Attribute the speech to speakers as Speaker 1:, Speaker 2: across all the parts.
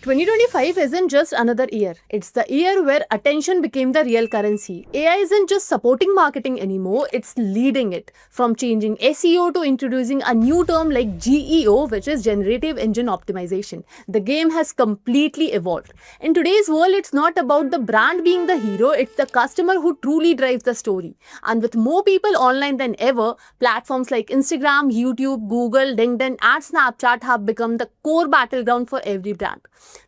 Speaker 1: 2025 isn't just another year. It's the year where attention became the real currency. AI isn't just supporting marketing anymore, it's leading it. From changing SEO to introducing a new term like GEO, which is Generative Engine Optimization. The game has completely evolved. In today's world, it's not about the brand being the hero, it's the customer who truly drives the story. And with more people online than ever, platforms like Instagram, YouTube, Google, LinkedIn, and Snapchat have become the core battleground for every brand.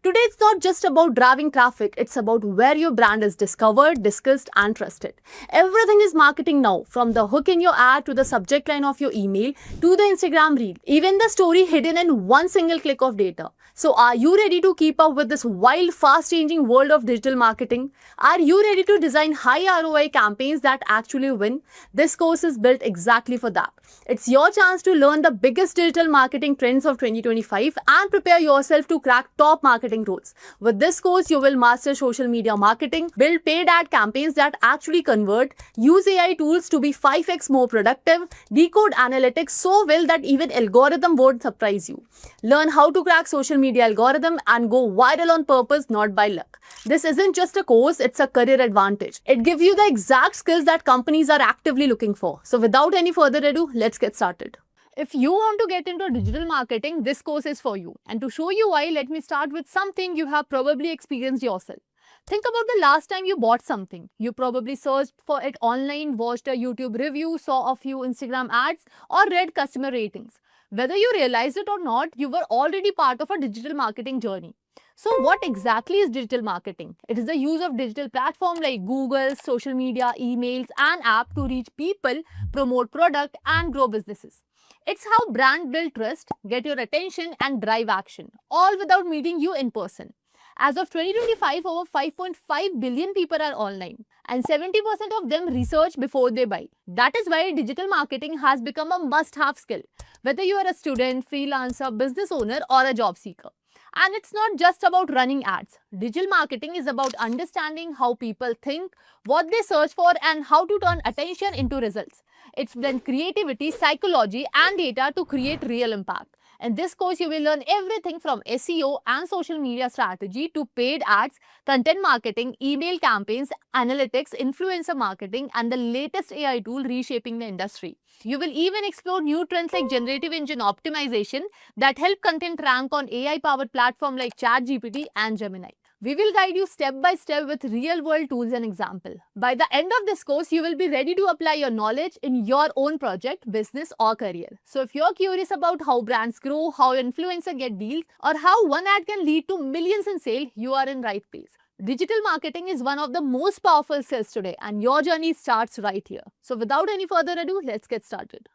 Speaker 1: Today, it's not just about driving traffic, it's about where your brand is discovered, discussed, and trusted. Everything is marketing now, from the hook in your ad to the subject line of your email to the Instagram reel, even the story hidden in one single click of data. So, are you ready to keep up with this wild, fast changing world of digital marketing? Are you ready to design high ROI campaigns that actually win? This course is built exactly for that. It's your chance to learn the biggest digital marketing trends of 2025 and prepare yourself to crack top marketing roles. With this course, you will master social media marketing, build paid ad campaigns that actually convert, use AI tools to be 5x more productive, decode analytics so well that even algorithm won't surprise you. Learn how to crack social media algorithm and go viral on purpose, not by luck. This isn't just a course, it's a career advantage. It gives you the exact skills that companies are actively looking for. So without any further ado, let's get started. If you want to get into digital marketing, this course is for you. And to show you why, let me start with something you have probably experienced yourself. Think about the last time you bought something. You probably searched for it online, watched a YouTube review, saw a few Instagram ads, or read customer ratings. Whether you realized it or not, you were already part of a digital marketing journey. So what exactly is digital marketing? It is the use of digital platforms like Google, social media, emails, and app to reach people, promote product, and grow businesses. It's how brands build trust, get your attention, and drive action, all without meeting you in person. As of 2025, over 5.5 billion people are online, and 70% of them research before they buy. That is why digital marketing has become a must-have skill, whether you are a student, freelancer, business owner, or a job seeker. And it's not just about running ads. Digital marketing is about understanding how people think, what they search for, and how to turn attention into results. It's blend creativity, psychology, and data to create real impact. In this course, you will learn everything from SEO and social media strategy to paid ads, content marketing, email campaigns, analytics, influencer marketing, and the latest AI tool reshaping the industry. You will even explore new trends like generative engine optimization that help content rank on AI-powered platforms like ChatGPT and Gemini. We will guide you step by step with real-world tools and examples. By the end of this course, you will be ready to apply your knowledge in your own project, business, or career. So if you're curious about how brands grow, how influencers get deals, or how one ad can lead to millions in sales, you are in right place. Digital marketing is one of the most powerful skills today, and your journey starts right here. So without any further ado, let's get started.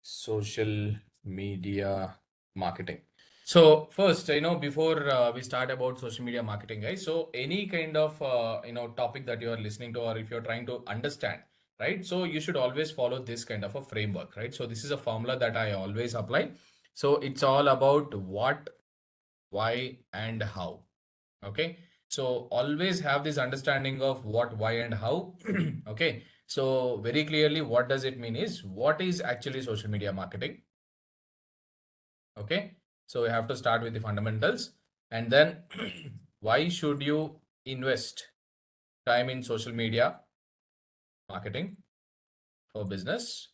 Speaker 2: Social media marketing. So first, before we start about social media marketing, guys, so any kind of topic that you are listening to, or if you're trying to understand, right, so you should always follow this kind of a framework, right? So this is a formula that I always apply. So it's all about what, why, and how. Okay, so always have this understanding of what, why, and how. Okay, so very clearly what does it mean is, what is actually social media marketing? Okay, so we have to start with the fundamentals, and then why should you invest time in social media marketing for business?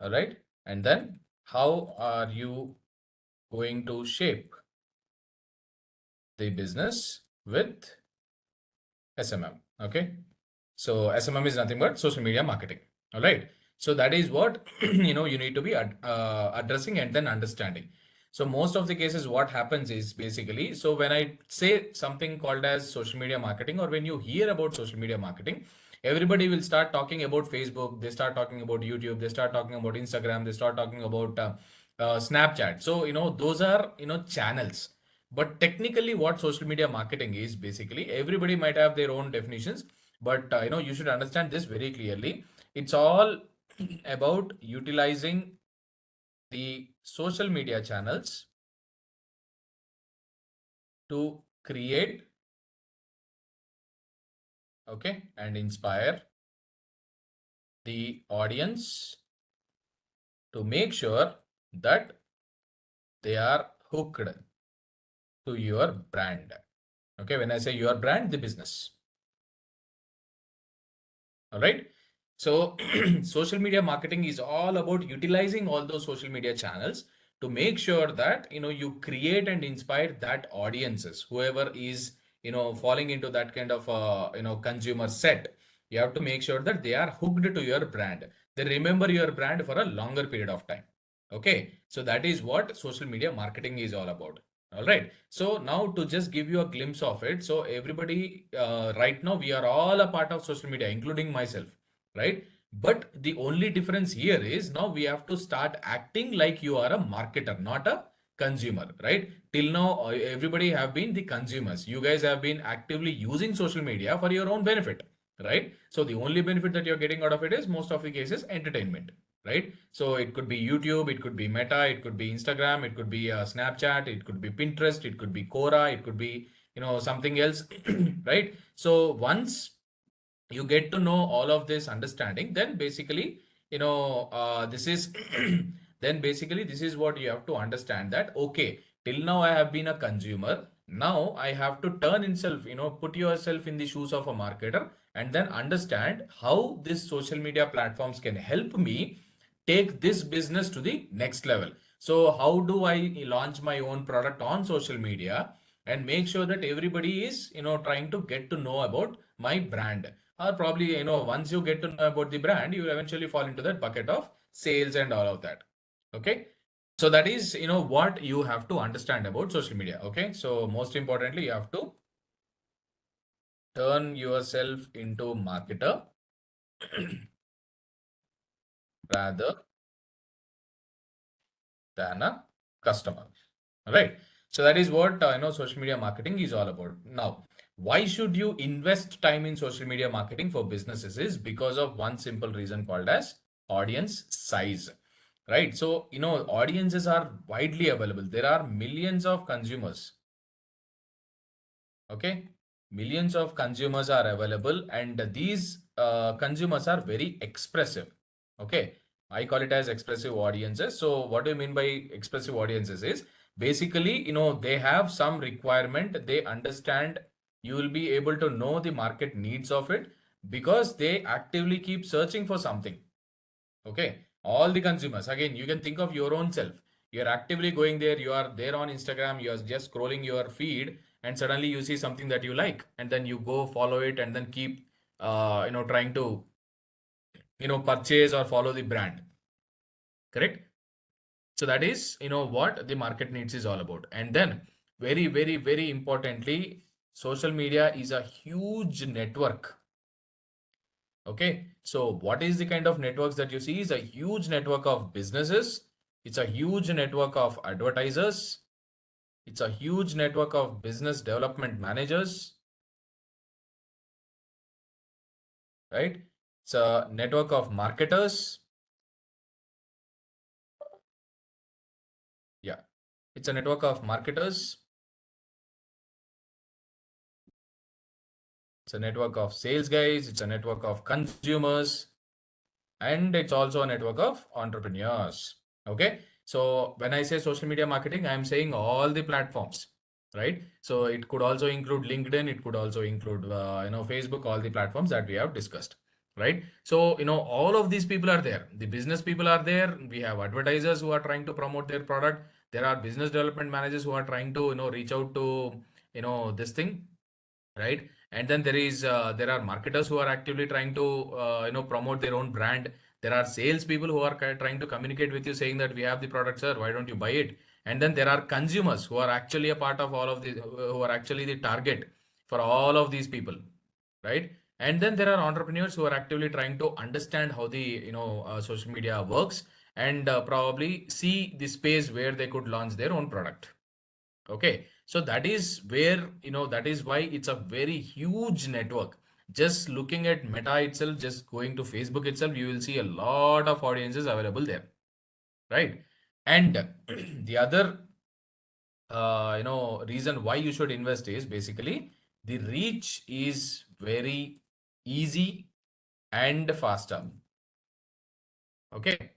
Speaker 2: All right, and then how are you going to shape the business with SMM? Okay, so SMM is nothing but social media marketing. All right, so that is what you need to be addressing and then understanding. So most of the cases, what happens is basically, so when I say something called as social media marketing, or when you hear about social media marketing, everybody will start talking about Facebook, they start talking about YouTube, they start talking about Instagram, they start talking about Snapchat. So those are channels. But technically, what social media marketing is, basically, everybody might have their own definitions, but you should understand this very clearly. It's all about utilizing the social media channels to create, okay, and inspire the audience to make sure that they are hooked to your brand. Okay, when I say your brand, the business. All right. So social media marketing is all about utilizing all those social media channels to make sure that you create and inspire that audiences, whoever is falling into that kind of consumer set. You have to make sure that they are hooked to your brand. They remember your brand for a longer period of time. Okay, so that is what social media marketing is all about. All right. So now to just give you a glimpse of it. So everybody, right now, we are all a part of social media, including myself, right? But the only difference here is now we have to start acting like you are a marketer, not a consumer, right? Till now, everybody have been the consumers. You guys have been actively using social media for your own benefit, right? So the only benefit that you're getting out of it is most of the cases entertainment, right? So it could be YouTube, it could be Meta, it could be Instagram, it could be Snapchat, it could be Pinterest, it could be Quora, it could be something else, right? So once you get to know all of this understanding, then basically this is then basically this is what you have to understand, that okay, till now I have been a consumer, now I have to turn itself, put yourself in the shoes of a marketer, and then understand how this social media platforms can help me take this business to the next level. So how do I launch my own product on social media and make sure that everybody is trying to get to know about my brand? Or probably once you get to know about the brand, you will eventually fall into that bucket of sales and all of that. Okay, so that is what you have to understand about social media. Okay, so most importantly, you have to turn yourself into marketer rather than a customer. All right. So that is what social media marketing is all about. Now, why should you invest time in social media marketing for businesses is because of one simple reason called as audience size. Right. So, audiences are widely available. There are millions of consumers. Okay. Millions of consumers are available, and these consumers are very expressive. Okay. I call it as expressive audiences. So what do you mean by expressive audiences is basically, they have some requirement. They understand, you will be able to know the market needs of it because they actively keep searching for something. Okay. All the consumers, again, you can think of your own self. You're actively going there. You are there on Instagram. You are just scrolling your feed, and suddenly you see something that you like, and then you go follow it, and then keep, trying to, purchase or follow the brand. Correct. So that is, what the market needs is all about. And then very, very, very importantly, social media is a huge network. Okay, so what is the kind of networks that you see is a huge network of businesses. It's a huge network of advertisers. It's a huge network of business development managers, right? It's a network of marketers. Yeah, it's a network of marketers. It's a network of sales guys. It's a network of consumers. And it's also a network of entrepreneurs. Okay, so when I say social media marketing, I'm saying all the platforms, right? So it could also include LinkedIn, it could also include Facebook, all the platforms that we have discussed, right? So all of these people are there. The business people are there. We have advertisers who are trying to promote their product. There are business development managers who are trying to reach out to this thing, right? And then there are marketers who are actively trying to promote their own brand. There are sales people who are trying to communicate with you, saying that we have the product, sir, why don't you buy it? And then there are consumers who are actually a part of all of these, who are actually the target for all of these people, right? And then there are entrepreneurs who are actively trying to understand how the social media works, and probably see the space where they could launch their own product. Okay, so that is where, that is why it's a very huge network. Just looking at Meta itself, just going to Facebook itself, you will see a lot of audiences available there, right? And the other, reason why you should invest is basically the reach is very easy and faster. Okay,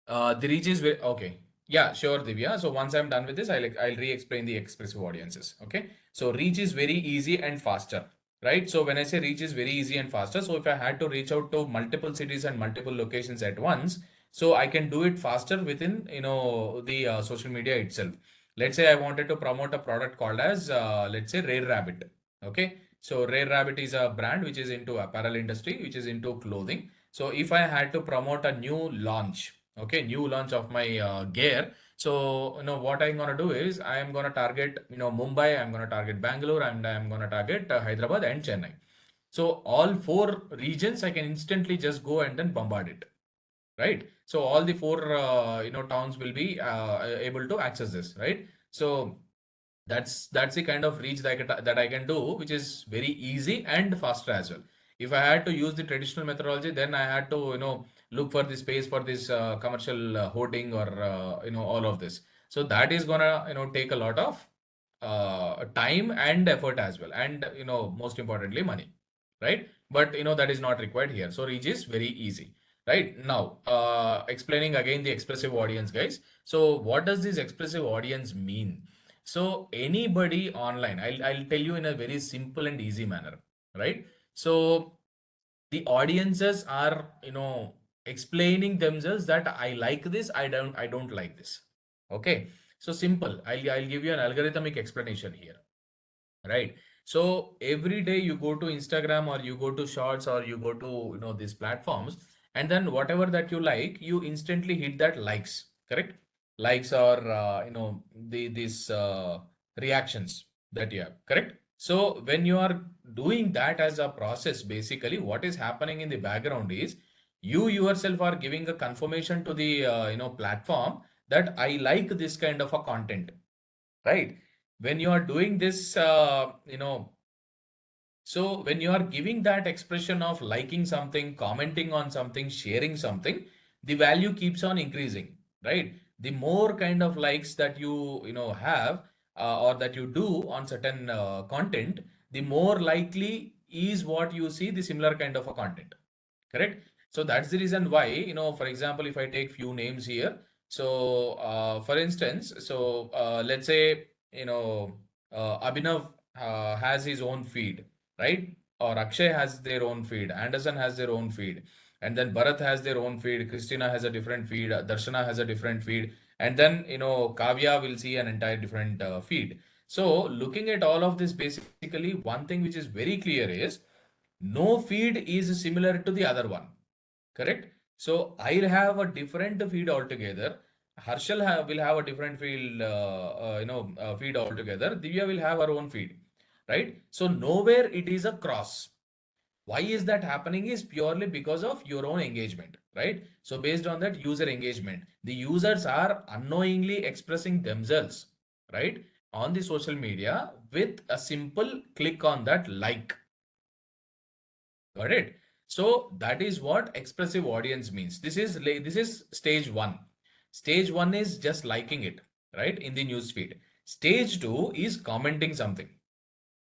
Speaker 2: the reach is very, okay. Yeah, sure, Divya. So once I'm done with this, I'll re-explain the expressive audiences. Okay. So reach is very easy and faster, right? So when I say reach is very easy and faster, so if I had to reach out to multiple cities and multiple locations at once, so I can do it faster within, the social media itself. Let's say I wanted to promote a product called as, let's say, Rare Rabbit. Okay. So Rare Rabbit is a brand which is into apparel industry, which is into clothing. So if I had to promote a new launch, okay, new launch of my gear, so what I'm gonna do is I'm gonna target Mumbai, I'm gonna target Bangalore, and I'm gonna target Hyderabad and Chennai. So all four regions I can instantly just go and then bombard it, right? So all the four towns will be able to access this, right? So that's the kind of reach that I can do, which is very easy and faster as well. If I had to use the traditional methodology, then I had to look for the space for this commercial hoarding or all of this. So that is gonna take a lot of time and effort as well, and most importantly money, right? But that is not required here. So reach is very easy. Right now, explaining again the expressive audience, guys. So what does this expressive audience mean? So anybody online, I'll tell you in a very simple and easy manner, right? So the audiences are, explaining themselves that I like this, I don't like this. Okay. So simple. I'll give you an algorithmic explanation here, right? So every day you go to Instagram or you go to Shorts or you go to these platforms, and then whatever that you like, you instantly hit that likes, correct? Likes or these reactions that you have, correct? So when you are doing that as a process, basically what is happening in the background is you yourself are giving a confirmation to the platform that I like this kind of a content, right? When you are doing this so when you are giving that expression of liking something, commenting on something, sharing something, the value keeps on increasing, right? The more kind of likes that you have or that you do on certain content, the more likely is what you see the similar kind of a content, correct? So that's the reason why, for example, if I take few names here, so for instance, so let's say Abhinav has his own feed, right? Or Akshay has their own feed, Anderson has their own feed, and then Bharat has their own feed, Christina has a different feed, Darshana has a different feed, and then Kavya will see an entire different feed. So looking at all of this, basically one thing which is very clear is no feed is similar to the other one, correct? So I'll have a different feed altogether. Will have a different feed altogether. Divya will have her own feed, right? So nowhere it is a cross. Why is that happening is purely because of your own engagement, right? So based on that user engagement, the users are unknowingly expressing themselves, right, on the social media with a simple click on that like. Got it? So that is what expressive audience means. This is stage one. Stage one is just liking it, right, in the news feed. Stage two is commenting something,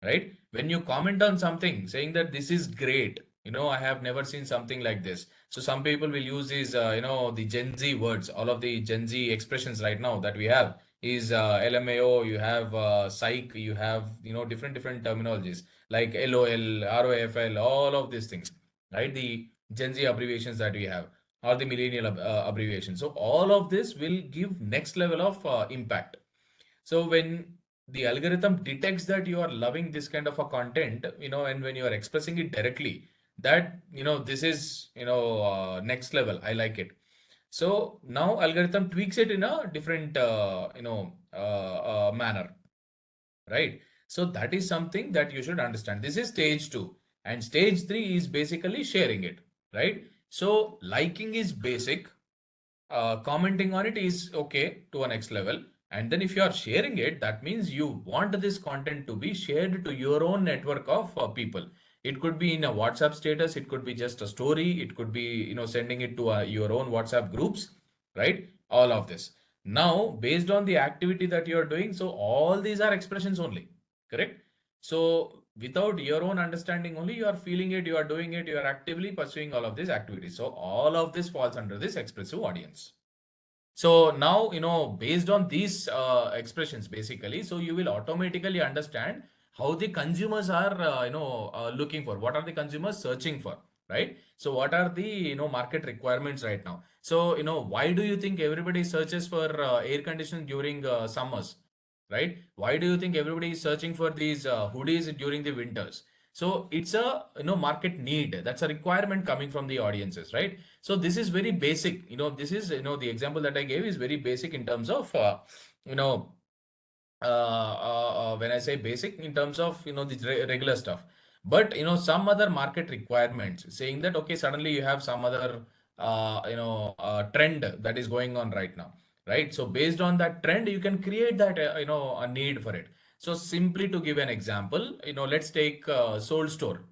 Speaker 2: right? When you comment on something saying that this is great, I have never seen something like this. So some people will use these, the Gen Z words, all of the Gen Z expressions right now that we have is LMAO, you have psych, you have, different terminologies like LOL, ROFL, all of these things, right? The Gen Z abbreviations that we have or the millennial abbreviations. So all of this will give next level of impact. So when the algorithm detects that you are loving this kind of a content, and when you are expressing it directly, that, this is, next level. I like it. So now algorithm tweaks it in a different, manner, right? So that is something that you should understand. This is stage two, and stage three is basically sharing it, right? So liking is basic, commenting on it is okay to a next level, and then if you are sharing it, that means you want this content to be shared to your own network of people. It could be in a WhatsApp status, it could be just a story, it could be sending it to your own WhatsApp groups, right? All of this now based on the activity that you are doing. So all these are expressions only, correct? So without your own understanding only, you are feeling it, you are doing it, you are actively pursuing all of these activities. So all of this falls under this expressive audience. So now, based on these expressions, basically, so you will automatically understand how the consumers are, looking for. What are the consumers searching for, right? So what are the, market requirements right now? So, why do you think everybody searches for air conditioning during summers, right? Why do you think everybody is searching for these hoodies during the winters? So it's a, market need. That's a requirement coming from the audiences, right? So this is very basic. This is, the example that I gave is very basic in terms of, you know, when I say basic in terms of, the regular stuff. But, some other market requirements saying that, okay, suddenly you have some other, trend that is going on right now, right? So based on that trend, you can create that, a need for it. So simply to give an example, let's take Soul Store,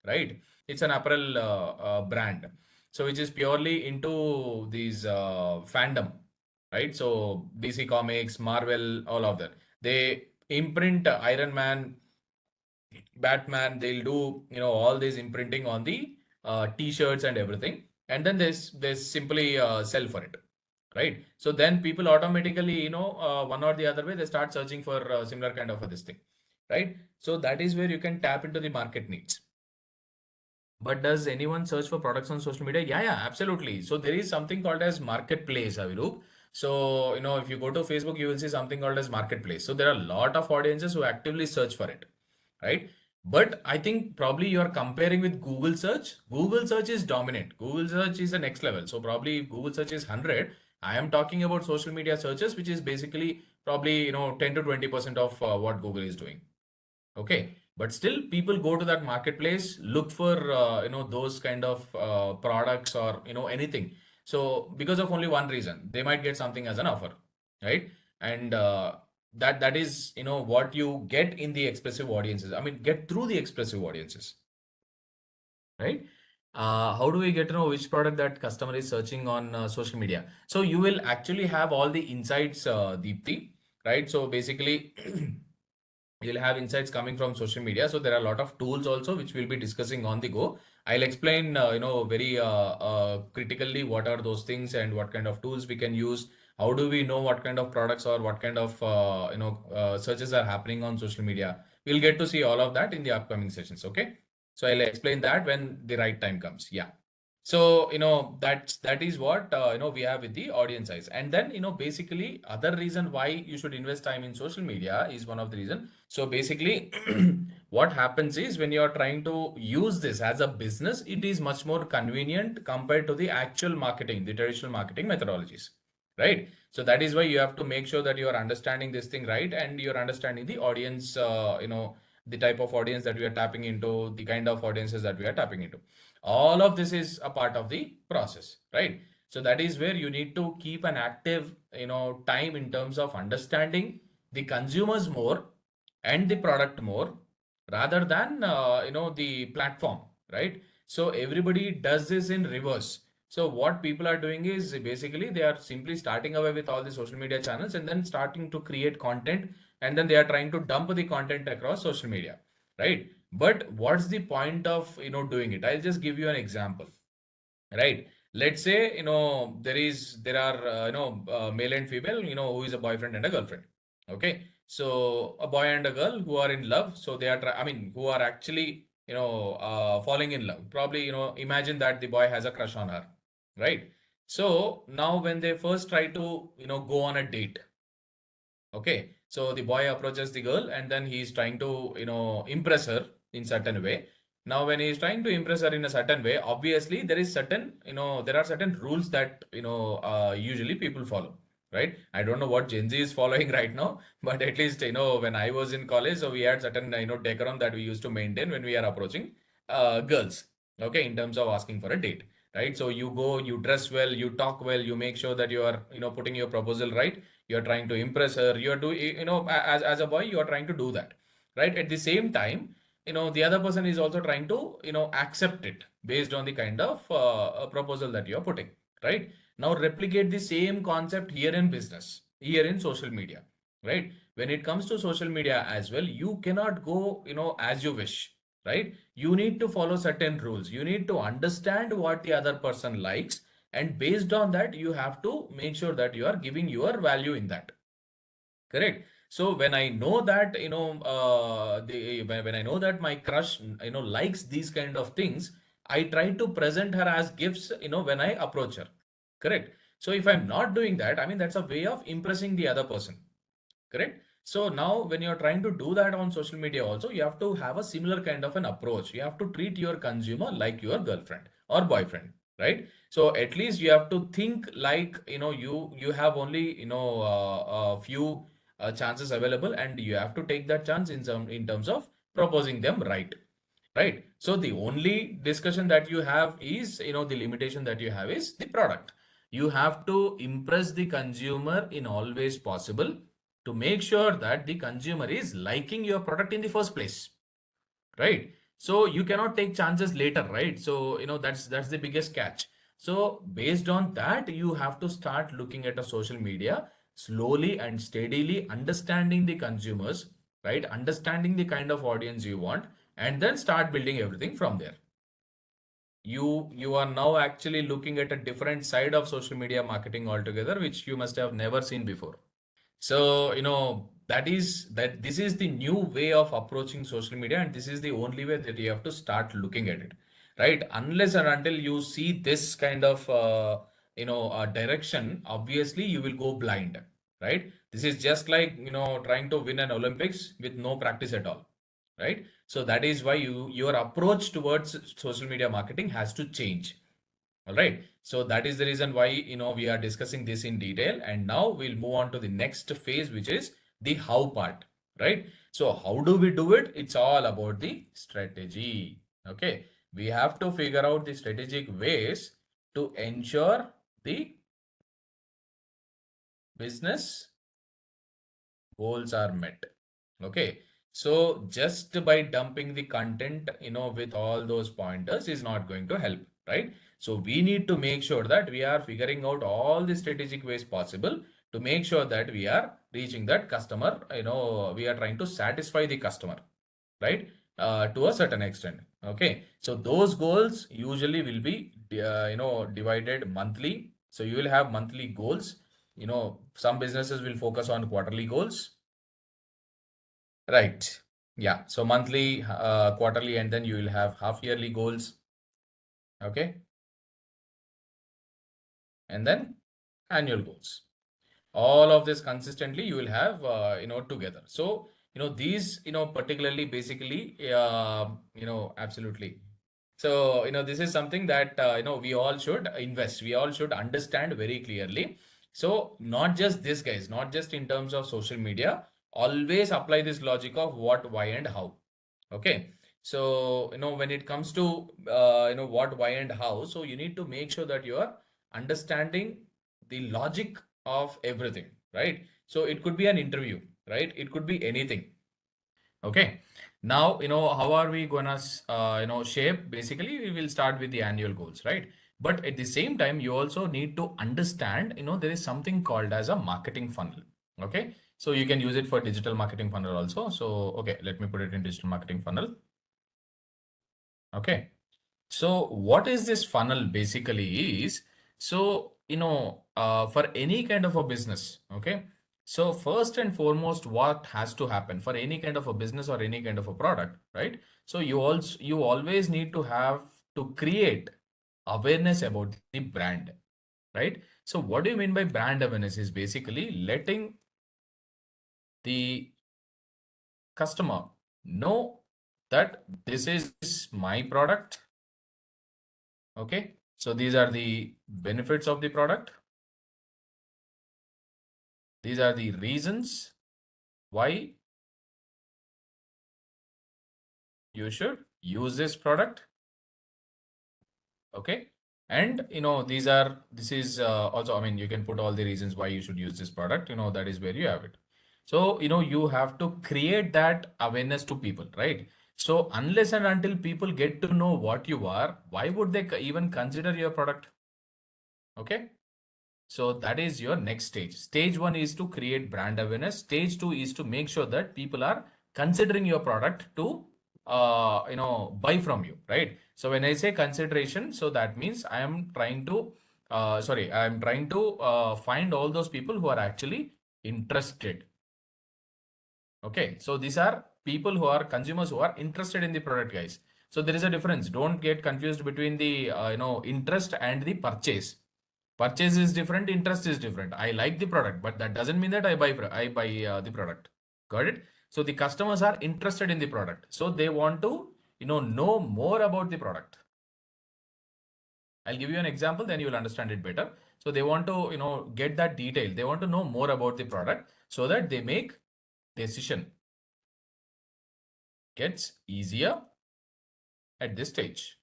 Speaker 2: right? It's an apparel brand. So which is purely into these fandom, right? So DC Comics, Marvel, all of that. They imprint Iron Man, Batman. They'll do, all this imprinting on the t-shirts and everything, and then they simply sell for it, right? So then people automatically, one or the other way, they start searching for similar kind of this thing, right? So that is where you can tap into the market needs. But does anyone search for products on social media? Yeah, absolutely. So there is something called as marketplace, Avirup. So, if you go to Facebook, you will see something called as marketplace. So there are a lot of audiences who actively search for it, right? But I think probably you are comparing with Google search. Google search is dominant. Google search is the next level. So probably if Google search is 100, I am talking about social media searches, which is basically probably, 10 to 20% of what Google is doing. Okay, but still people go to that marketplace, look for those kind of products or anything. So because of only one reason, they might get something as an offer, right? And that is what you get in the expressive audiences. I mean, get through the expressive audiences, right? How do we get to know which product that customer is searching on social media? So you will actually have all the insights, Deepti, right? So basically you'll have insights coming from social media. So there are a lot of tools also which we'll be discussing on the go. I'll explain very critically what are those things and what kind of tools we can use. How do we know what kind of products or what kind of searches are happening on social media? We'll get to see all of that in the upcoming sessions. Okay, so I'll explain that when the right time comes. Yeah. So, that is what, we have with the audience size. And then, basically other reason why you should invest time in social media is one of the reason. So basically what happens is when you are trying to use this as a business, it is much more convenient compared to the actual marketing, the traditional marketing methodologies, right? So that is why you have to make sure that you are understanding this thing right, and you're understanding the audience, the type of audience that we are tapping into, the kind of audiences that we are tapping into. All of this is a part of the process, right? So that is where you need to keep an active, time in terms of understanding the consumers more and the product more rather than, the platform, right? So everybody does this in reverse. So what people are doing is basically they are simply starting away with all the social media channels and then starting to create content, and then they are trying to dump the content across social media, right? But what's the point of doing it? I'll just give you an example, right? Let's say there are male and female, who is a boyfriend and a girlfriend. Okay, so a boy and a girl who are in love, so they are who are actually falling in love. Probably imagine that the boy has a crush on her, right? So now when they first try to go on a date. Okay, so the boy approaches the girl and then he's trying to, impress her in certain way. Now, when he's trying to impress her in a certain way, obviously there is certain, there are certain rules that, usually people follow, right? I don't know what Gen Z is following right now, but at least, when I was in college, so we had certain, decorum that we used to maintain when we are approaching girls, okay, in terms of asking for a date, right? So you go, you dress well, you talk well, you make sure that you are, putting your proposal right, you're trying to impress her, you're doing, as a boy, you're trying to do that, right? At the same time, the other person is also trying to, accept it based on the kind of proposal that you're putting, right? Now replicate the same concept here in business, here in social media, right? When it comes to social media as well, you cannot go, as you wish, right? You need to follow certain rules. You need to understand what the other person likes. And based on that, you have to make sure that you are giving your value in that. Correct. So when I know that, when I know that my crush, likes these kind of things, I try to present her as gifts, when I approach her. Correct. So if I'm not doing that, I mean, that's a way of impressing the other person. Correct. So now when you're trying to do that on social media also, you have to have a similar kind of an approach. You have to treat your consumer like your girlfriend or boyfriend, right? So at least you have to think like, you have only, a few chances available, and you have to take that chance in terms of proposing them right. Right. So the only discussion that you have is, the limitation that you have is the product. You have to impress the consumer in all ways possible to make sure that the consumer is liking your product in the first place. Right. So you cannot take chances later, right? So, that's the biggest catch. So based on that, you have to start looking at a social media slowly and steadily, understanding the consumers, right? Understanding the kind of audience you want, and then start building everything from there. You are now actually looking at a different side of social media marketing altogether, which you must have never seen before. So, this is the new way of approaching social media, and this is the only way that you have to start looking at it, right? Unless and until you see this kind of, direction, obviously you will go blind, right? This is just like, trying to win an Olympics with no practice at all, right? So that is why your approach towards social media marketing has to change. All right. So that is the reason why, we are discussing this in detail. And now we'll move on to the next phase, which is the how part, right? So how do we do it? It's all about the strategy. Okay. We have to figure out the strategic ways to ensure the business goals are met. Okay. So just by dumping the content, with all those pointers is not going to help, right? So we need to make sure that we are figuring out all the strategic ways possible to make sure that we are reaching that customer, we are trying to satisfy the customer, right? To a certain extent. Okay. So those goals usually will be, divided monthly. So you will have monthly goals. Some businesses will focus on quarterly goals. Right. Yeah. So monthly, quarterly, and then you will have half yearly goals. Okay. And then annual goals. All of this consistently you will have, together. So, these, particularly basically, absolutely. So, this is something that, we all should invest. We all should understand very clearly. So not just this, guys, not just in terms of social media, always apply this logic of what, why, and how. Okay. So, when it comes to, what, why, and how, so you need to make sure that you are understanding the logic of everything, right? So it could be an interview, right? It could be anything. Okay. Now, how are we gonna, shape? Basically, we will start with the annual goals, right? But at the same time, you also need to understand, there is something called as a marketing funnel. Okay. So you can use it for digital marketing funnel also. So, okay, let me put it in digital marketing funnel. Okay. So what is this funnel basically is, so, for any kind of a business, okay? So first and foremost, what has to happen for any kind of a business or any kind of a product, right? So you always need to have to create awareness about the brand, right? So what do you mean by brand awareness is basically letting the customer know that this is my product. Okay, so these are the benefits of the product. These are the reasons why you should use this product. Okay, and this is also, I mean, you can put all the reasons why you should use this product. That is where you have it. So you have to create that awareness to people, right? So unless and until people get to know what you are, why would they even consider your product? Okay. So that is your next stage. Stage one is to create brand awareness. Stage two is to make sure that people are considering your product to, buy from you, right? So when I say consideration, so that means I am trying to I'm trying to find all those people who are actually interested. Okay, so these are people who are consumers who are interested in the product, guys. So there is a difference. Don't get confused between the interest and the purchase. Purchase is different, interest is different. I like the product, but that doesn't mean that I buy the product. Got it? So the customers are interested in the product, so they want to know more about the product. I'll give you an example, then you will understand it better. So they want to get that detail. They want to know more about the product so that they make decision. Gets easier at this stage.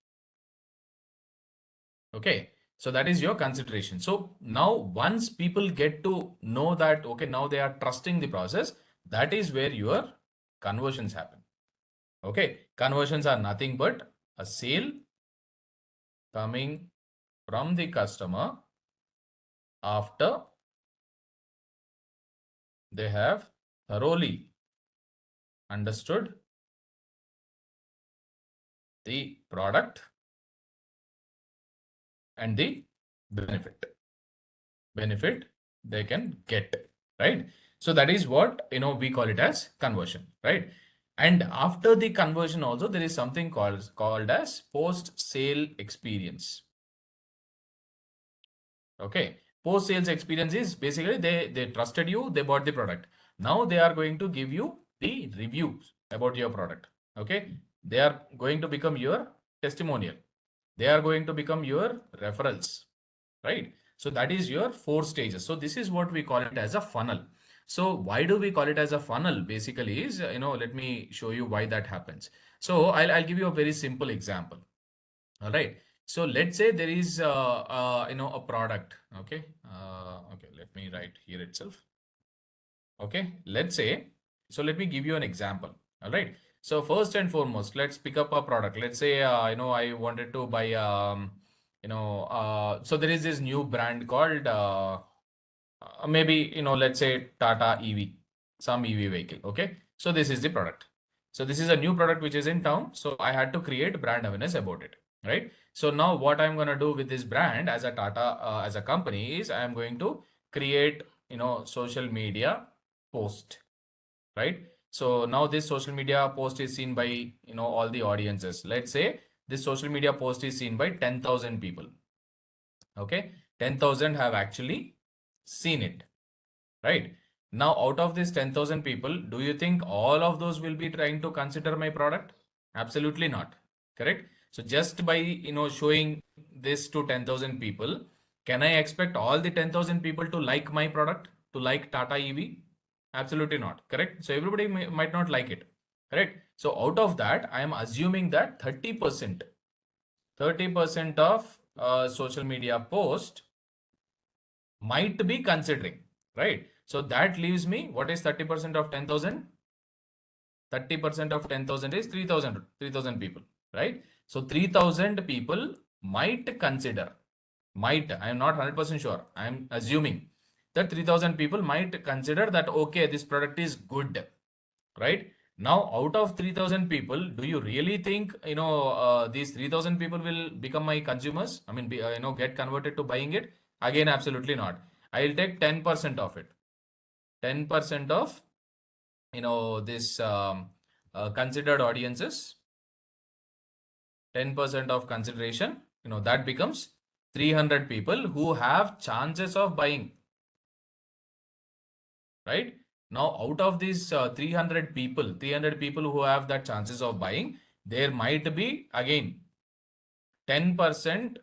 Speaker 2: Okay, so that is your consideration. So now once people get to know that, okay, now they are trusting the process, that is where your conversions happen. Okay, conversions are nothing but a sale coming from the customer after they have thoroughly understood the product and the benefit they can get, right? So that is what we call it as conversion, right? And after the conversion also there is something called as post sale experience. Okay, post sales experience is basically they trusted you, they bought the product. Now they are going to give you the reviews about your product. Okay, they are going to become your testimonial, they are going to become your referrals, right? So that is your 4 stages. So this is what we call it as a funnel. So why do we call it as a funnel? Basically is, let me show you why that happens. So I'll give you a very simple example. All right. So let's say there is, a product. Okay. Okay. Let me write here itself. Okay. Let's say, so let me give you an example. All right. So first and foremost, let's pick up a product. Let's say, I wanted to buy, so there is this new brand called, maybe, let's say Tata EV, some EV vehicle. Okay. So this is the product. So this is a new product which is in town. So I had to create brand awareness about it, right? So now what I'm going to do with this brand as a Tata, as a company is I'm going to create, social media post, right? So now this social media post is seen by, all the audiences. Let's say this social media post is seen by 10,000 people. Okay. 10,000 have actually seen it, right? Now, out of these 10,000 people, do you think all of those will be trying to consider my product? Absolutely not. Correct. So just by, showing this to 10,000 people, can I expect all the 10,000 people to like my product, to like Tata EV? Absolutely not. Correct. So everybody might not like it. Correct. So out of that, I am assuming that 30% of social media post might be considering, right? So that leaves me, what is 30% of 10,000? 30% of 10,000 is 3,000 people, right? So 3,000 people might consider, I am not 100% sure. I am assuming that 3,000 people might consider that, okay, this product is good, right? Now, out of 3,000 people, do you really think, these 3,000 people will become my consumers? I mean, get converted to buying it? Again, absolutely not. I'll take 10% of it. 10% of, this considered audiences, 10% of consideration, that becomes 300 people who have chances of buying, right? Now, out of these 300 people who have that chances of buying, there might be again 10%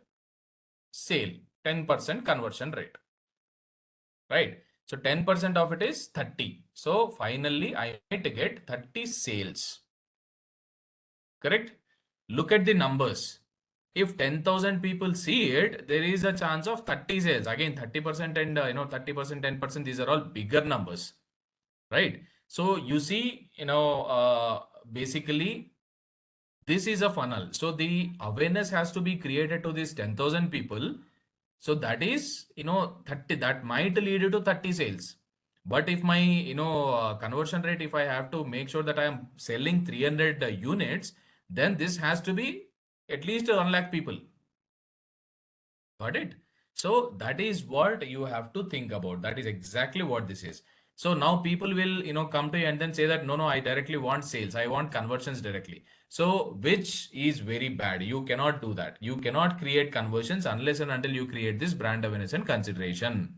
Speaker 2: sale, 10% conversion rate, right? So 10% of it is 30. So finally, I might get 30 sales. Correct? Look at the numbers. If 10,000 people see it, there is a chance of 30 sales. Again, 30% and 30%, 10%, these are all bigger numbers, right? So you see, basically this is a funnel. So the awareness has to be created to these 10,000 people. So that is, 30, that might lead you to 30 sales. But if my, conversion rate, if I have to make sure that I am selling 300 units, then this has to be at least 1 lakh people. Got it? So that is what you have to think about. That is exactly what this is. So now people will, come to you and then say that, no, I directly want sales. I want conversions directly. So which is very bad. You cannot do that. You cannot create conversions unless and until you create this brand awareness and consideration.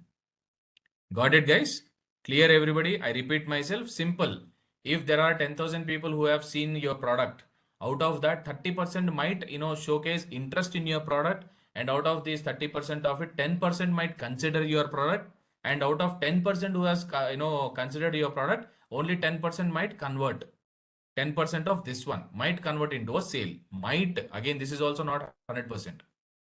Speaker 2: Got it, guys? Clear, everybody? I repeat myself, simple. If there are 10,000 people who have seen your product, out of that 30% might, showcase interest in your product. And out of these 30% of it, 10% might consider your product. And out of 10% who has, considered your product, only 10% might convert. 10% of this one might convert into a sale. Might, again, this is also not 100%,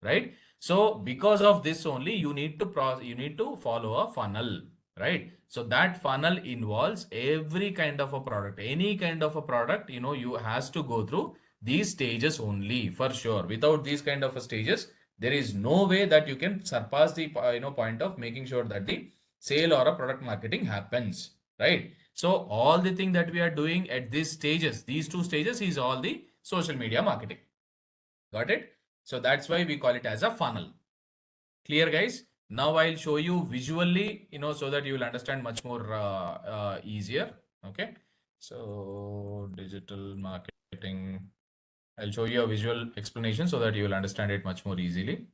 Speaker 2: right? So because of this only, you need to follow a funnel, right? So that funnel involves every kind of a product, any kind of a product, you has to go through these stages only, for sure. Without these kind of a stages, there is no way that you can surpass the point of making sure that the sale or a product marketing happens, right? So all the thing that we are doing at these stages, these two stages, is all the social media marketing. Got it? So that's why we call it as a funnel. Clear, guys? Now I'll show you visually, so that you will understand much more easier. Okay. So digital marketing, I'll show you a visual explanation so that you will understand it much more easily.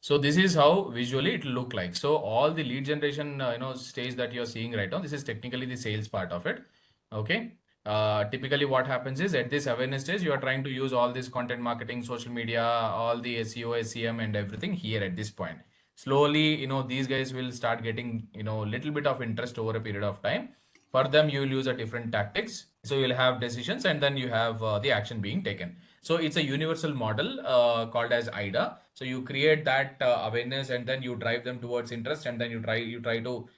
Speaker 2: So this is how visually it will look like. So all the lead generation, stage that you're seeing right now, this is technically the sales part of it. Okay. Typically what happens is at this awareness stage, you are trying to use all this content marketing, social media, all the SEO, SEM and everything here at this point. Slowly, these guys will start getting, little bit of interest over a period of time. For them, you will use a different tactics. So you'll have decisions and then you have the action being taken. So it's a universal model called as IDA. So you create that awareness and then you drive them towards interest and then you try to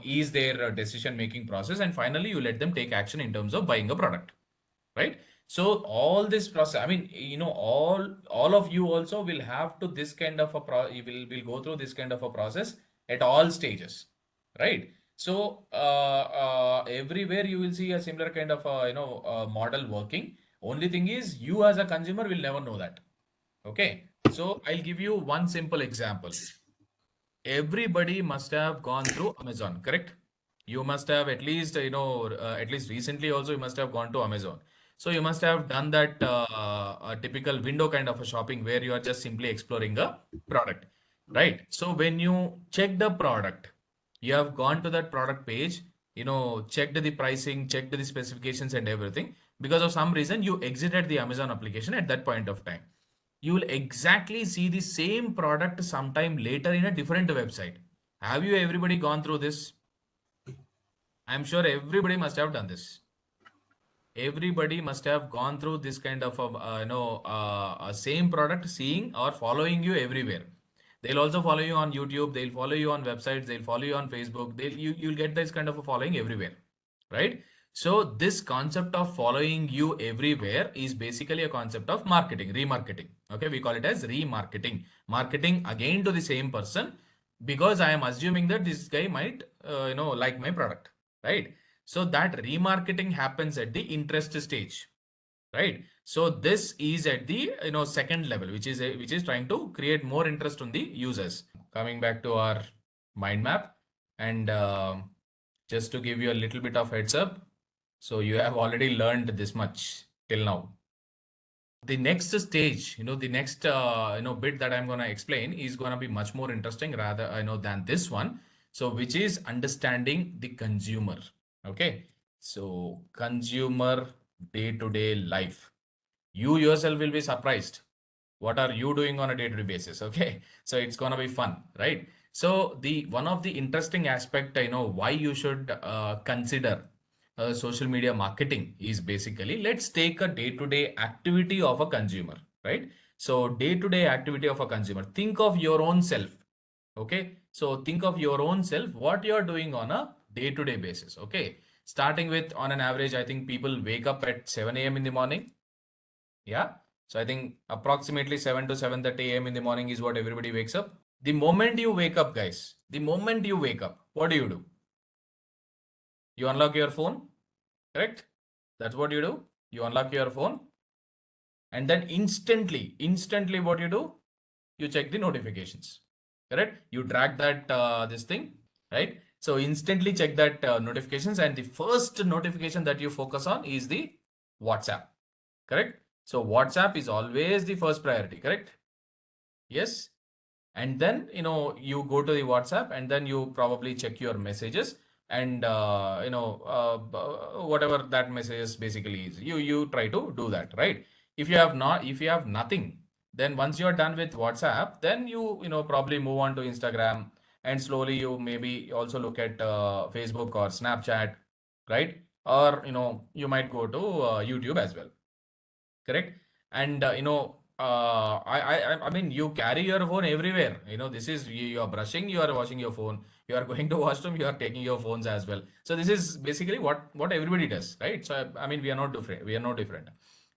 Speaker 2: ease their decision making process, and finally you let them take action in terms of buying a product, right? So all this process, I mean, all of you also will have to this kind of a you will go through this kind of a process at all stages, right? So everywhere you will see a similar kind of model working. Only thing is, you as a consumer will never know that. Okay, so I'll give you one simple example. Everybody must have gone through Amazon, correct? You must have at least, at least recently also you must have gone to Amazon. So you must have done that a typical window kind of a shopping where you are just simply exploring a product, right? So when you check the product, you have gone to that product page, checked the pricing, checked the specifications and everything. Because of some reason, you exited the Amazon application at that point of time. You will exactly see the same product sometime later in a different website. Have you everybody gone through this? I'm sure everybody must have done this. Everybody must have gone through this kind of a same product seeing or following you everywhere. They'll also follow you on YouTube. They'll follow you on websites. They'll follow you on Facebook. You'll get this kind of a following everywhere, right? So this concept of following you everywhere is basically a concept of marketing, remarketing. Okay, we call it as remarketing. Marketing again to the same person, because I am assuming that this guy might like my product, right? So that remarketing happens at the interest stage, right? So this is at the second level, which is trying to create more interest on the users. Coming back to our mind map, and just to give you a little bit of heads up, so you have already learned this much till now. The next stage, the next bit that I'm going to explain is going to be much more interesting rather than this one. So which is understanding the consumer. Okay, so consumer day-to-day life. You yourself will be surprised. What are you doing on a day-to-day basis? Okay, so it's gonna be fun, right? So the one of the interesting aspect, why you should consider social media marketing is basically, let's take a day-to-day activity of a consumer, right? So day-to-day activity of a consumer. Think of your own self. Okay, so think of your own self, what you're doing on a day-to-day basis. Okay, starting with, on an average, I think people wake up at 7 a.m. in the morning. Yeah, so I think approximately 7 to 7:30 a.m. in the morning is what everybody wakes up. The moment you wake up, guys, the moment you wake up, what do? You unlock your phone, correct? That's what you do. You unlock your phone, and then instantly what you do? you check the notifications. Correct? You drag that this thing, right? So instantly check that notifications, and the first notification that you focus on is the WhatsApp. Correct? So WhatsApp is always the first priority. Correct? Yes. And then you go to the WhatsApp, and then you probably check your messages, and whatever that messages basically is, you try to do that, right? If you have nothing, then once you're done with WhatsApp, then you probably move on to Instagram, and slowly you maybe also look at Facebook or Snapchat, right? Or you might go to YouTube as well. Correct? And I mean, you carry your phone everywhere. This is, you are brushing, you are washing your phone, you are going to washroom, you are taking your phones as well. So this is basically what everybody does, right? So I mean, we are not different. We are no different,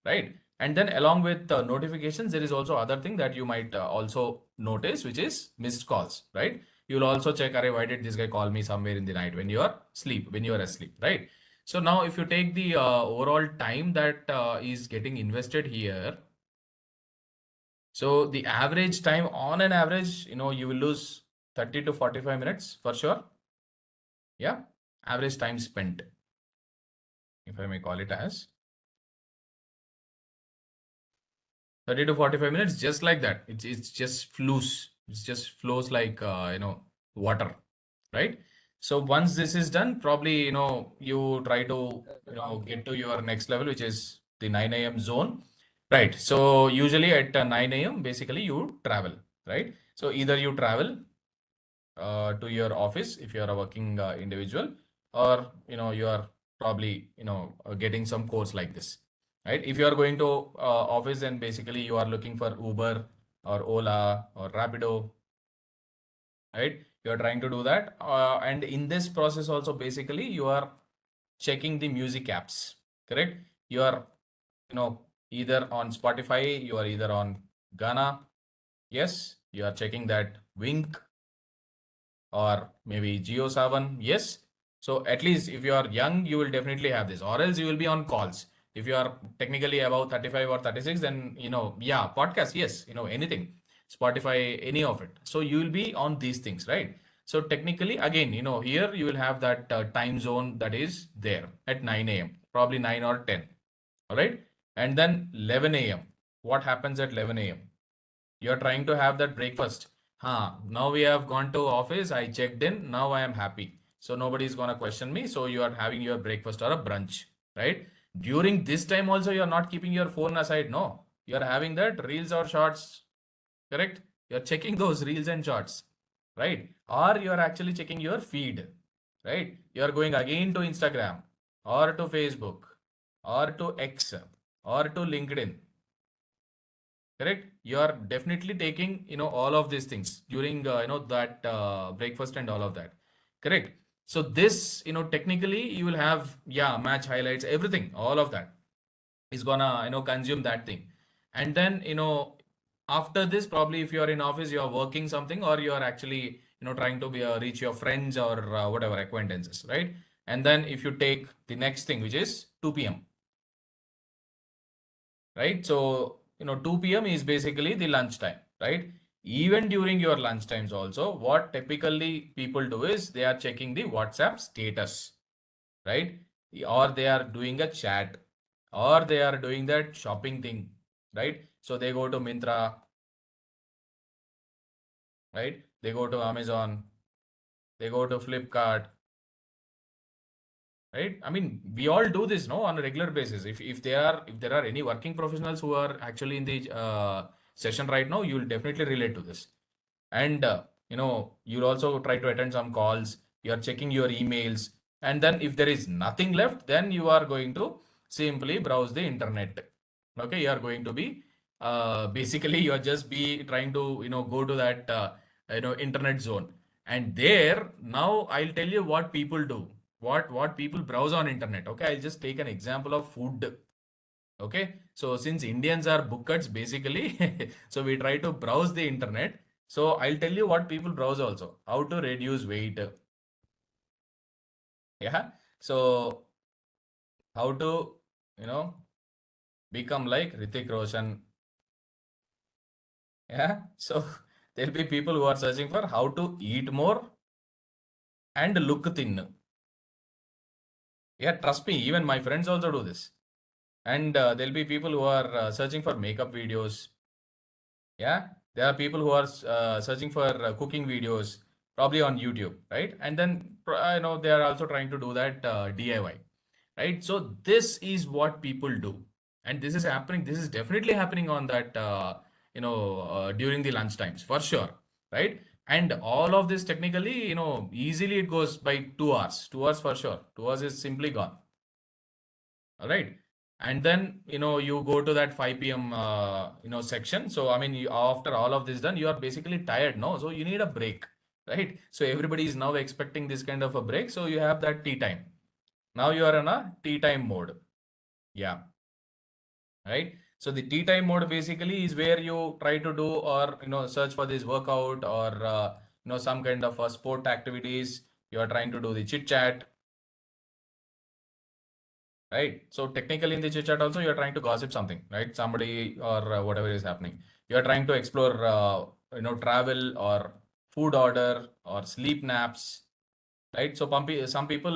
Speaker 2: right? And then along with notifications, there is also other thing that you might also notice, which is missed calls, right? You'll also check, Array, why did this guy call me somewhere in the night when you are asleep, right? So now if you take the overall time that is getting invested here, so the average time, on an average, you will lose 30 to 45 minutes for sure. Yeah, average time spent, if I may call it as 30 to 45 minutes, just like that. It's just flows. It just flows like water, right? So once this is done, probably you try to get to your next level, which is the 9 a.m. zone, right? So usually at 9 a.m. basically you travel, right? So either you travel to your office if you are a working individual, or you are probably getting some course like this, right? If you are going to office, then basically you are looking for Uber or Ola or Rapido, right? You are trying to do that, and in this process also basically you are checking the music apps. Correct? You are either on Spotify, you are either on Ghana. Yes, you are checking that Wink or maybe Geo 7. Yes. So at least if you are young, you will definitely have this, or else you will be on calls. If you are technically above 35 or 36, then yeah, podcast, yes, anything, Spotify, any of it. So you will be on these things, right? So technically, again, here you will have that time zone that is there at 9 a.m., probably 9 or 10. All right. And then 11 a.m. What happens at 11 a.m.? You're trying to have that breakfast. Now we have gone to office. I checked in. Now I am happy. So nobody is gonna question me. So you are having your breakfast or a brunch, right? During this time also, you're not keeping your phone aside. No, you're having that reels or shorts. Correct? You're checking those reels and shorts, right? Or you're actually checking your feed, right? You're going again to Instagram or to Facebook or to X or to LinkedIn. Correct? You are definitely taking all of these things during that breakfast and all of that. Correct? So this technically you will have, yeah, match highlights, everything, all of that is gonna consume that thing. And then after this, probably if you are in office, you are working something, or you are actually trying to be reach your friends or whatever acquaintances, right? And then if you take the next thing, which is 2 p.m., right? So 2 p.m. is basically the lunchtime, right? Even during your lunch times also, what typically people do is they are checking the WhatsApp status, right? Or they are doing a chat, or they are doing that shopping thing, right? So they go to Myntra, right? They go to Amazon, they go to Flipkart, right? I mean, we all do this, no, on a regular basis. If there are any working professionals who are actually in the session right now, you will definitely relate to this. And you'll also try to attend some calls. You are checking your emails, and then if there is nothing left, then you are going to simply browse the internet. Okay, you are going to be basically you are just be trying to go to that internet zone. And there, now I'll tell you what people do, what people browse on internet. Okay, I'll just take an example of food. Okay, so since Indians are bookers basically, so we try to browse the internet. So I'll tell you what people browse also. How to reduce weight. Yeah. So how to, you know, become like Hrithik Roshan. Yeah. So there'll be people who are searching for how to eat more and look thin. Yeah, trust me, even my friends also do this. And there'll be people who are searching for makeup videos. Yeah, there are people who are searching for cooking videos, probably on YouTube, right? And then they are also trying to do that DIY, right? So this is what people do, and this is happening. This is definitely happening on that during the lunch times for sure, right? And all of this technically, easily it goes by 2 hours. 2 hours for sure. 2 hours is simply gone. All right. And then, you go to that 5 p.m. Section. So, I mean, after all of this done, you are basically tired, no? So you need a break, right? So everybody is now expecting this kind of a break. So you have that tea time. Now you are in a tea time mode. Yeah. Right. So the tea time mode basically is where you try to do or, search for this workout or, some kind of sport activities. You are trying to do the chit chat, right? So technically in the chit chat also you're trying to gossip something, right? Somebody or whatever is happening. You're trying to explore, travel or food order or sleep naps, right? So some people,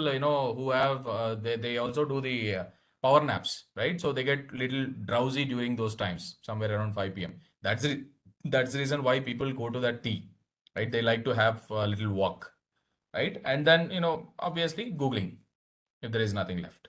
Speaker 2: who have, they also do the power naps, right? So they get little drowsy during those times, somewhere around 5 p.m. That's the reason why people go to that tea, right? They like to have a little walk, right? And then, obviously Googling if there is nothing left.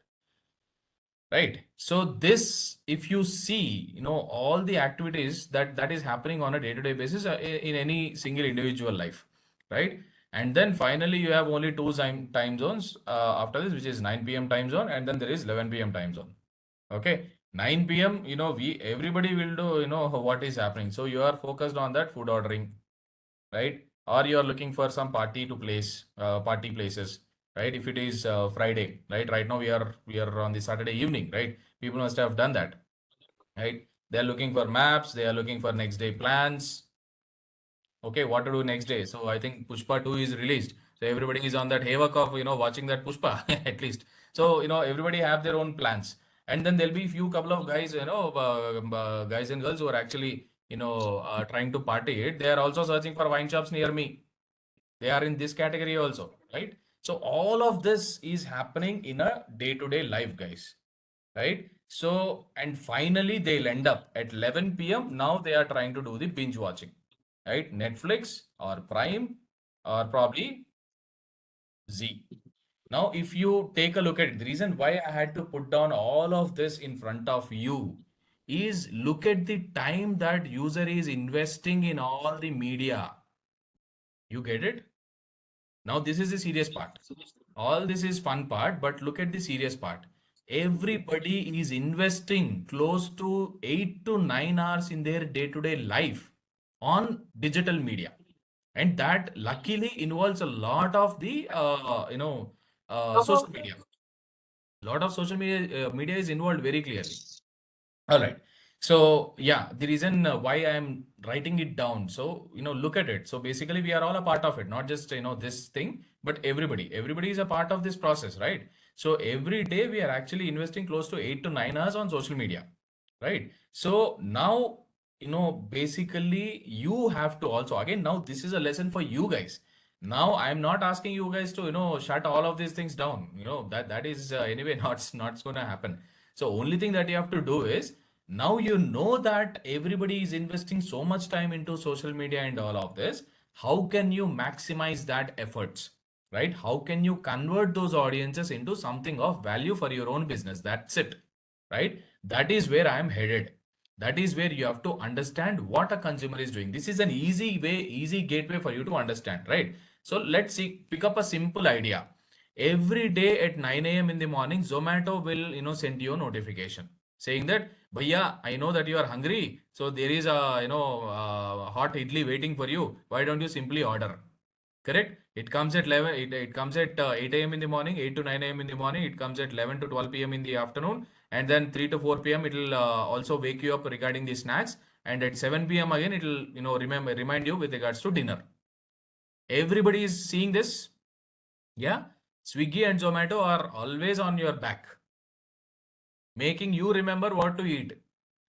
Speaker 2: Right. So this, if you see, all the activities that is happening on a day-to-day basis in any single individual life, right? And then finally you have only two time zones after this, which is 9 p.m. time zone, and then there is 11 p.m. time zone. Okay. 9 p.m., everybody will do, what is happening. So you are focused on that food ordering, right? Or you are looking for some party places, right? If it is Friday, right? Right now we are on the Saturday evening, right? People must have done that, right? They are looking for maps, they are looking for next day plans. Okay, what to do next day? So I think Pushpa 2 is released. So everybody is on that havoc of, watching that Pushpa at least. So, everybody have their own plans. And then there'll be few couple of guys, guys and girls who are actually, trying to party it. They are also searching for wine shops near me. They are in this category also, right? So all of this is happening in a day-to-day life, guys, right? So, and finally they'll end up at 11 p.m. Now they are trying to do the binge watching, right? Netflix or Prime or probably Z. Now, if you take a look at it, the reason why I had to put down all of this in front of you is look at the time that user is investing in all the media. You get it? Now, this is the serious part. All this is fun part, but look at the serious part. Everybody is investing close to 8 to 9 hours in their day-to-day life on digital media. And that luckily involves a lot of the, social media. A lot of social media is involved very clearly. All right. So yeah, the reason why I am writing it down. So, look at it. So basically we are all a part of it, not just, this thing, but everybody is a part of this process, right? So every day we are actually investing close to 8 to 9 hours on social media, right? So now, basically you have to also, again, now this is a lesson for you guys. Now I'm not asking you guys to, shut all of these things down. That is anyway not going to happen. So only thing that you have to do is now you know that everybody is investing so much time into social media and all of this. How can you maximize that efforts, right? How can you convert those audiences into something of value for your own business? That's it, right? That is where I am headed. That is where you have to understand what a consumer is doing. This is an easy way, easy gateway for you to understand, right? So let's see, pick up a simple idea. Every day at 9 a.m. in the morning, Zomato will, send you a notification saying that, Bhaiya, I know that you are hungry. So there is a, hot idli waiting for you. Why don't you simply order? Correct? It comes at 11, it comes at 8 a.m. in the morning, 8 to 9 a.m. in the morning. It comes at 11 to 12 p.m. in the afternoon. And then 3 to 4 p.m. it will also wake you up regarding the snacks. And at 7 p.m. again, it will, remind you with regards to dinner. Everybody is seeing this. Yeah. Swiggy and Zomato are always on your back, making you remember what to eat.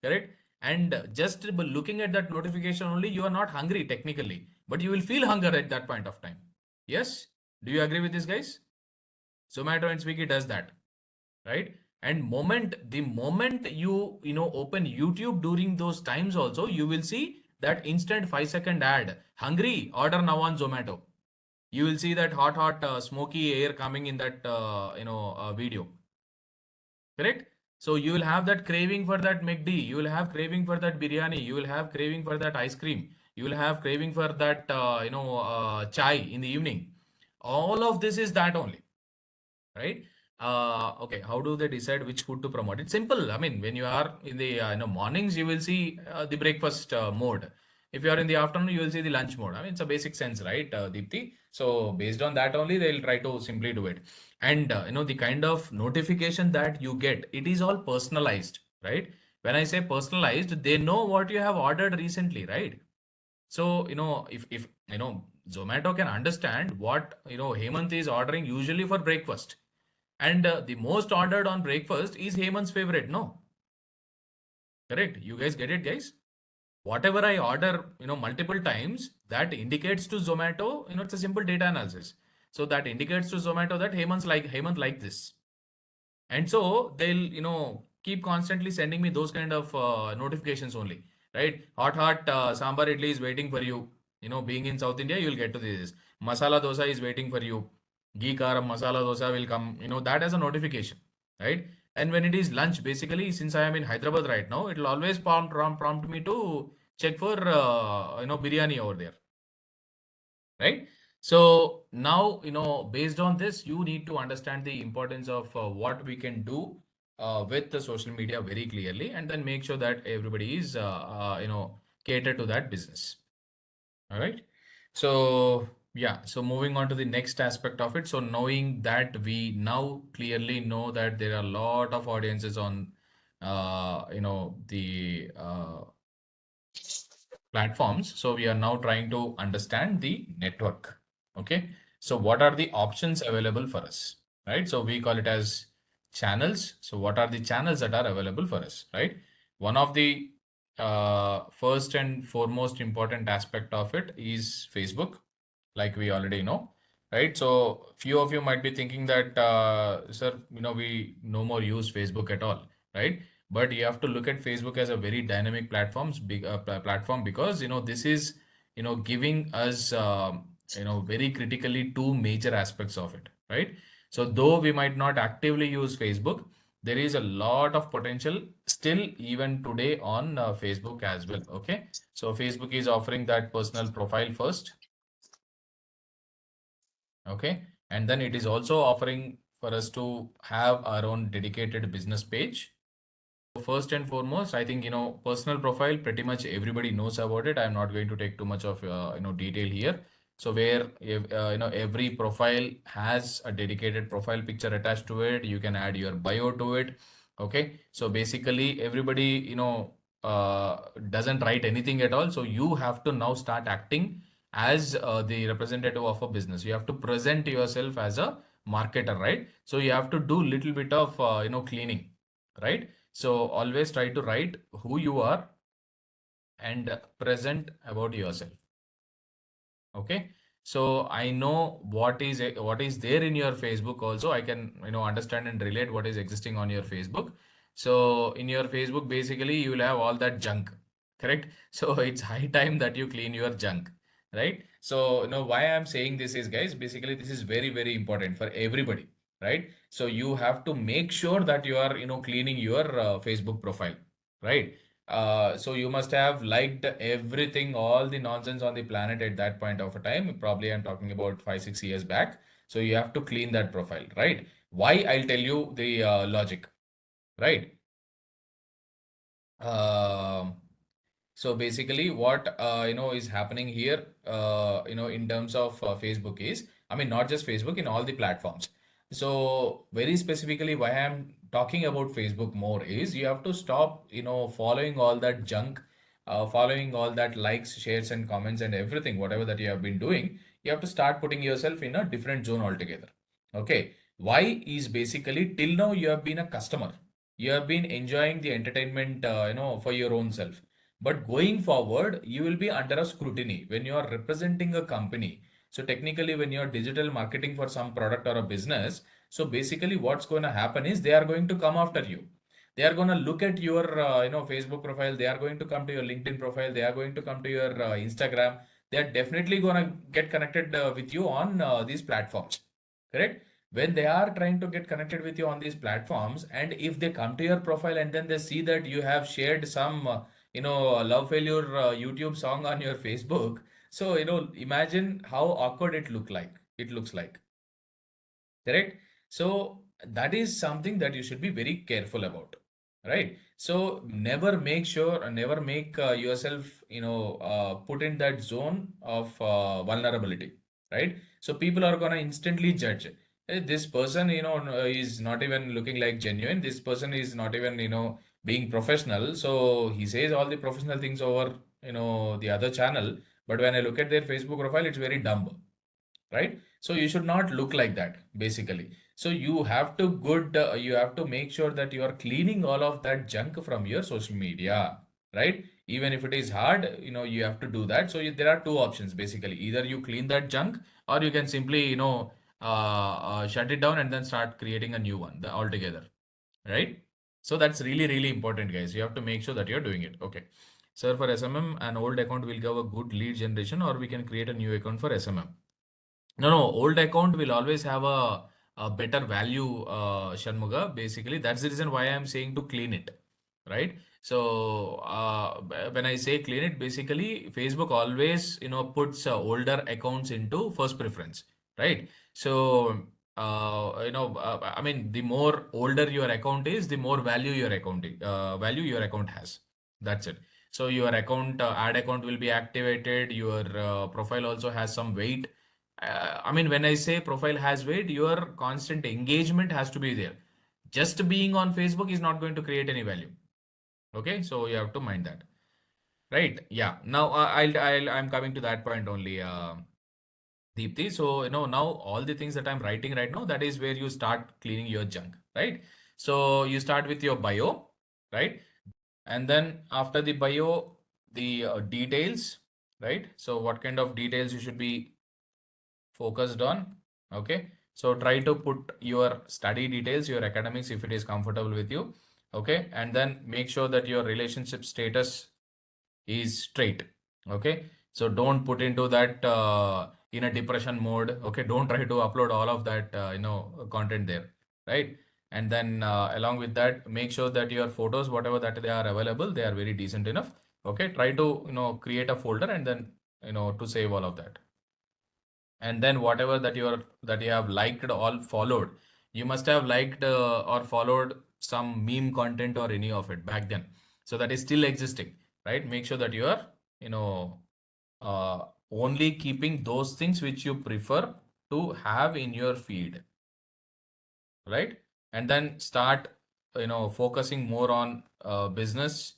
Speaker 2: Correct? And just looking at that notification only, you are not hungry technically, but you will feel hunger at that point of time. Yes? Do you agree with this, guys? Zomato and Swiggy does that, right? And the moment you open YouTube during those times also, you will see that instant 5-second ad, hungry, order now on Zomato. You will see that hot smoky air coming in that video, correct? So you will have that craving for that McD, you will have craving for that biryani, you will have craving for that ice cream, you will have craving for that chai in the evening. All of this is that only, right? Okay, how do they decide which food to promote? It's simple. I mean, when you are in the mornings, you will see the breakfast mode. If you are in the afternoon, you will see the lunch mode. I mean, it's a basic sense, right, Deepti? So based on that only, they'll try to simply do it. And the kind of notification that you get, it is all personalized, right? When I say personalized, they know what you have ordered recently, right? So, if Zomato can understand what, Hemant is ordering usually for breakfast, and the most ordered on breakfast is Hemant's favorite, no? Correct? You guys get it, guys? Whatever I order, multiple times, that indicates to Zomato, it's a simple data analysis. So that indicates to Zomato that Hemant like this. And so they'll keep constantly sending me those kind of notifications only, right? Hot sambar idli is waiting for you. Being in South India, you'll get to this. Masala dosa is waiting for you. Ghee karam masala dosa will come, that as a notification, right? And when it is lunch, basically, since I am in Hyderabad right now, it will always prompt me to check for biryani over there, right? So now, based on this, you need to understand the importance of what we can do with the social media very clearly, and then make sure that everybody is catered to that business. All right. So yeah, so moving on to the next aspect of it. So knowing that, we now clearly know that there are a lot of audiences on the platforms. So we are now trying to understand the network. Okay. So what are the options available for us, right? So we call it as channels. So what are the channels that are available for us, right? One of the first and foremost important aspect of it is Facebook, like we already know, right? So few of you might be thinking that, sir, we no more use Facebook at all, right? But you have to look at Facebook as a very dynamic platform, because this is giving us very critically two major aspects of it, right? So though we might not actively use Facebook, there is a lot of potential still even today on Facebook as well. Okay, so Facebook is offering that personal profile first. Okay, and then it is also offering for us to have our own dedicated business page. First and foremost, I think personal profile, pretty much everybody knows about it. I'm not going to take too much of detail here. So where if, every profile has a dedicated profile picture attached to it, you can add your bio to it. Okay, so basically everybody doesn't write anything at all. So you have to now start acting as the representative of a business. You have to present yourself as a marketer, right? So you have to do little bit of cleaning, right? So always try to write who you are and present about yourself. Okay. So I know what is there in your Facebook also. I can understand and relate what is existing on your Facebook. So in your Facebook, basically you will have all that junk, correct? So it's high time that you clean your junk, right? So why I'm saying this is, guys, basically this is very, very important for everybody, right? So you have to make sure that you are cleaning your Facebook profile, right? So you must have liked everything, all the nonsense on the planet at that point of a time. Probably I'm talking about 5-6 years back. So you have to clean that profile, right? Why? I'll tell you the logic, right? Um so basically, what is happening here, in terms of Facebook is, I mean, not just Facebook, in all the platforms. So very specifically, why I'm talking about Facebook more is, you have to stop, following all that junk, following all that likes, shares, and comments and everything, whatever that you have been doing. You have to start putting yourself in a different zone altogether. Okay. Why is basically, till now you have been a customer. you have been enjoying the entertainment, for your own self. But going forward, you will be under a scrutiny when you are representing a company. So technically, when you're digital marketing for some product or a business, so basically what's going to happen is they are going to come after you. They are going to look at your, Facebook profile. They are going to come to your LinkedIn profile. They are going to come to your Instagram. They are definitely going to get connected with you on these platforms. Correct? When they are trying to get connected with you on these platforms, and if they come to your profile and then they see that you have shared some love failure YouTube song on your Facebook, so imagine how awkward it looks like. Correct? So that is something that you should be very careful about, right? So never make yourself put in that zone of vulnerability, right? So people are gonna instantly judge. This person is not even looking like genuine. This person is not even being professional. So he says all the professional things over the other channel, but when I look at their Facebook profile, it's very dumb, right? So you should not look like that, basically. So you have to make sure that you are cleaning all of that junk from your social media, right? Even if it is hard, you have to do that. So there are two options, basically. Either you clean that junk, or you can simply shut it down and then start creating a new one altogether, right? So that's really, really important, guys. You have to make sure that you're doing it. Okay. Sir, for SMM, an old account will give a good lead generation, or we can create a new account for SMM. No, old account will always have a better value, Shanmuga. Basically, that's the reason why I'm saying to clean it, right? So when I say clean it, basically Facebook always puts older accounts into first preference, right? So I mean, the more older your account is, the more value your account has. That's it. So your ad account will be activated. Your profile also has some weight. I mean, when I say profile has weight, your constant engagement has to be there. Just being on Facebook is not going to create any value. Okay, so you have to mind that, right? Yeah. Now I'm coming to that point only, Deepthi. So now all the things that I'm writing right now, that is where you start cleaning your junk, right? So you start with your bio, right? And then after the bio, the details, right? So what kind of details you should be focused on. Okay, so try to put your study details, your academics, if it is comfortable with you. Okay, and then make sure that your relationship status is straight. Okay, so don't put into that in a depression mode. Okay, don't try to upload all of that content there, right? And then along with that, make sure that your photos, whatever that they are available, they are very decent enough. Okay, try to create a folder and then to save all of that. And then whatever that you have liked or followed, you must have liked or followed some meme content or any of it back then, so that is still existing, right? Make sure that you are you know uh, only keeping those things which you prefer to have in your feed, right? And then start focusing more on business,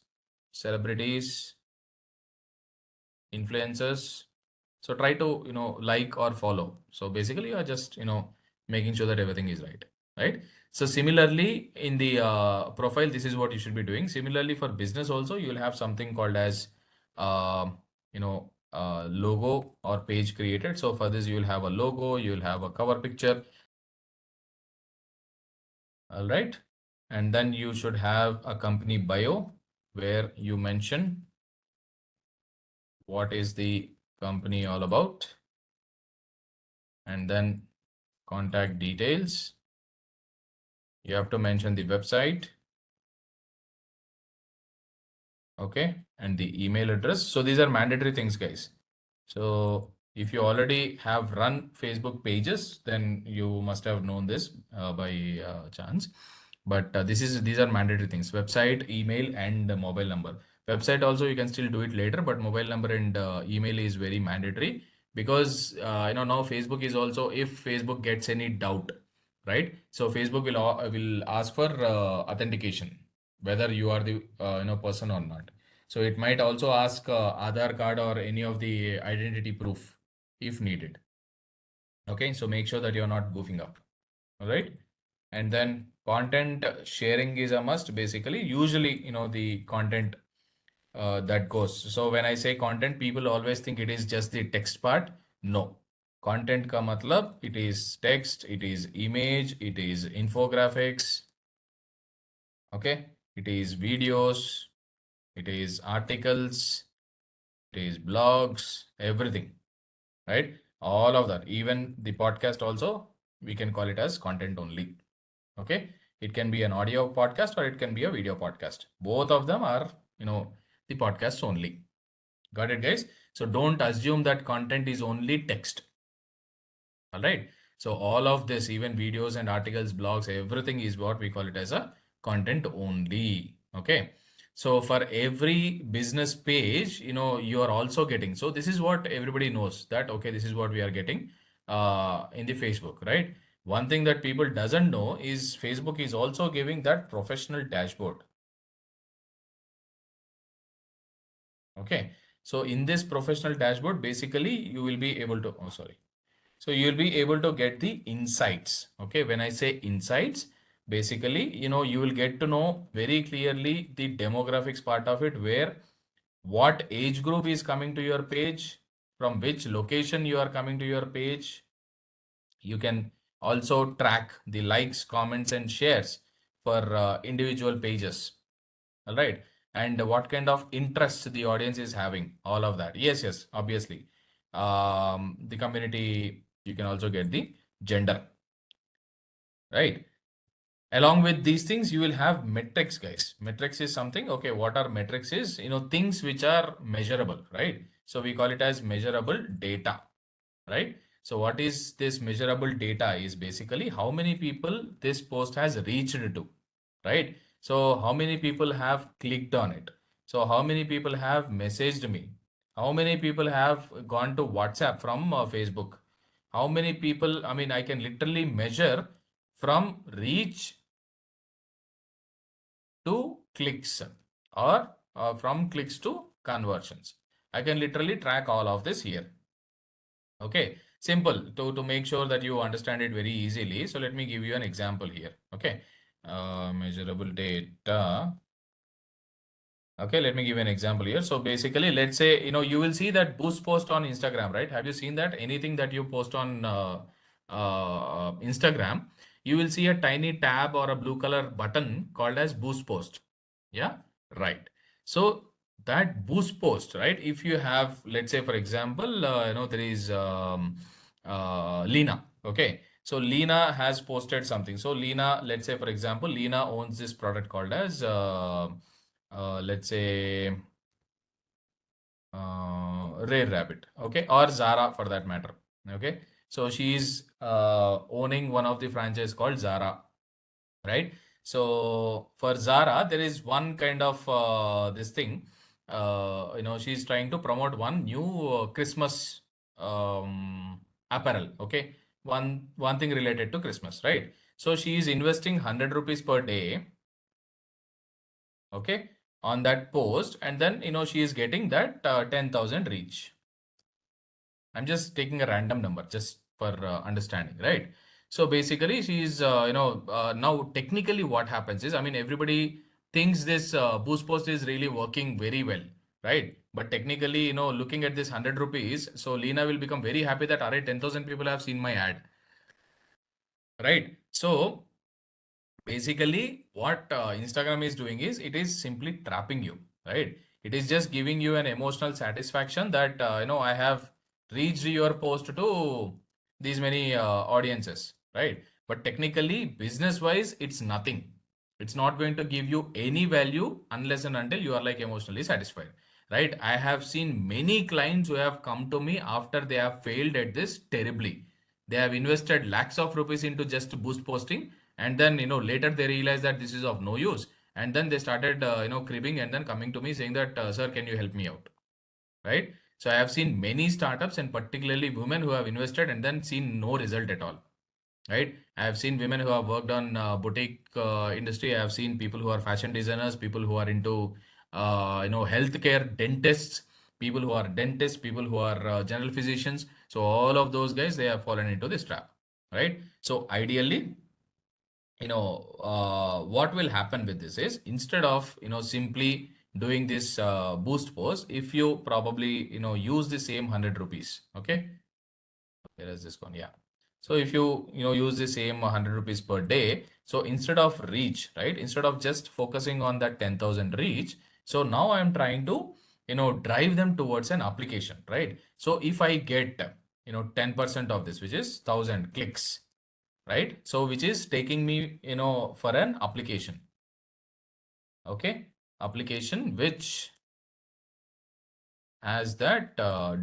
Speaker 2: celebrities, influencers. So try to like or follow. So basically you are just making sure that everything is right? So similarly in the profile, this is what you should be doing. Similarly for business also, you will have something called as logo or page created. So for this you will have a logo, you will have a cover picture. All right, and then you should have a company bio where you mention what is the company all about, and then contact details. You have to mention the website, okay, and the email address. So these are mandatory things, guys. So if you already have run Facebook pages, then you must have known this by chance. But these are mandatory things: website, email, and mobile number. Website also you can still do it later, but mobile number and email is very mandatory, because now Facebook is also, if Facebook gets any doubt, right? So Facebook will ask for authentication, whether you are the person or not. So it might also ask Aadhaar card or any of the identity proof if needed. Okay, so make sure that you're not goofing up. All right. And then content sharing is a must. Basically, usually, the content that goes. So when I say content, people always think it is just the text part. No. Content ka matlab, it is text, it is image, it is infographics, okay? It is videos, it is articles, it is blogs, everything, right? All of that. Even the podcast also, we can call it as content only. Okay, it can be an audio podcast or it can be a video podcast. Both of them are, the podcasts only. Got it, guys? So don't assume that content is only text. All right. So all of this, even videos and articles, blogs, everything is what we call it as a content only. Okay. So for every business page, you are also getting. So this is what everybody knows that, okay, this is what we are getting in the Facebook, right? One thing that people doesn't know is Facebook is also giving that professional dashboard. Okay. So in this professional dashboard, basically you will be able to, oh, sorry. So you'll be able to get the insights. Okay. When I say insights, basically, you will get to know very clearly the demographics part of it, where what age group is coming to your page, from which location you are coming to your page. You can also track the likes, comments, and shares for individual pages. All right. And what kind of interest the audience is having, all of that. Yes, yes, obviously. The community, you can also get the gender, right? Along with these things, you will have metrics, guys. Metrics is something, okay, what are metrics is, things which are measurable, right? So we call it as measurable data, right? So what is this measurable data is basically how many people this post has reached to, right? So how many people have clicked on it? So how many people have messaged me? How many people have gone to WhatsApp from Facebook? How many people, I mean, I can literally measure from reach to clicks, or from clicks to conversions. I can literally track all of this here. Okay, simple to make sure that you understand it very easily. So let me give you an example here. Okay, measurable data. Okay, let me give you an example here. So basically, let's say, you will see that boost post on Instagram, right? Have you seen that? Anything that you post on Instagram, you will see a tiny tab or a blue color button called as boost post. Yeah, right. So that boost post, right? If you have, let's say, for example, there is Lena. Okay. So Lena has posted something. So Lena, let's say, for example, Lena owns this product called as let's say Rare Rabbit, okay, or Zara for that matter, okay. So she's owning one of the franchise called Zara, right? So for Zara, there is one kind of this thing, she's trying to promote one new Christmas apparel, okay, one thing related to Christmas, right? So she is investing 100 rupees per day, okay, on that post, and then she is getting that 10,000 reach. I'm just taking a random number just for understanding, right? So basically she's now technically what happens is, I mean, everybody thinks this boost post is really working very well, right? But technically, looking at this 100 rupees, so Lena will become very happy that, all right, 10,000 people have seen my ad, right? So basically what Instagram is doing is, it is simply trapping you, right? It is just giving you an emotional satisfaction that I have reached your post to these many audiences, right? But technically, business wise, it's nothing. It's not going to give you any value unless and until you are like emotionally satisfied, right? I have seen many clients who have come to me after they have failed at this terribly. They have invested lakhs of rupees into just boost posting, and then later they realized that this is of no use, and then they started cribbing and then coming to me saying that, sir, can you help me out, right? So I have seen many startups, and particularly women, who have invested and then seen no result at all, right? I have seen women who have worked on boutique industry. I have seen people who are fashion designers, people who are into healthcare, dentists, people who are dentists, people who are general physicians. So all of those guys, they have fallen into this trap, right? So ideally, what will happen with this is, instead of simply doing this boost post, if you probably use the same 100 rupees. Okay, where is this gone? Yeah. So if you use the same 100 rupees per day, so instead of reach, right, instead of just focusing on that 10,000 reach, so now I'm trying to drive them towards an application, right? So if I get 10% of this, which is 1,000 clicks, right? So which is taking me for an application. Okay, application which has that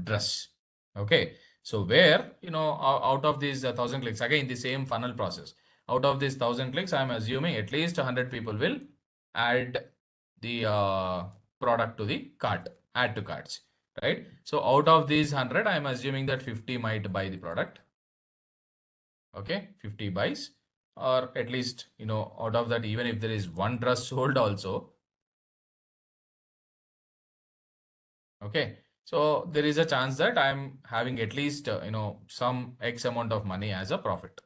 Speaker 2: dress. Okay, so where out of these 1,000 clicks, again the same funnel process, out of these 1,000 clicks, I'm assuming at least 100 people will add the product to the cart, add to carts, right? So out of these 100, I'm assuming that 50 might buy the product. Okay, 50 buys, or at least out of that, even if there is one dress sold also. Okay, so there is a chance that I'm having at least some X amount of money as a profit,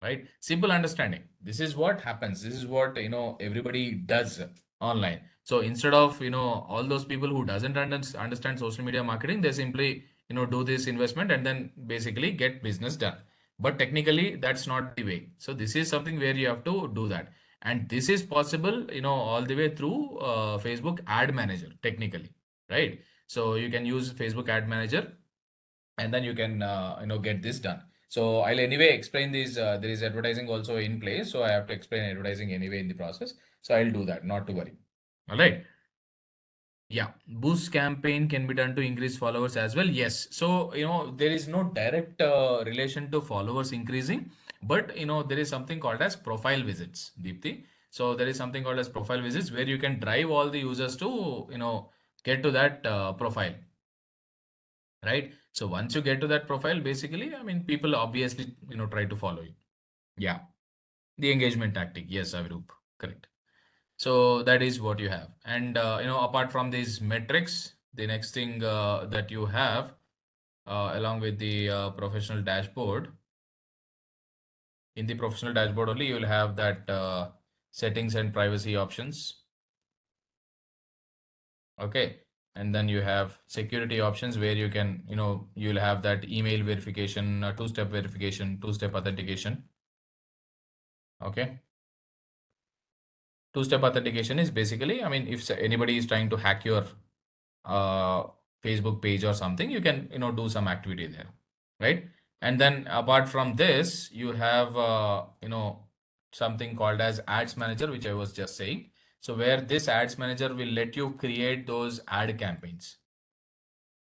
Speaker 2: right? Simple understanding. This is what happens. This is what everybody does online. So instead of all those people who doesn't understand social media marketing, they simply do this investment and then basically get business done. But technically, that's not the way. So this is something where you have to do that, and this is possible all the way through Facebook Ad Manager technically, right? So you can use Facebook Ad Manager, and then you can get this done. So I'll anyway explain these. There is advertising also in place, so I have to explain advertising anyway in the process. So I'll do that, not to worry. All right. Yeah, boost campaign can be done to increase followers as well. Yes. So, there is no direct relation to followers increasing, but, there is something called as profile visits, Deepthi. So there is something called as profile visits where you can drive all the users to, get to that profile, right? So once you get to that profile, basically, I mean, people obviously, try to follow you. Yeah. The engagement tactic. Yes, Avirup. Correct. So that is what you have. And, apart from these metrics, the next thing that you have, along with the professional dashboard, in the professional dashboard only, you will have that settings and privacy options. Okay. And then you have security options where you can, you'll have that email verification, two-step verification, two-step authentication. Okay. Two-step authentication is basically, I mean, if anybody is trying to hack your uh, Facebook page or something, you can, do some activity there, right? And then apart from this, you have, something called as Ads Manager, which I was just saying. So where this Ads Manager will let you create those ad campaigns.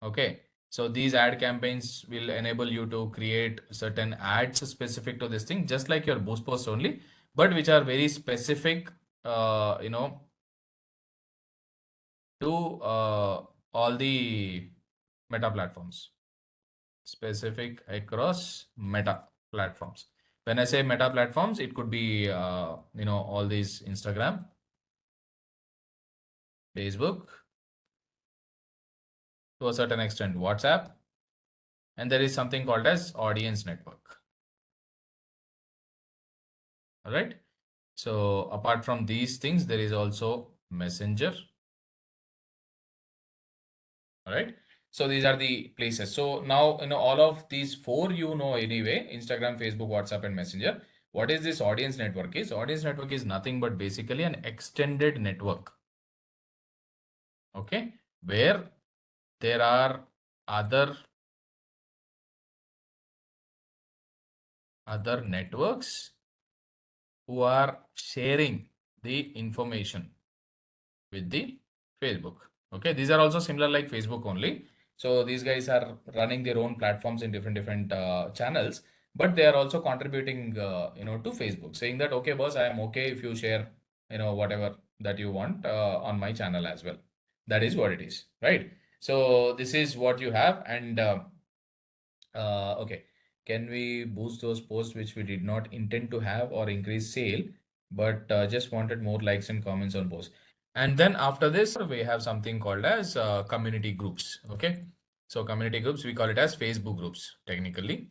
Speaker 2: Okay. So these ad campaigns will enable you to create certain ads specific to this thing, just like your boost post only, but which are very specific, to all the meta platforms, specific across meta platforms. When I say meta platforms, it could be, all these Instagram, Facebook, to a certain extent, WhatsApp, and there is something called as audience network. All right. So apart from these things, there is also Messenger. All right. So these are the places. So now, all of these four, anyway, Instagram, Facebook, WhatsApp, and Messenger. What is this audience network is? Audience network is nothing but basically an extended network. Okay. Where there are other networks who are sharing the information with the Facebook. Okay, these are also similar like Facebook only. So these guys are running their own platforms in different channels, but they are also contributing, to Facebook, saying that, okay, boss, I am okay if you share, whatever that you want on my channel as well. That is what it is, right? So this is what you have, and okay, can we boost those posts which we did not intend to have or increase sale, but just wanted more likes and comments on posts? And then after this, we have something called as community groups. Okay. So community groups, we call it as Facebook groups technically.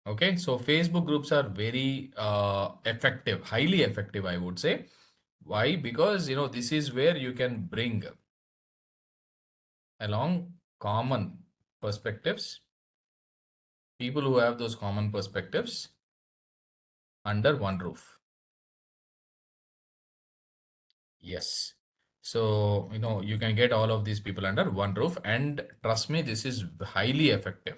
Speaker 2: Okay, so Facebook groups are very effective, highly effective, I would say. Why? Because this is where you can bring along common perspectives, people who have those common perspectives under one roof. Yes. So, you can get all of these people under one roof, and trust me, this is highly effective.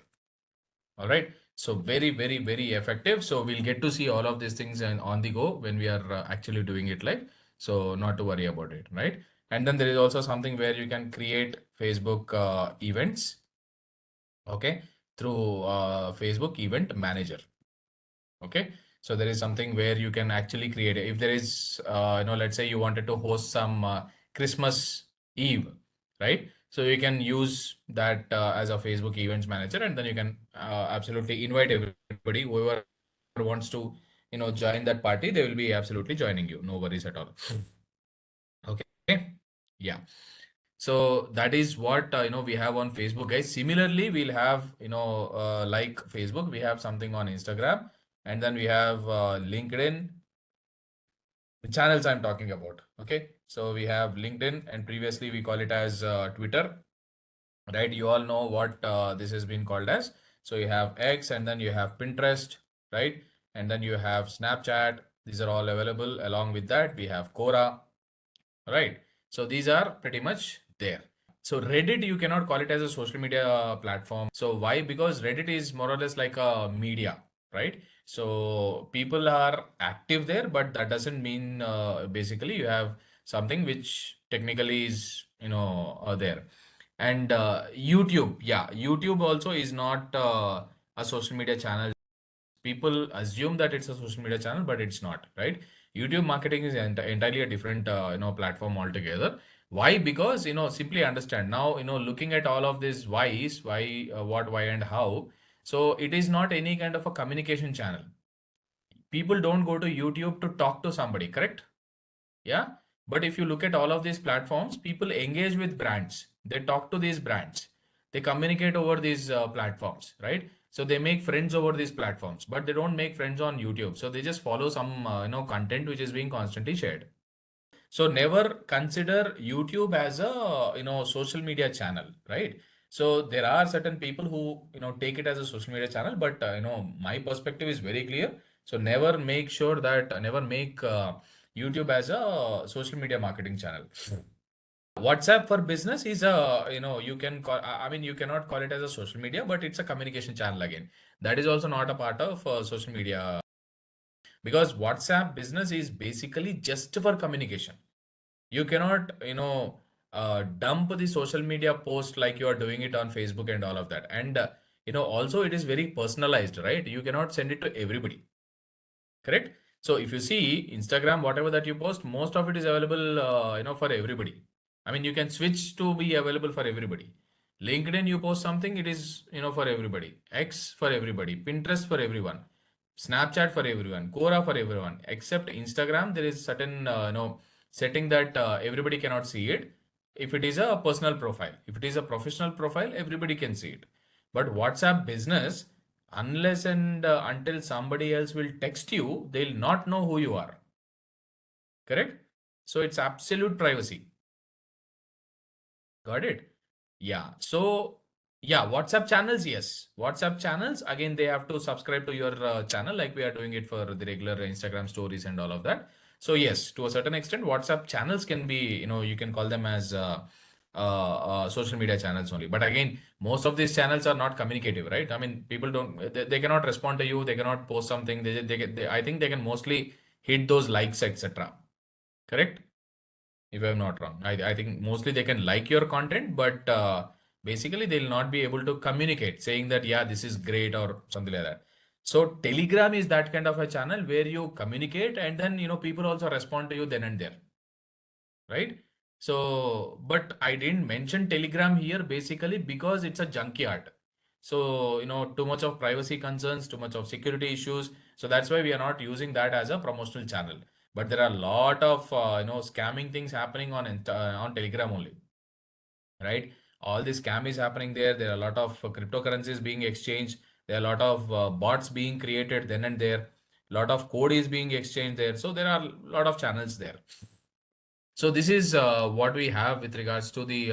Speaker 2: All right. So very, very, very effective. So we'll get to see all of these things and on the go when we are actually doing it live. So not to worry about it, right? And then there is also something where you can create Facebook events, okay, through Facebook Event Manager. Okay, so there is something where you can actually create if there is let's say you wanted to host some Christmas Eve, right? So you can use that as a Facebook events manager, and then you can absolutely invite everybody, whoever wants to join that party, they will be absolutely joining you, no worries at all. Okay, yeah. So that is what we have on Facebook, guys. Similarly, we'll have like Facebook, we have something on Instagram, and then we have LinkedIn, the channels I'm talking about. Okay, so we have LinkedIn, and previously we call it as Twitter, right? You all know what this has been called as. So you have X, and then you have Pinterest, right? And then you have Snapchat. These are all available. Along with that, we have Quora, right? So these are pretty much there. So Reddit, you cannot call it as a social media platform. So why? Because Reddit is more or less like a media, right? So people are active there, but that doesn't mean basically you have something which technically is there. And YouTube, yeah, YouTube also is not a social media channel. People assume that it's a social media channel, but it's not, right? YouTube marketing is entirely a different platform altogether. Why? Because simply understand now, looking at all of these whys, why, what, why, and how. So it is not any kind of a communication channel. People don't go to YouTube to talk to somebody, correct? Yeah. But if you look at all of these platforms, people engage with brands. They talk to these brands. They communicate over these platforms, right? So they make friends over these platforms, but they don't make friends on YouTube. So they just follow some content which is being constantly shared. So never consider YouTube as a social media channel, right? So there are certain people who take it as a social media channel, but my perspective is very clear. So never make sure that never make YouTube as a social media marketing channel. WhatsApp for business is a you can call, I mean, you cannot call it as a social media, but it's a communication channel again. That is also not a part of social media, because WhatsApp business is basically just for communication. You cannot dump the social media post like you are doing it on Facebook and all of that. And also it is very personalized, right? You cannot send it to everybody, correct? So if you see Instagram, whatever that you post, most of it is available for everybody. I mean, you can switch to be available for everybody. LinkedIn, you post something, it is for everybody. X for everybody. Pinterest for everyone. Snapchat for everyone. Quora for everyone. Except Instagram, there is certain setting that everybody cannot see it. If it is a personal profile, if it is a professional profile, everybody can see it. But WhatsApp business, unless and until somebody else will text you, they'll not know who you are. Correct? So it's absolute privacy. Got it? Yeah. So yeah, WhatsApp channels, yes. WhatsApp channels, again, they have to subscribe to your channel like we are doing it for the regular Instagram stories and all of that. So yes, to a certain extent, WhatsApp channels can be, you can call them as social media channels only. But again, most of these channels are not communicative, right? I mean, people don't, they cannot respond to you. They cannot post something. I think they can mostly hit those likes, etc. Correct? If I'm not wrong. I think mostly they can like your content, but basically they'll not be able to communicate saying that, yeah, this is great or something like that. So Telegram is that kind of a channel where you communicate, and then, people also respond to you then and there, right? So, but I didn't mention Telegram here basically because it's a junkyard. So, too much of privacy concerns, too much of security issues. So that's why we are not using that as a promotional channel. But there are a lot of, scamming things happening on Telegram only, right? All this scam is happening there. There are a lot of cryptocurrencies being exchanged. There are a lot of bots being created then and there. A lot of code is being exchanged there. So there are a lot of channels there. So this is what we have with regards to the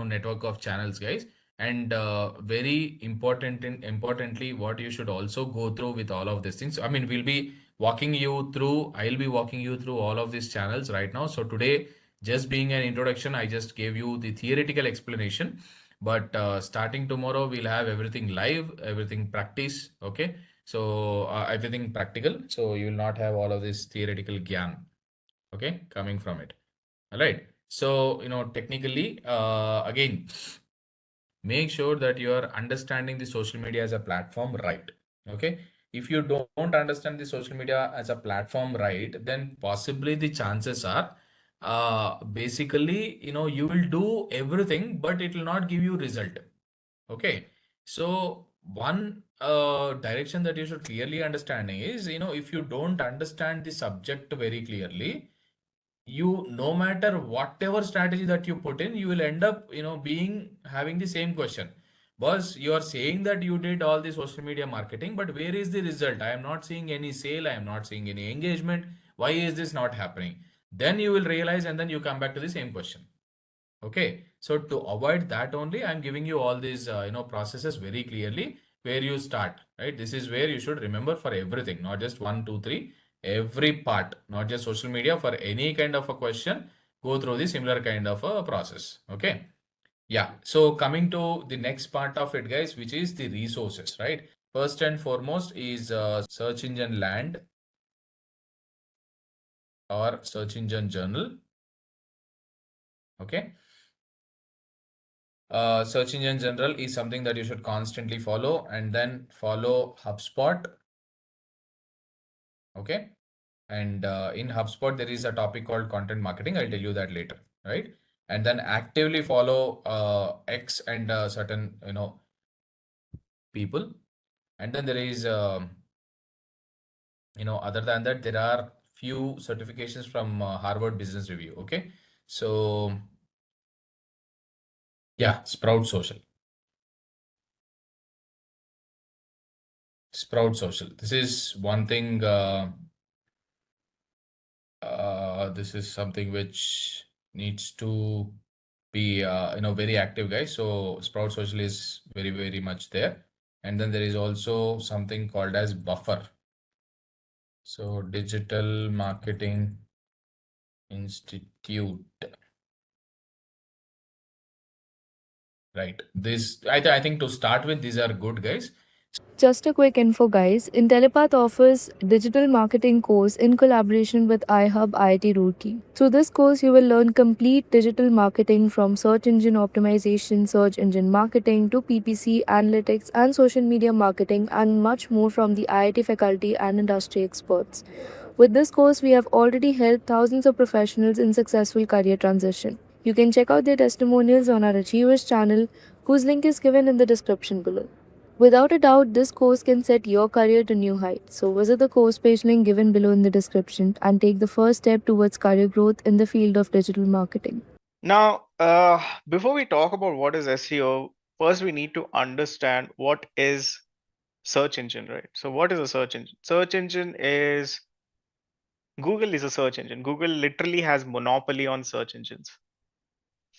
Speaker 2: network of channels, guys. And very important importantly, what you should also go through with all of these things. I mean, we'll be walking you through. I'll be walking you through all of these channels right now. So today, just being an introduction, I just gave you the theoretical explanation. But starting tomorrow, we'll have everything live, everything practice. Okay, so everything practical. So you will not have all of this theoretical gyan. Okay, coming from it. All right. So, technically, again, make sure that you are understanding the social media as a platform right. Okay. If you don't understand the social media as a platform right, then possibly the chances are, basically, you will do everything, but it will not give you result. Okay. So one direction that you should clearly understanding is, if you don't understand the subject very clearly, you, no matter whatever strategy that you put in, you will end up being having the same question. Boss, you are saying that you did all the social media marketing, but where is the result? I am not seeing any sale, I am not seeing any engagement. Why is this not happening? Then you will realize, and then you come back to the same question. Okay, so to avoid that only, I'm giving you all these processes very clearly where you start, right? This is where you should remember for everything, not just one, two, three, every part, not just social media. For any kind of a question, go through the similar kind of a process. Okay, yeah. So coming to the next part of it, guys, which is the resources, right? First and foremost is search engine land or search engine journal. Okay. Search engine general is something that you should constantly follow, and then follow HubSpot. Okay. And in HubSpot, there is a topic called content marketing. I'll tell you that later, right? And then actively follow X and certain, people. And then there is, other than that, there are few certifications from Harvard Business Review. Okay. So yeah, Sprout Social. Sprout Social. This is one thing. This is something which needs to be very active, guys. So Sprout Social is very, very much there. And then there is also something called as Buffer. So Digital Marketing Institute. Right. I think to start with, these are good, guys.
Speaker 3: Just a quick info, guys. Intellipaat offers digital marketing course in collaboration with iHUB IIT Roorkee. Through this course, you will learn complete digital marketing from search engine optimization, search engine marketing to PPC, analytics, and social media marketing, and much more from the IIT faculty and industry experts. With this course, we have already helped thousands of professionals in successful career transition. You can check out their testimonials on our Achievers channel, whose link is given in the description below. Without a doubt, this course can set your career to new heights. So visit the course page link given below in the description and take the first step towards career growth in the field of digital marketing.
Speaker 4: Now, before we talk about what is SEO, first we need to understand what is search engine, right? So what is a search engine? Search engine is Google is a search engine. Google literally has monopoly on search engines,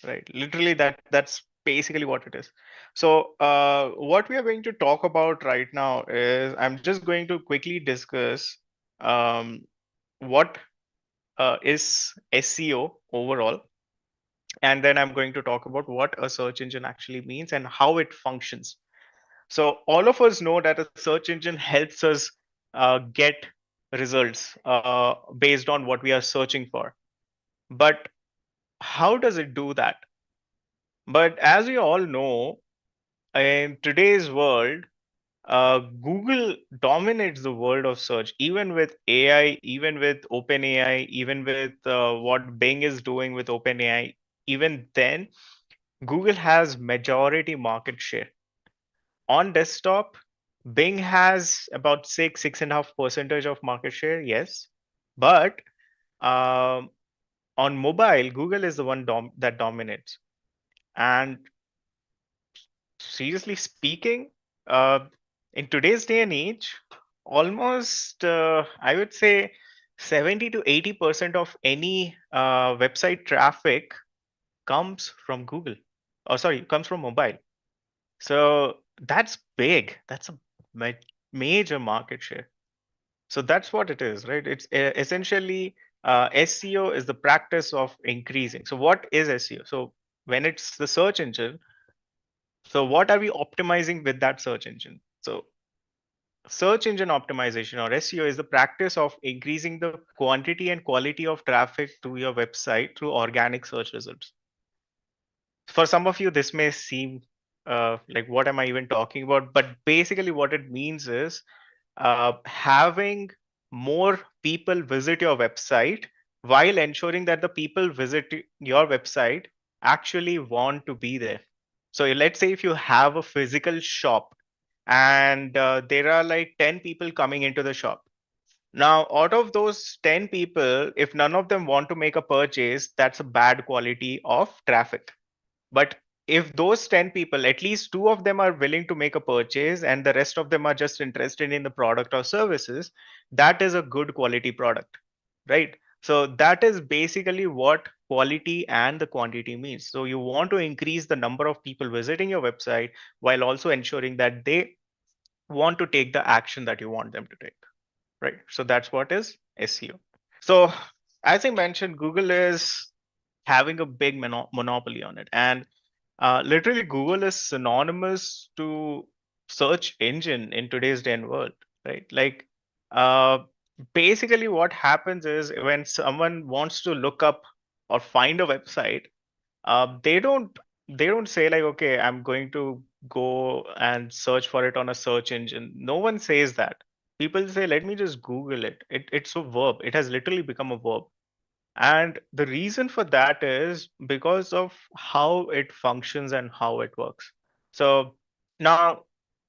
Speaker 4: right? Literally that's basically what it is. So what we are going to talk about right now is I'm just going to quickly discuss what is SEO overall, and then I'm going to talk about what a search engine actually means and how it functions. So all of us know that a search engine helps us get results based on what we are searching for. But how does it do that? But as we all know, in today's world, Google dominates the world of search, even with AI, even with OpenAI, even with what Bing is doing with OpenAI. Even then, Google has majority market share. On desktop, Bing has about 6.5% of market share, yes. But um, on mobile, Google is the one that dominates. And seriously speaking, uh, in today's day and age, almost I would say 70 to 80% of any website traffic comes from Google. Oh, sorry, comes from mobile. So that's big. That's a major market share. So that's what it is, right? It's essentially SEO is the practice of increasing. So what is SEO? So when it's the search engine, so what are we optimizing with that search engine? So search engine optimization or SEO is the practice of increasing the quantity and quality of traffic to your website through organic search results. For some of you, this may seem like what am I even talking about? But basically, what it means is having more people visit your website while ensuring that the people visit your website actually want to be there. So let's say if you have a physical shop and there are like 10 people coming into the shop. Now, out of those 10 people, if none of them want to make a purchase, that's a bad quality of traffic. But if those 10 people, at least two of them are willing to make a purchase and the rest of them are just interested in the product or services, that is a good quality product, right? So that is basically what quality and the quantity means. So you want to increase the number of people visiting your website while also ensuring that they want to take the action that you want them to take, right? So that's what is SEO. So as I mentioned, Google is having a big monopoly on it. And literally, Google is synonymous to search engine in today's day and world, right? Like, uh, basically, what happens is when someone wants to look up or find a website, they don't say like, okay, I'm going to go and search for it on a search engine. No one says that. People say, let me just Google it. It's a verb. It has literally become a verb. And the reason for that is because of how it functions and how it works. So now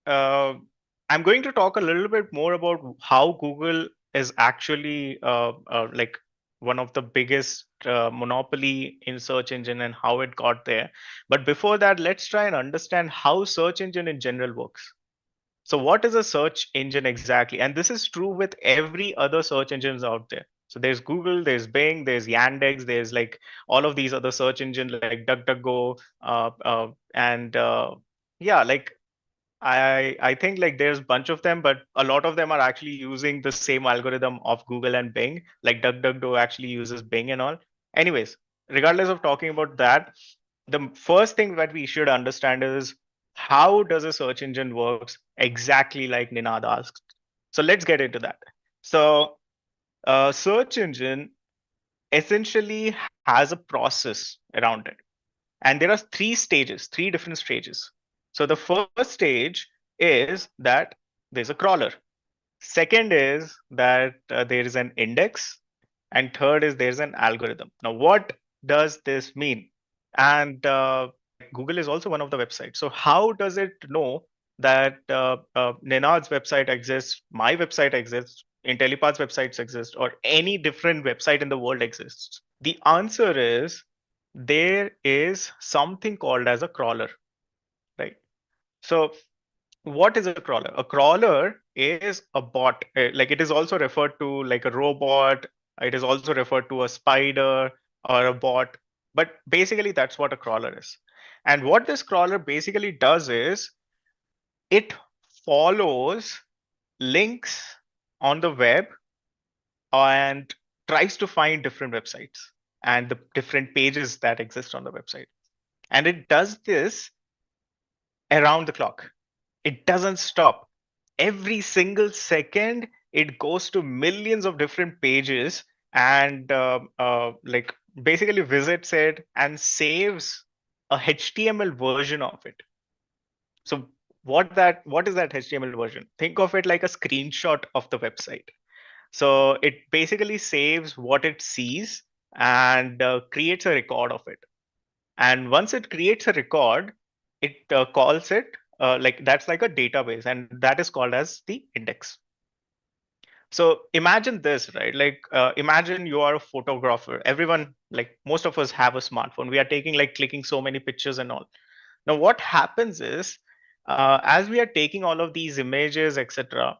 Speaker 4: uh, I'm going to talk a little bit more about how Google is actually like one of the biggest monopoly in search engine and how it got there. But before that, let's try and understand how search engine in general works. So what is a search engine exactly? And this is true with every other search engines out there. So there's Google, there's Bing, there's Yandex, there's like all of these other search engines like DuckDuckGo, and yeah, like I think like there's a bunch of them, but a lot of them are actually using the same algorithm of Google and Bing. Like DuckDuckGo actually uses Bing and all. Anyways, regardless of talking about that, the first thing that we should understand is how does a search engine works exactly like Ninad asked. So let's get into that. So search engine essentially has a process around it. And there are three different stages. So the first stage is that there's a crawler. Second is that there is an index. And third is there's an algorithm. Now, what does this mean? And Google is also one of the websites. So how does it know that Ninad's website exists, my website exists, Intellipaat's websites exist, or any different website in the world exists? The answer is there is something called as a crawler, right? So what is a crawler? A crawler is a bot. Like it is also referred to like a robot. It is also referred to a spider or a bot. But basically, that's what a crawler is. And what this crawler basically does is it follows links on the web and tries to find different websites and the different pages that exist on the website. And it does this around the clock. It doesn't stop. Every single second, it goes to millions of different pages and like basically visits it and saves a HTML version of it. So what is that HTML version? Think of it like a screenshot of the website. So it basically saves what it sees and creates a record of it. And once it creates a record, it calls it like that's like a database, and that is called as the index. So imagine this, right? Like imagine you are a photographer. Everyone, like most of us have a smartphone. We are taking like clicking so many pictures and all. Now what happens is as we are taking all of these images, etc.,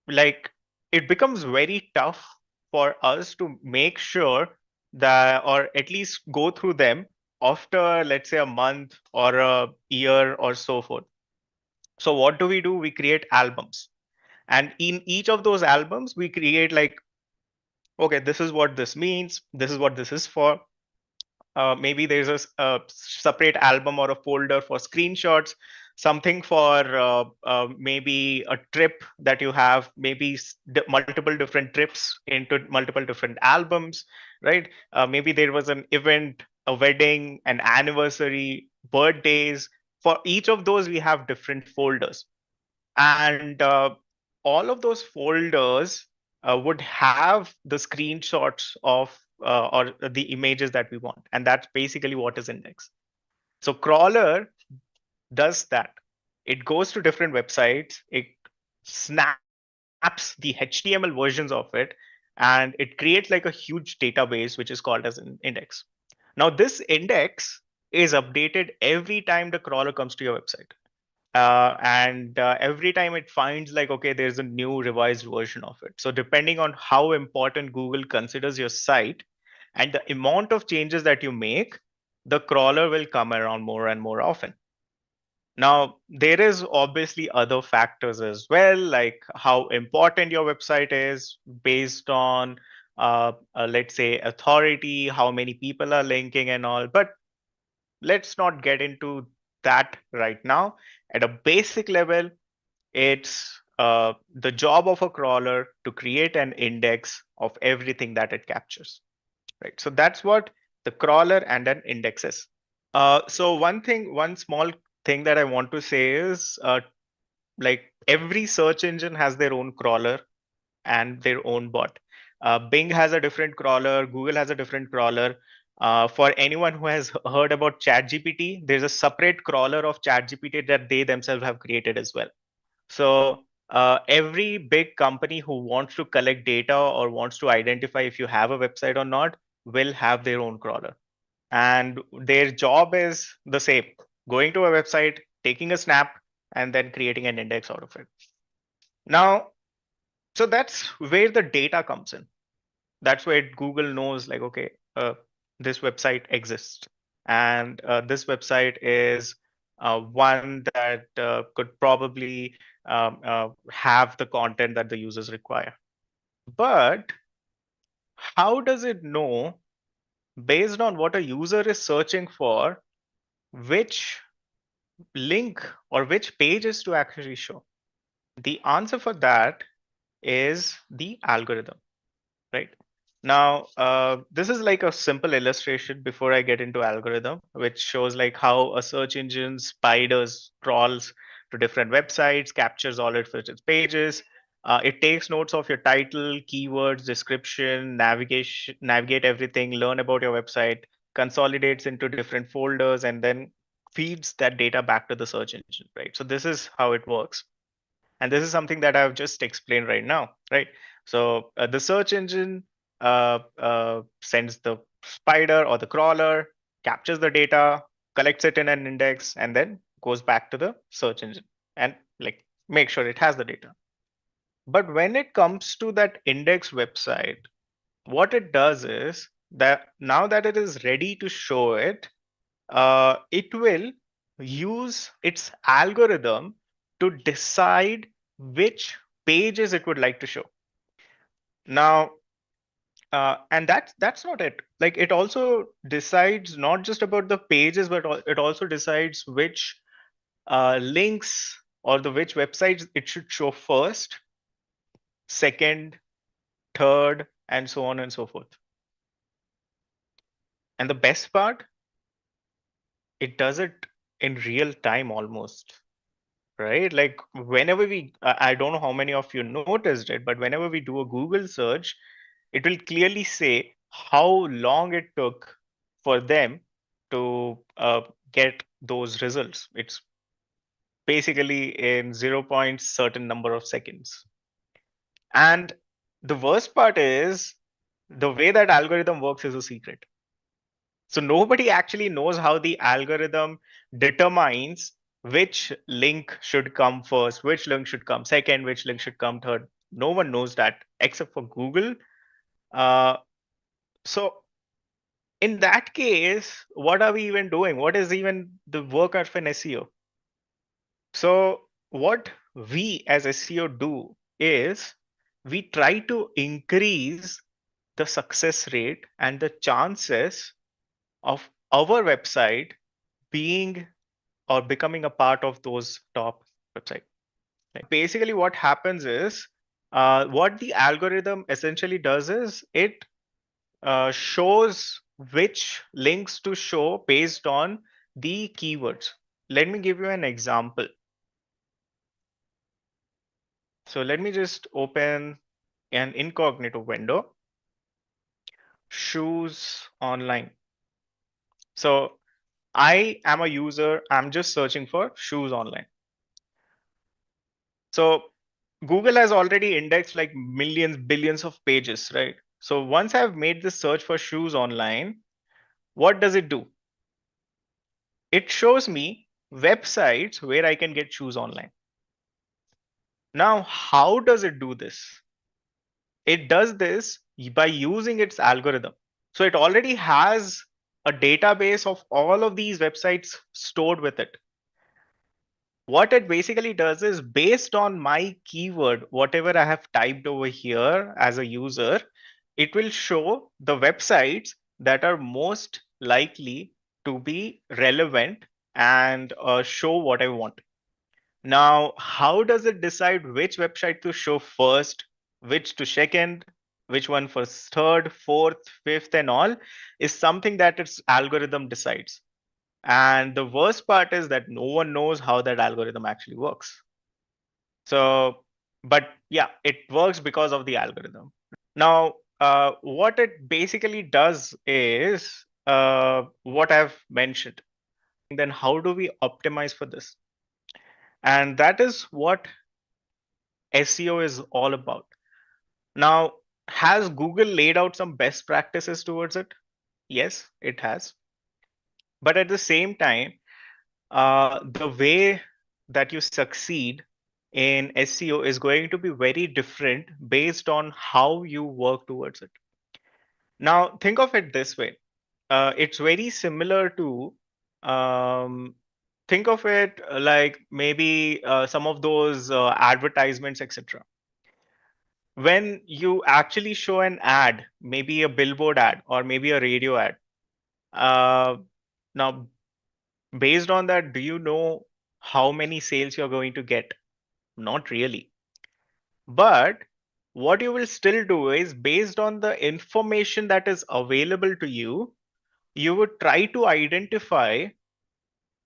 Speaker 4: like it becomes very tough for us to make sure that, or at least go through them after, let's say, a month or a year or so forth. So what do? We create albums, and in each of those albums we create like, okay, this is what this means, this is what this is for. Maybe there's a separate album or a folder for screenshots, something for maybe a trip that you have, maybe multiple different trips into multiple different albums, right? Maybe there was an event, a wedding, an anniversary, birthdays. For each of those, we have different folders. And all of those folders would have the screenshots of or the images that we want, and that's basically what is indexed. So crawler does that. It goes to different websites, it snaps the HTML versions of it, and it creates like a huge database which is called as an index. Now this index is updated every time the crawler comes to your website. And every time it finds like, okay, there's a new revised version of it. So depending on how important Google considers your site and the amount of changes that you make, the crawler will come around more and more often. Now, there is obviously other factors as well, like how important your website is based on, let's say, authority, how many people are linking and all. But let's not get into that right now. At a basic level, it's the job of a crawler to create an index of everything that it captures, right? So that's what the crawler and an index is. So one small thing that I want to say is like every search engine has their own crawler and their own bot. Bing has a different crawler, Google has a different crawler. For anyone who has heard about ChatGPT, there's a separate crawler of ChatGPT that they themselves have created as well. So every big company who wants to collect data or wants to identify if you have a website or not will have their own crawler. And their job is the same, going to a website, taking a snap, and then creating an index out of it. Now, so that's where the data comes in. That's where Google knows like, okay, this website exists. And this website is one that could probably have the content that the users require. But how does it know, based on what a user is searching for, which link or which pages to actually show? The answer for that is the algorithm, right? Now, this is like a simple illustration before I get into algorithm, which shows like how a search engine spiders crawls to different websites, captures all of its pages. It takes notes of your title, keywords, description, navigate everything, learn about your website, consolidates into different folders, and then feeds that data back to the search engine, right? So this is how it works. And this is something that I've just explained right now, right? So the search engine sends the spider or the crawler, captures the data, collects it in an index, and then goes back to the search engine and like make sure it has the data. But when it comes to that index website, what it does is that now that it is ready to show it, it will use its algorithm to decide which pages it would like to show. Now, and that's not it. Like it also decides not just about the pages, but it also decides which links or the which websites it should show first, second, third, and so on and so forth. And the best part, it does it in real time almost, right? Like whenever I don't know how many of you noticed it, but whenever we do a Google search, it will clearly say how long it took for them to get those results. It's basically in 0 point certain number of seconds. And the worst part is the way that algorithm works is a secret. So nobody actually knows how the algorithm determines which link should come first, which link should come second, which link should come third. No one knows that except for Google. So in that case, what are we even doing? What is even the work of an SEO? So what we as SEO do is we try to increase the success rate and the chances of our website being or becoming a part of those top websites. Basically, what happens is what the algorithm essentially does is it shows which links to show based on the keywords. Let me give you an example. So let me just open an incognito window, shoes online. So I am a user, I'm just searching for shoes online. So Google has already indexed like millions, billions of pages, right? So once I've made this search for shoes online, what does it do? It shows me websites where I can get shoes online. Now, how does it do this? It does this by using its algorithm. So it already has a database of all of these websites stored with it. What it basically does is based on my keyword, whatever I have typed over here as a user, it will show the websites that are most likely to be relevant and show what I want. Now, how does it decide which website to show first, which to second, which one for third, fourth, fifth, and all is something that its algorithm decides. And the worst part is that no one knows how that algorithm actually works. So, but yeah, it works because of the algorithm. Now, what it basically does is what I've mentioned. Then how do we optimize for this? And that is what SEO is all about. Now, has Google laid out some best practices towards it? Yes, it has. But at the same time, the way that you succeed in SEO is going to be very different based on how you work towards it. Now, think of it this way. It's very similar to think of it like maybe some of those advertisements, etc. When you actually show an ad, maybe a billboard ad or maybe a radio ad, now based on that, do you know how many sales you're going to get? Not really. But what you will still do is based on the information that is available to you, you would try to identify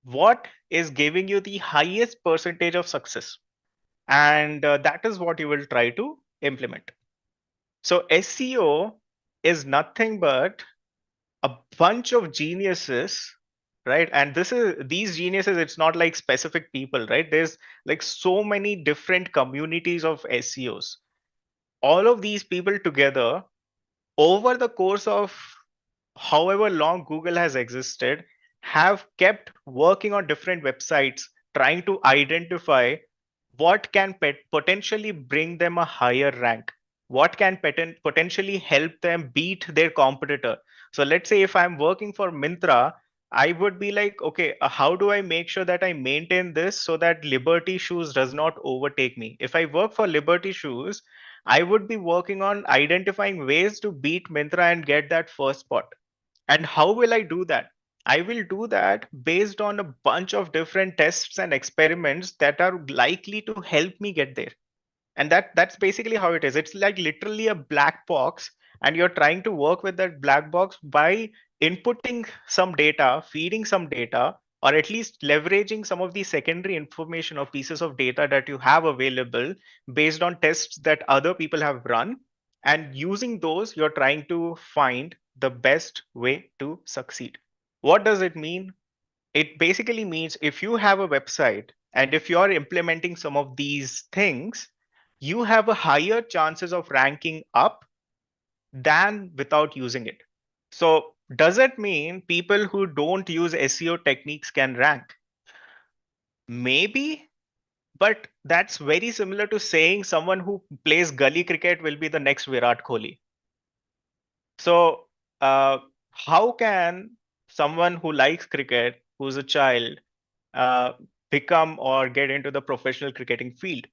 Speaker 4: what is giving you the highest percentage of success. And that is what you will try to implement. So SEO is nothing but a bunch of geniuses, right? And these geniuses, it's not like specific people, right? There's like so many different communities of SEOs. All of these people together over the course of however long Google has existed have kept working on different websites trying to identify what can potentially bring them a higher rank, what can potentially help them beat their competitor. So let's say if I'm working for Myntra, I would be like, okay, how do I make sure that I maintain this so that Liberty Shoes does not overtake me? If I work for Liberty Shoes, I would be working on identifying ways to beat Myntra and get that first spot. And how will I do that? I will do that based on a bunch of different tests and experiments that are likely to help me get there. And that's basically how it is. It's like literally a black box, and you're trying to work with that black box by inputting some data, feeding some data, or at least leveraging some of the secondary information or pieces of data that you have available based on tests that other people have run. And using those, you're trying to find the best way to succeed. What does it mean? It basically means if you have a website and if you're implementing some of these things, you have a higher chances of ranking up than without using it. So does it mean people who don't use SEO techniques can rank? Maybe, but that's very similar to saying someone who plays gully cricket will be the next Virat Kohli. So, how can someone who likes cricket, who's a child, uh, become or get into the professional cricketing field?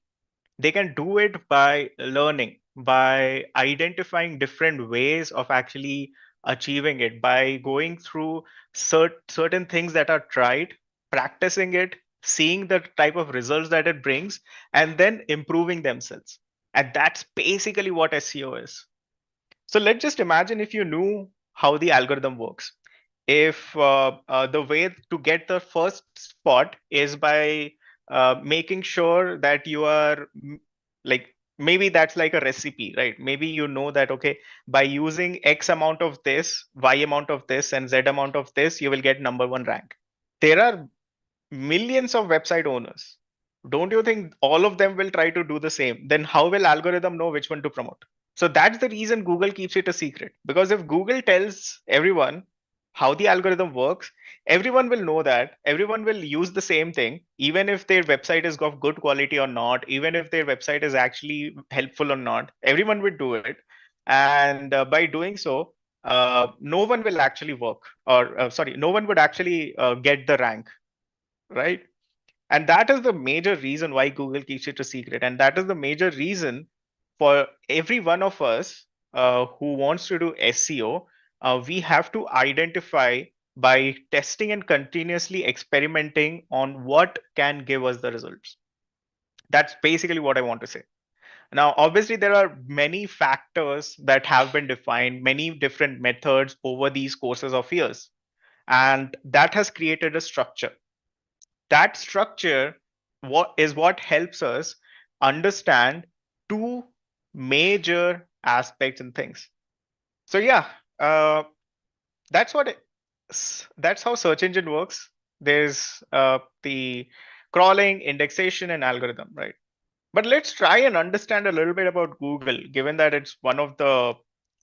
Speaker 4: They can do it by learning, by identifying different ways of actually achieving it, by going through certain things that are tried, practicing it, seeing the type of results that it brings, and then improving themselves. And that's basically what SEO is. So let's just imagine if you knew how the algorithm works. If the way to get the first spot is by making sure that you are like, maybe that's like a recipe, right? Maybe you know that, okay, by using X amount of this, Y amount of this, and Z amount of this, you will get #1 rank. There are millions of website owners. Don't you think all of them will try to do the same? Then how will algorithm know which one to promote? So that's the reason Google keeps it a secret. Because if Google tells everyone how the algorithm works, everyone will know that, everyone will use the same thing, even if their website is of good quality or not, even if their website is actually helpful or not, everyone will do it. And by doing so, no one will actually work, or sorry, no one would actually get the rank, right? And that is the major reason why Google keeps it a secret. And that is the major reason for every one of us who wants to do SEO, we have to identify by testing and continuously experimenting on what can give us the results. That's basically what I want to say. Now, obviously, there are many factors that have been defined, many different methods over these courses of years. And that has created a structure. That structure what helps us understand two major aspects and things. So yeah, that's what that's how search engine works. There's the crawling, indexation, and algorithm, right? But let's try and understand a little bit about Google, given that it's one of the,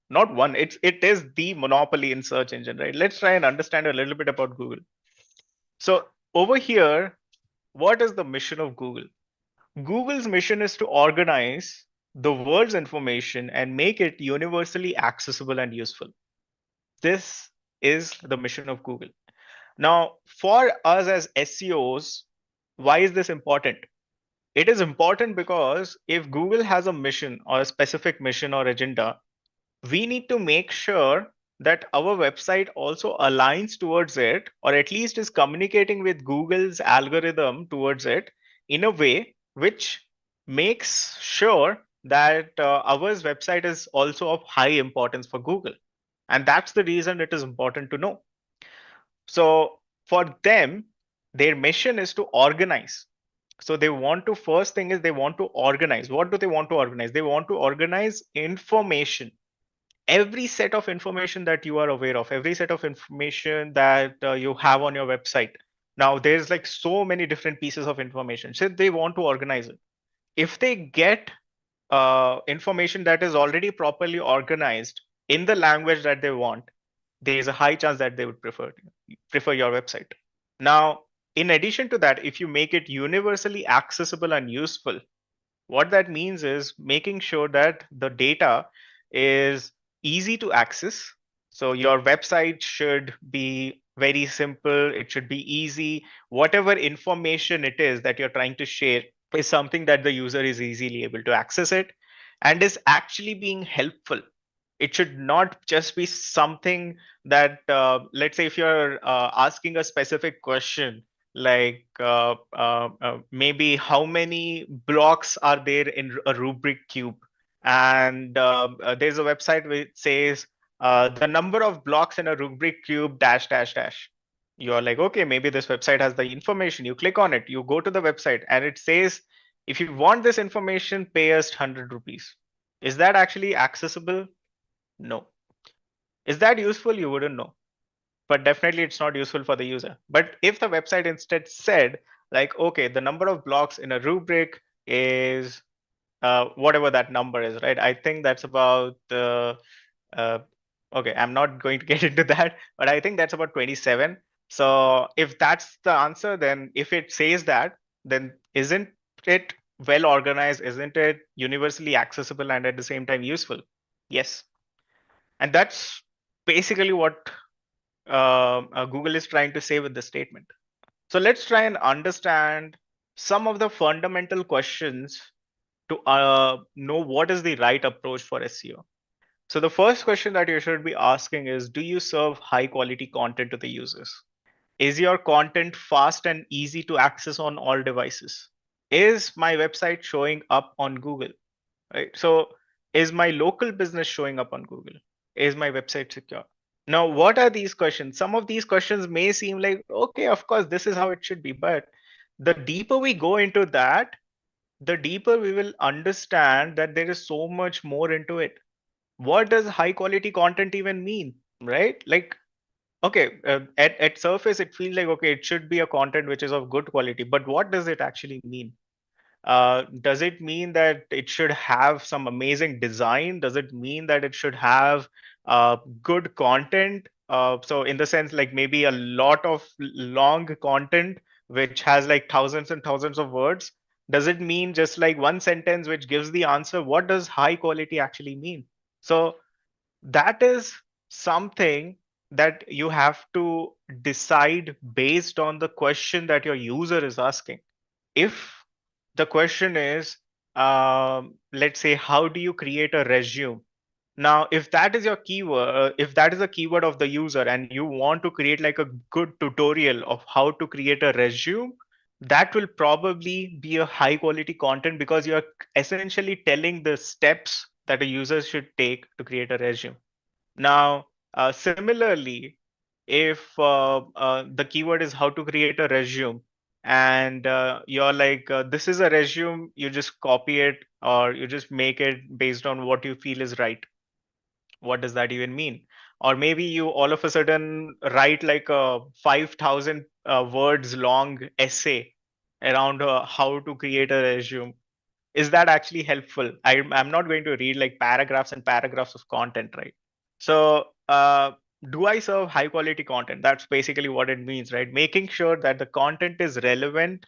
Speaker 4: not one, it is the monopoly in search engine, right? Let's try and understand a little bit about Google. So over here, what is the mission of Google? Google's mission is to organize the world's information and make it universally accessible and useful. This is the mission of Google. Now, for us as SEOs, why is this important? It is important because if Google has a mission or a specific mission or agenda, we need to make sure that our website also aligns towards it, or at least is communicating with Google's algorithm towards it in a way which makes sure that our website is also of high importance for Google. And that's the reason it is important to know. So for them, their mission is to organize. So they want to, first thing is they want to organize. What do they want to organize? They want to organize information, every set of information that you are aware of, every set of information that you have on your website. Now, there's like so many different pieces of information. So they want to organize it. If they get information that is already properly organized in the language that they want, there is a high chance that they would prefer your website. Now, in addition to that, if you make it universally accessible and useful, what that means is making sure that the data is easy to access. So your website should be very simple. It should be easy. Whatever information it is that you're trying to share is something that the user is easily able to access it and is actually being helpful. It should not just be something that, let's say, if you're asking a specific question, like maybe how many blocks are there in a rubric cube, and there's a website which says the number of blocks in a rubric cube dash dash dash. You're like, okay, maybe this website has the information. You click on it, you go to the website, and it says, if you want this information, pay us 100 rupees. Is that actually accessible? No. Is that useful? You wouldn't know. But definitely it's not useful for the user. But if the website instead said, like, okay, the number of blocks in a rubric is whatever that number is, right? I think that's about okay, I'm not going to get into that, but I think that's about 27. So if that's the answer, then if it says that, then isn't it well organized? Isn't it universally accessible and at the same time useful? Yes. And that's basically what Google is trying to say with the statement. So let's try and understand some of the fundamental questions to know what is the right approach for SEO. So the first question that you should be asking is, do you serve high quality content to the users? Is your content fast and easy to access on all devices? Is my website showing up on Google? Right. So is my local business showing up on Google? Is my website secure? Now, what are these questions? Some of these questions may seem like, okay, of course, this is how it should be. But the deeper we go into that, the deeper we will understand that there is so much more into it. What does high quality content even mean? Right? Like, okay, at surface, it feels like, okay, it should be a content which is of good quality. But what does it actually mean? Does it mean that it should have some amazing design? Does it mean that it should have good content? So in the sense, like maybe a lot of long content which has like thousands and thousands of words. Does it mean just like one sentence which gives the answer? What does high quality actually mean? So that is something that you have to decide based on the question that your user is asking. If the question is, let's say, how do you create a resume? Now, if that is your keyword, if that is a keyword of the user and you want to create like a good tutorial of how to create a resume, that will probably be a high quality content because you're essentially telling the steps that a user should take to create a resume. Now, similarly, if the keyword is how to create a resume, and you're like, this is a resume, you just copy it or you just make it based on what you feel is right. What does that even mean? Or maybe you all of a sudden write like a 5,000 words long essay around how to create a resume. Is that actually helpful? I'm not going to read like paragraphs and paragraphs of content, right? So, do I serve high quality content? That's basically what it means, right? Making sure that the content is relevant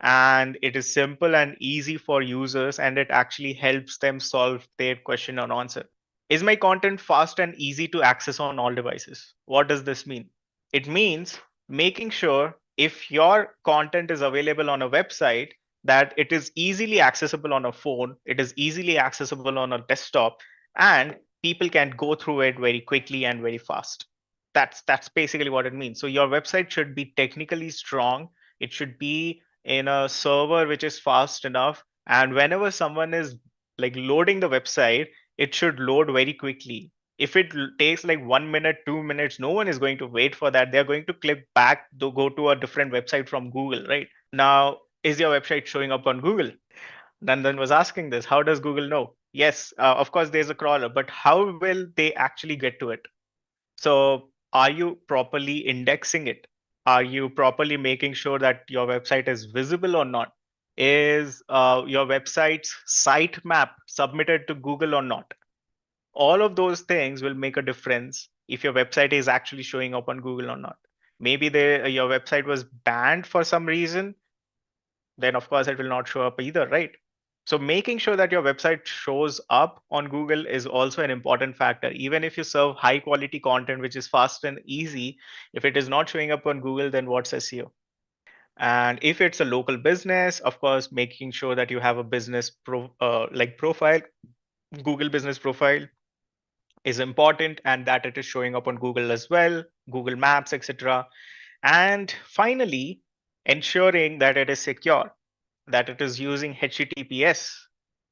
Speaker 4: and it is simple and easy for users and it actually helps them solve their question or answer. Is my content fast and easy to access on all devices? What does this mean? It means making sure if your content is available on a website, that it is easily accessible on a phone, it is easily accessible on a desktop, and people can go through it very quickly and very fast. That's basically what it means. So your website should be technically strong. It should be in a server which is fast enough. And whenever someone is like loading the website, it should load very quickly. If it takes like 1 minute, 2 minutes, no one is going to wait for that. They're going to click back to go to a different website from Google, right? Now, is your website showing up on Google? Nandan was asking this. How does Google know? Yes, of course, there's a crawler, but how will they actually get to it? So, are you properly indexing it? Are you properly making sure that your website is visible or not? Is your website's sitemap submitted to Google or not? All of those things will make a difference if your website is actually showing up on Google or not. Maybe your website was banned for some reason, then of course it will not show up either, right? So making sure that your website shows up on Google is also an important factor. Even if you serve high quality content, which is fast and easy, if it is not showing up on Google, then what's SEO? And if it's a local business, of course, making sure that you have a business profile, Google business profile is important, and that it is showing up on Google as well, Google Maps, etc. And finally, ensuring that it is secure, that it is using HTTPS,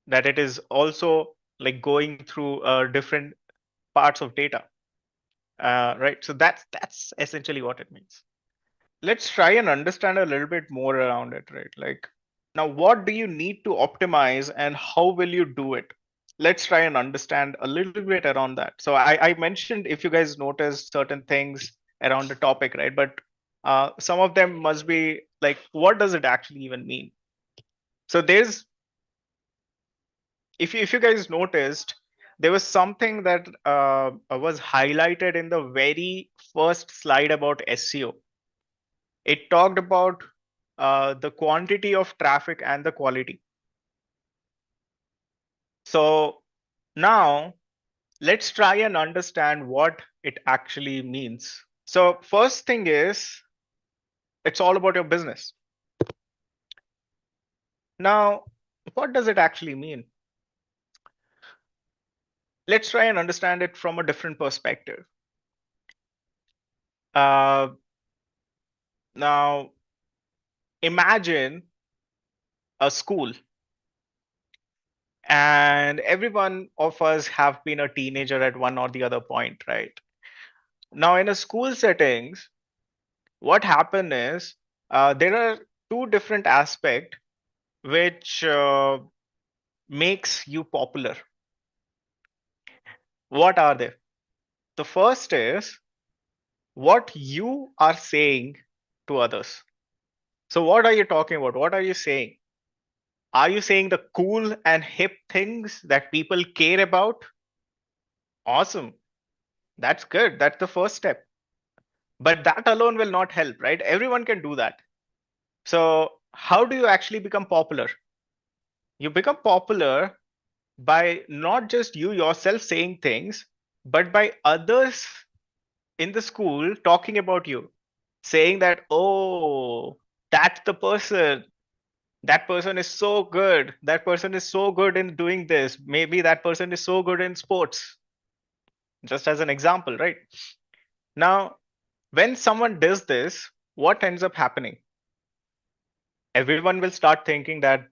Speaker 4: that it is also like going through different parts of data, right? So that's essentially what it means. Let's try and understand a little bit more around it, right? Like, now, what do you need to optimize and how will you do it? Let's try and understand a little bit around that. So I mentioned, if you guys noticed certain things around the topic, right? But some of them must be like, what does it actually even mean? So there's, if you guys noticed, there was something that was highlighted in the very first slide about SEO. It talked about the quantity of traffic and the quality. So now let's try and understand what it actually means. So first thing is, it's all about your business. Now, what does it actually mean? Let's try and understand it from a different perspective. Now, imagine a school, and every one of us have been a teenager at one or the other point, right? Now, in a school settings, what happened is there are two different aspects which makes you popular. What are they? The first is what you are saying to others. So what are you talking about? What are you saying? Are you saying the cool and hip things that people care about? Awesome. That's good. That's the first step. But that alone will not help, right? Everyone can do that. So how do you actually become popular? You become popular by not just you yourself saying things, but by others in the school talking about you, saying that, oh, that's the person. That person is so good. That person is so good in doing this. Maybe that person is so good in sports. Just as an example, right? Now, when someone does this, what ends up happening? Everyone will start thinking that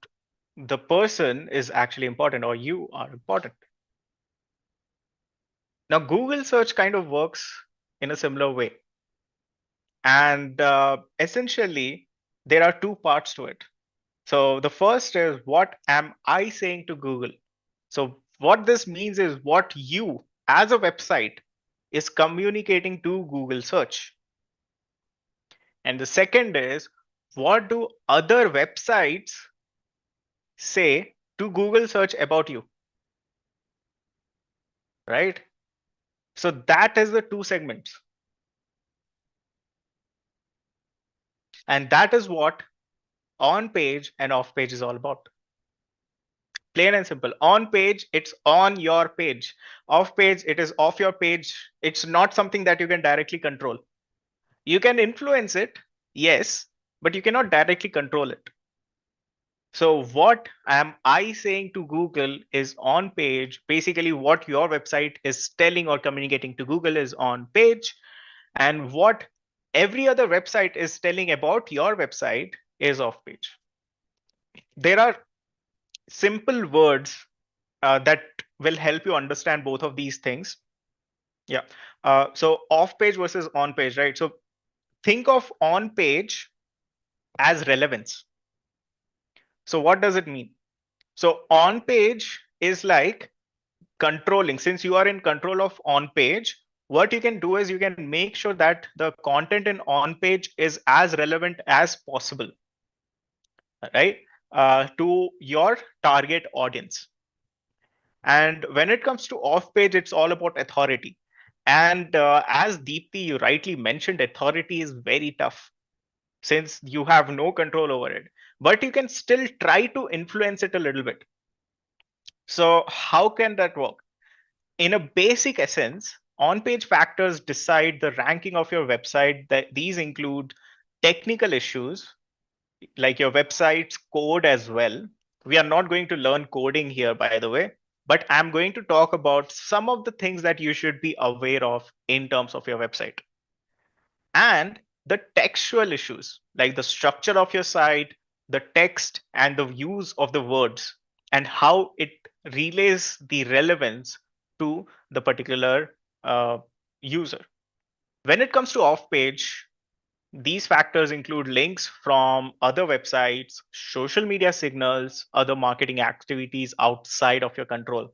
Speaker 4: the person is actually important or you are important. Now, Google search kind of works in a similar way. And essentially, there are two parts to it. So the first is, what am I saying to Google? So what this means is what you as a website is communicating to Google search. And the second is, what do other websites say to Google search about you? Right? So that is the two segments. And that is what on page and off page is all about. Plain and simple. On page, it's on your page. Off page, it is off your page. It's not something that you can directly control. You can influence it, yes, but you cannot directly control it. So what am I saying to Google is on page. Basically, what your website is telling or communicating to Google is on page. And what every other website is telling about your website is off page. There are simple words that will help you understand both of these things. Yeah. So off page versus on page, right? So think of on page as relevance. So what does it mean? So on page is like controlling. Since you are in control of on page, what you can do is you can make sure that the content in on page is as relevant as possible, right? To your target audience. And when it comes to off page, it's all about authority. And as Deepti, you rightly mentioned, authority is very tough since you have no control over it, but you can still try to influence it a little bit. So how can that work? In a basic essence, on-page factors decide the ranking of your website. These include technical issues, like your website's code as well. We are not going to learn coding here, by the way, but I'm going to talk about some of the things that you should be aware of in terms of your website. And the textual issues, like the structure of your site, the text, and the use of the words, and how it relays the relevance to the particular user. When it comes to off page, these factors include links from other websites, social media signals, other marketing activities outside of your control.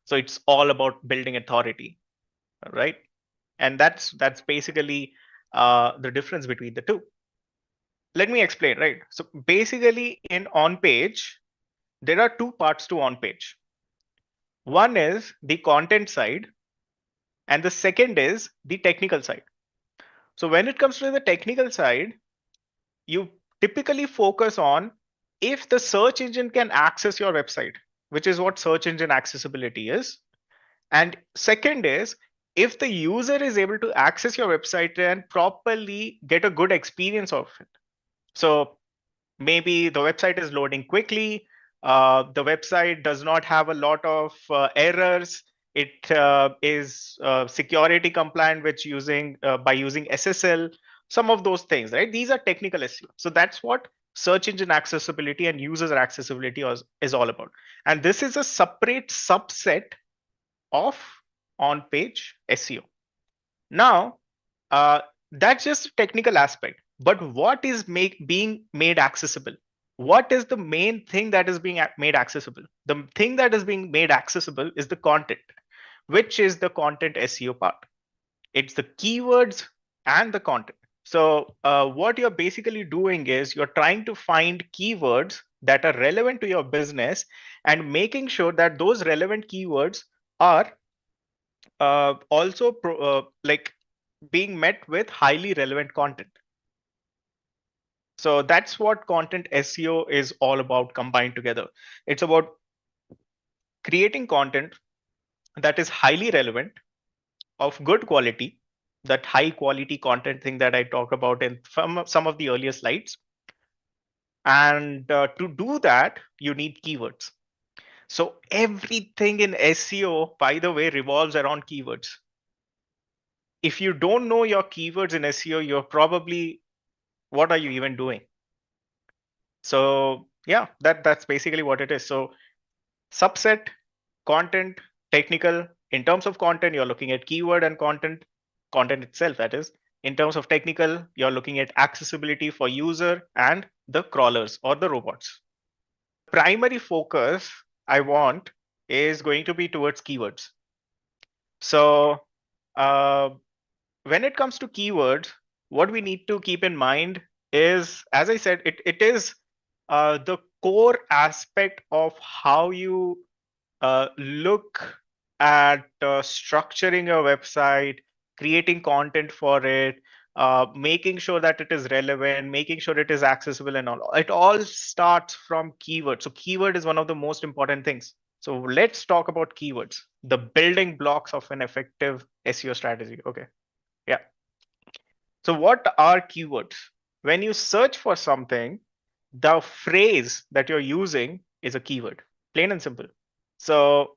Speaker 4: So it's all about building authority, right? And that's basically the difference between the two. Let me explain, right? So basically in on page, there are two parts to on page. One is the content side, and the second is the technical side. So when it comes to the technical side, you typically focus on if the search engine can access your website, which is what search engine accessibility is. And second is if the user is able to access your website and properly get a good experience of it. So maybe the website is loading quickly, the website does not have a lot of errors, it is security compliant which using by using SSL, some of those things, right? These are technical SEO. So that's what search engine accessibility and user accessibility is all about. And this is a separate subset of on-page SEO. Now, that's just a technical aspect. But what is being made accessible? What is the main thing that is being made accessible? The thing that is being made accessible is the content, which is the content SEO part. It's the keywords and the content. So what you're basically doing is you're trying to find keywords that are relevant to your business and making sure that those relevant keywords are also like being met with highly relevant content. So that's what content SEO is all about combined together. It's about creating content that is highly relevant, of good quality, that high quality content thing that I talked about in some of the earlier slides. And to do that, you need keywords. So everything in SEO, by the way, revolves around keywords. If you don't know your keywords in SEO, you're probably, what are you even doing? So yeah, that's basically what it is. So subset, content, technical. In terms of content, you're looking at keyword and content itself, that is. In terms of technical, you're looking at accessibility for user and the crawlers or the robots. Primary focus I want is going to be towards keywords. So when it comes to keywords, what we need to keep in mind is, as I said, it is the core aspect of how you look at structuring your website, creating content for it, making sure that it is relevant, making sure it is accessible and all. It all starts from keywords. So keyword is one of the most important things. So let's talk about keywords, the building blocks of an effective SEO strategy. Okay. Yeah. So what are keywords? When you search for something, the phrase that you're using is a keyword, plain and simple. So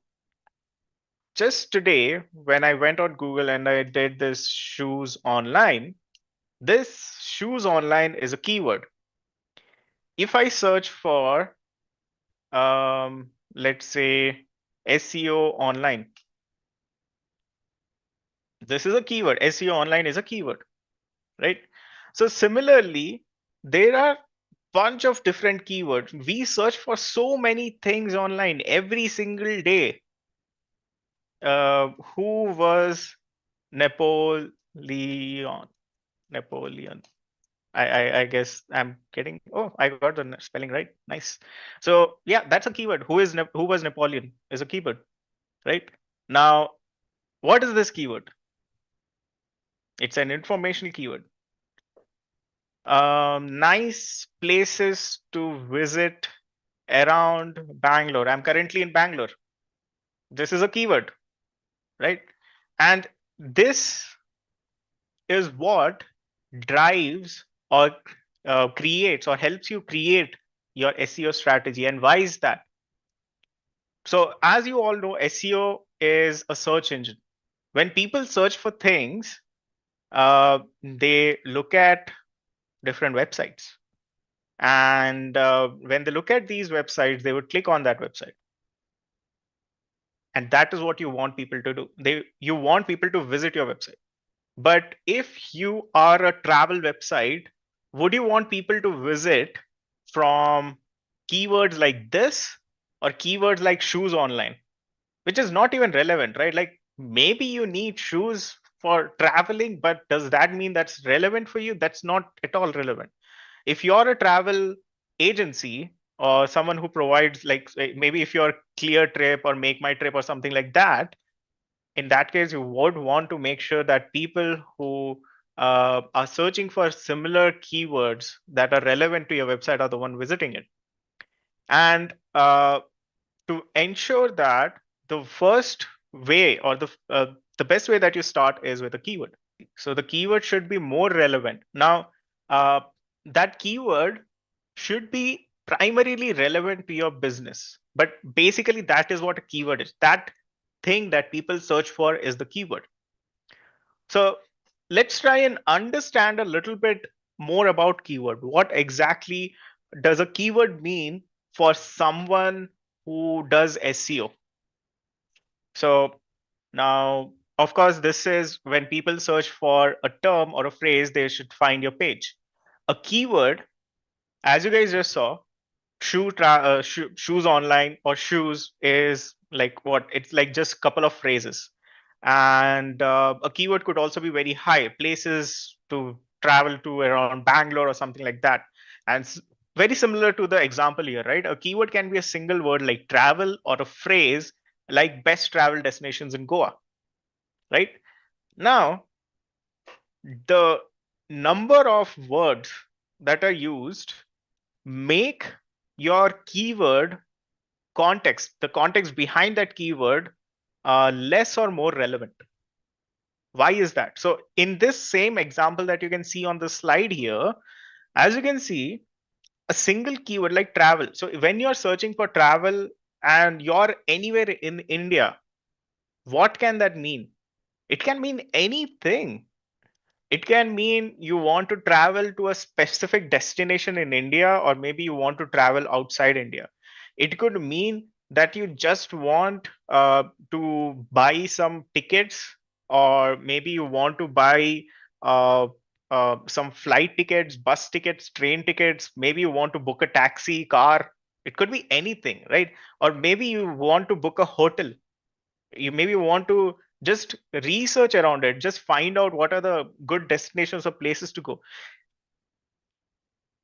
Speaker 4: just today, when I went on Google and I did this shoes online, this shoes online is a keyword. If I search for, let's say, SEO online, this is a keyword. SEO online is a keyword, right? So similarly, there are bunch of different keywords. We search for so many things online every single day. Who was Napoleon? Napoleon. I guess I'm getting. Oh, I got the spelling right. Nice. So yeah, that's a keyword. Who was Napoleon is a keyword, right? Now, what is this keyword? It's an informational keyword. Nice places to visit around Bangalore. I'm currently in Bangalore. This is a keyword, right? And this is what drives or creates or helps you create your SEO strategy. And why is that? So as you all know, SEO is a search engine. When people search for things, they look at different websites. And when they look at these websites, they would click on that website. And that is what you want people to do. You want people to visit your website. But if you are a travel website, would you want people to visit from keywords like this or keywords like shoes online, which is not even relevant, right? Like maybe you need shoes for traveling, but does that mean that's relevant for you? That's not at all relevant. If you're a travel agency or someone who provides, like maybe if you're Clear Trip or Make My Trip or something like that, in that case, you would want to make sure that people who are searching for similar keywords that are relevant to your website or the one visiting it. And to ensure that the first way or the best way that you start is with a keyword. So the keyword should be more relevant. Now, that keyword should be primarily relevant to your business. But basically, that is what a keyword is. That thing that people search for is the keyword. So let's try and understand a little bit more about keyword. What exactly does a keyword mean for someone who does SEO? So now, of course, this is when people search for a term or a phrase, they should find your page. A keyword, as you guys just saw, shoes online or shoes is like what? It's like just a couple of phrases. And a keyword could also be very high, places to travel to around Bangalore or something like that. And very similar to the example here, right? A keyword can be a single word like travel or a phrase like best travel destinations in Goa, right? Now, the number of words that are used make your keyword context, the context behind that keyword, less or more relevant. Why is that? So in this same example that you can see on the slide here, as you can see, a single keyword like travel. So when you're searching for travel and you're anywhere in India, what can that mean? It can mean anything. It can mean you want to travel to a specific destination in India, or maybe you want to travel outside India. It could mean that you just want to buy some tickets, or maybe you want to buy uh, some flight tickets, bus tickets, train tickets. Maybe you want to book a taxi, car. It could be anything, right? Or maybe you want to book a hotel. You maybe want to just research around it, just find out what are the good destinations or places to go.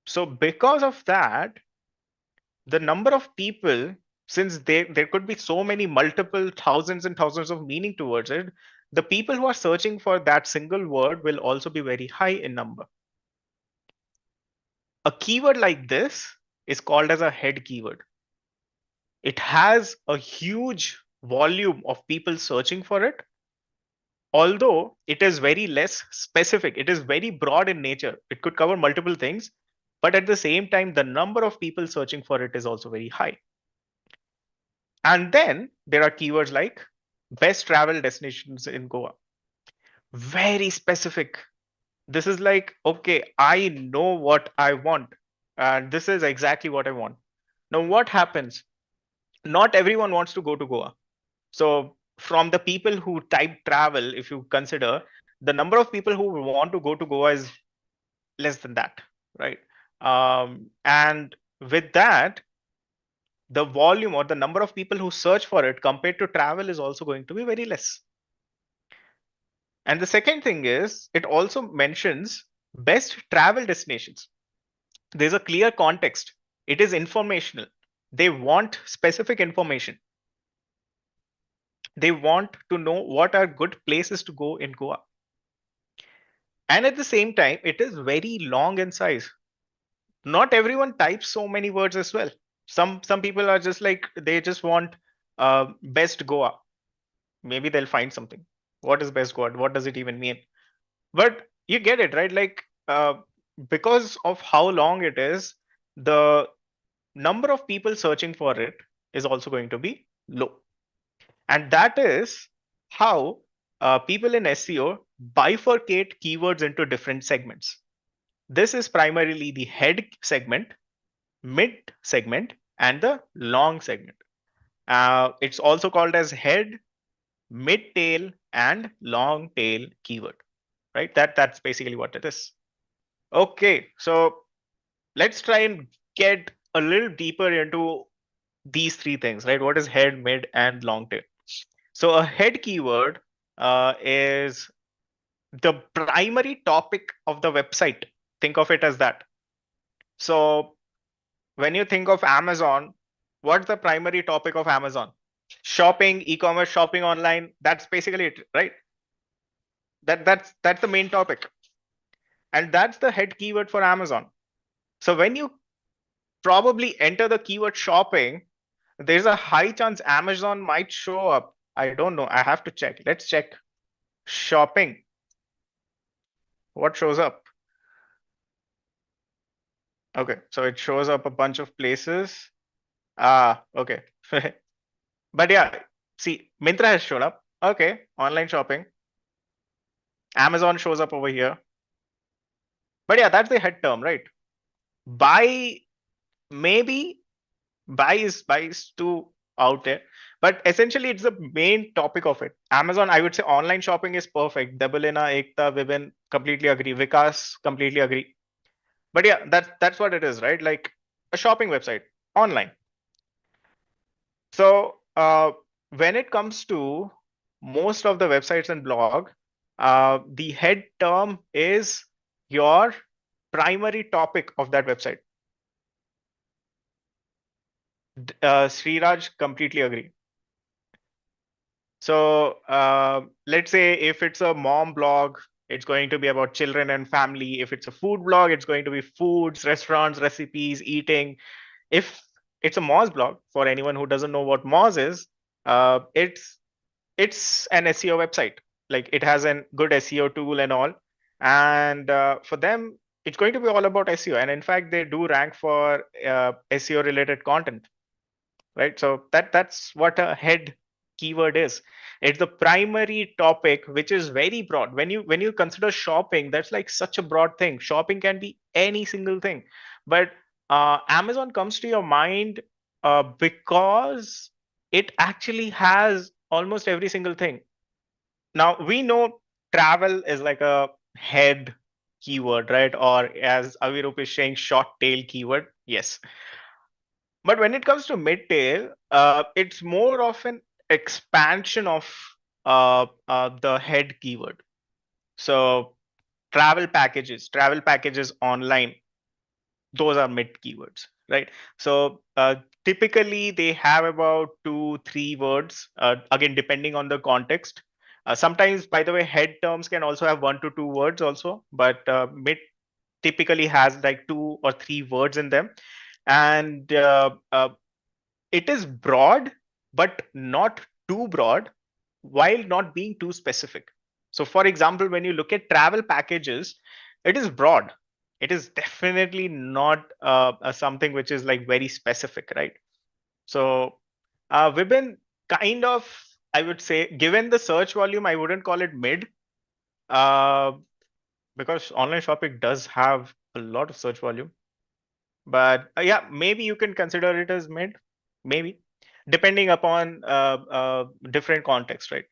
Speaker 4: So because of that, the number of people, since there could be so many multiple thousands and thousands of meaning towards it, the people who are searching for that single word will also be very high in number. A keyword like this is called as a head keyword. It has a huge volume of people searching for it, although it is very less specific. It is very broad in nature. It could cover multiple things, but at the same time, the number of people searching for it is also very high. And then there are keywords like best travel destinations in Goa. Very specific. This is like, okay, I know what I want, and this is exactly what I want. Now, what happens? Not everyone wants to go to Goa. So from the people who type travel, if you consider, the number of people who want to go to Goa is less than that, right? And with that, the volume or the number of people who search for it compared to travel is also going to be very less. And the second thing is, it also mentions best travel destinations. There's a clear context. It is informational. They want specific information. They want to know what are good places to go in Goa. And at the same time, it is very long in size. Not everyone types so many words as well. Some people are just like, they just want best Goa. Maybe they'll find something. What is best Goa? What does it even mean? But you get it, right? Like because of how long it is, the number of people searching for it is also going to be low. And that is how people in SEO bifurcate keywords into different segments. This is primarily the head segment, mid segment, and the long segment. It's also called as head, mid tail, and long tail keyword, right? That's basically what it is. Okay, so let's try and get a little deeper into these three things, right? What is head, mid, and long tail? So a head keyword is the primary topic of the website. Think of it as that. So when you think of Amazon, what's the primary topic of Amazon? Shopping, e-commerce, shopping online. That's basically it, right? That's the main topic. And that's the head keyword for Amazon. So when you probably enter the keyword shopping, there's a high chance Amazon might show up. I don't know. I have to check. Let's check shopping. What shows up? Okay, so it shows up a bunch of places. Ah, okay. But yeah, see, Myntra has shown up. Okay, online shopping. Amazon shows up over here. But yeah, that's the head term, right? Buy, maybe buy is too out there. But essentially, it's the main topic of it. Amazon, I would say online shopping is perfect. Debelina, Ekta, Vibin, completely agree. Vikas, completely agree. But yeah, that's what it is, right? Like a shopping website online. So when it comes to most of the websites and blog, the head term is your primary topic of that website. Sriraj, completely agree. So let's say if it's a mom blog, it's going to be about children and family. If it's a food blog, it's going to be foods, restaurants, recipes, eating. If it's a Moz blog, for anyone who doesn't know what Moz is, it's an SEO website. Like it has a good SEO tool and all. And for them, it's going to be all about SEO. And in fact, they do rank for SEO related content, right? So that's what a head keyword is. It's the primary topic, which is very broad. When you consider shopping, that's like such a broad thing. Shopping can be any single thing, but Amazon comes to your mind because it actually has almost every single thing. Now we know travel is like a head keyword, right? Or as Avirup is saying, short tail keyword. Yes. But when it comes to mid-tail, it's more of an expansion of the head keyword. So travel packages online, those are mid keywords, right? So typically they have about 2-3 words, again, depending on the context. Sometimes, by the way, head terms can also have 1 to 2 words also, but mid typically has like 2 or 3 words in them. And it is broad, but not too broad, while not being too specific. So, for example, when you look at travel packages, it is broad. It is definitely not something which is like very specific, right? So, we've been kind of, I would say, given the search volume, I wouldn't call it mid, uh, because online shopping does have a lot of search volume. But yeah, maybe you can consider it as mid, maybe, depending upon different context, right?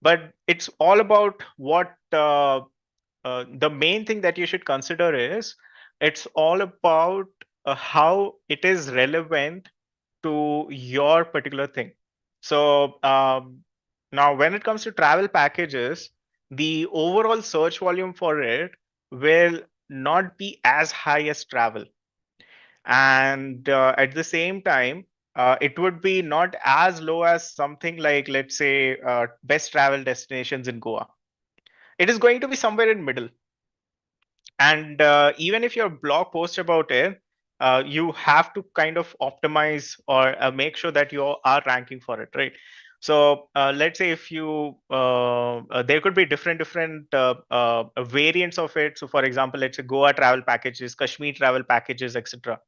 Speaker 4: But it's all about what the main thing that you should consider is it's all about how it is relevant to your particular thing. So now when it comes to travel packages, the overall search volume for it will not be as high as travel. And at the same time, it would be not as low as something like, let's say, best travel destinations in Goa. It is going to be somewhere in middle. And even if your blog posts about it, you have to kind of optimize or make sure that you are ranking for it, right? So let's say if you there could be different variants of it. So for example, let's say Goa travel packages, Kashmir travel packages, etc.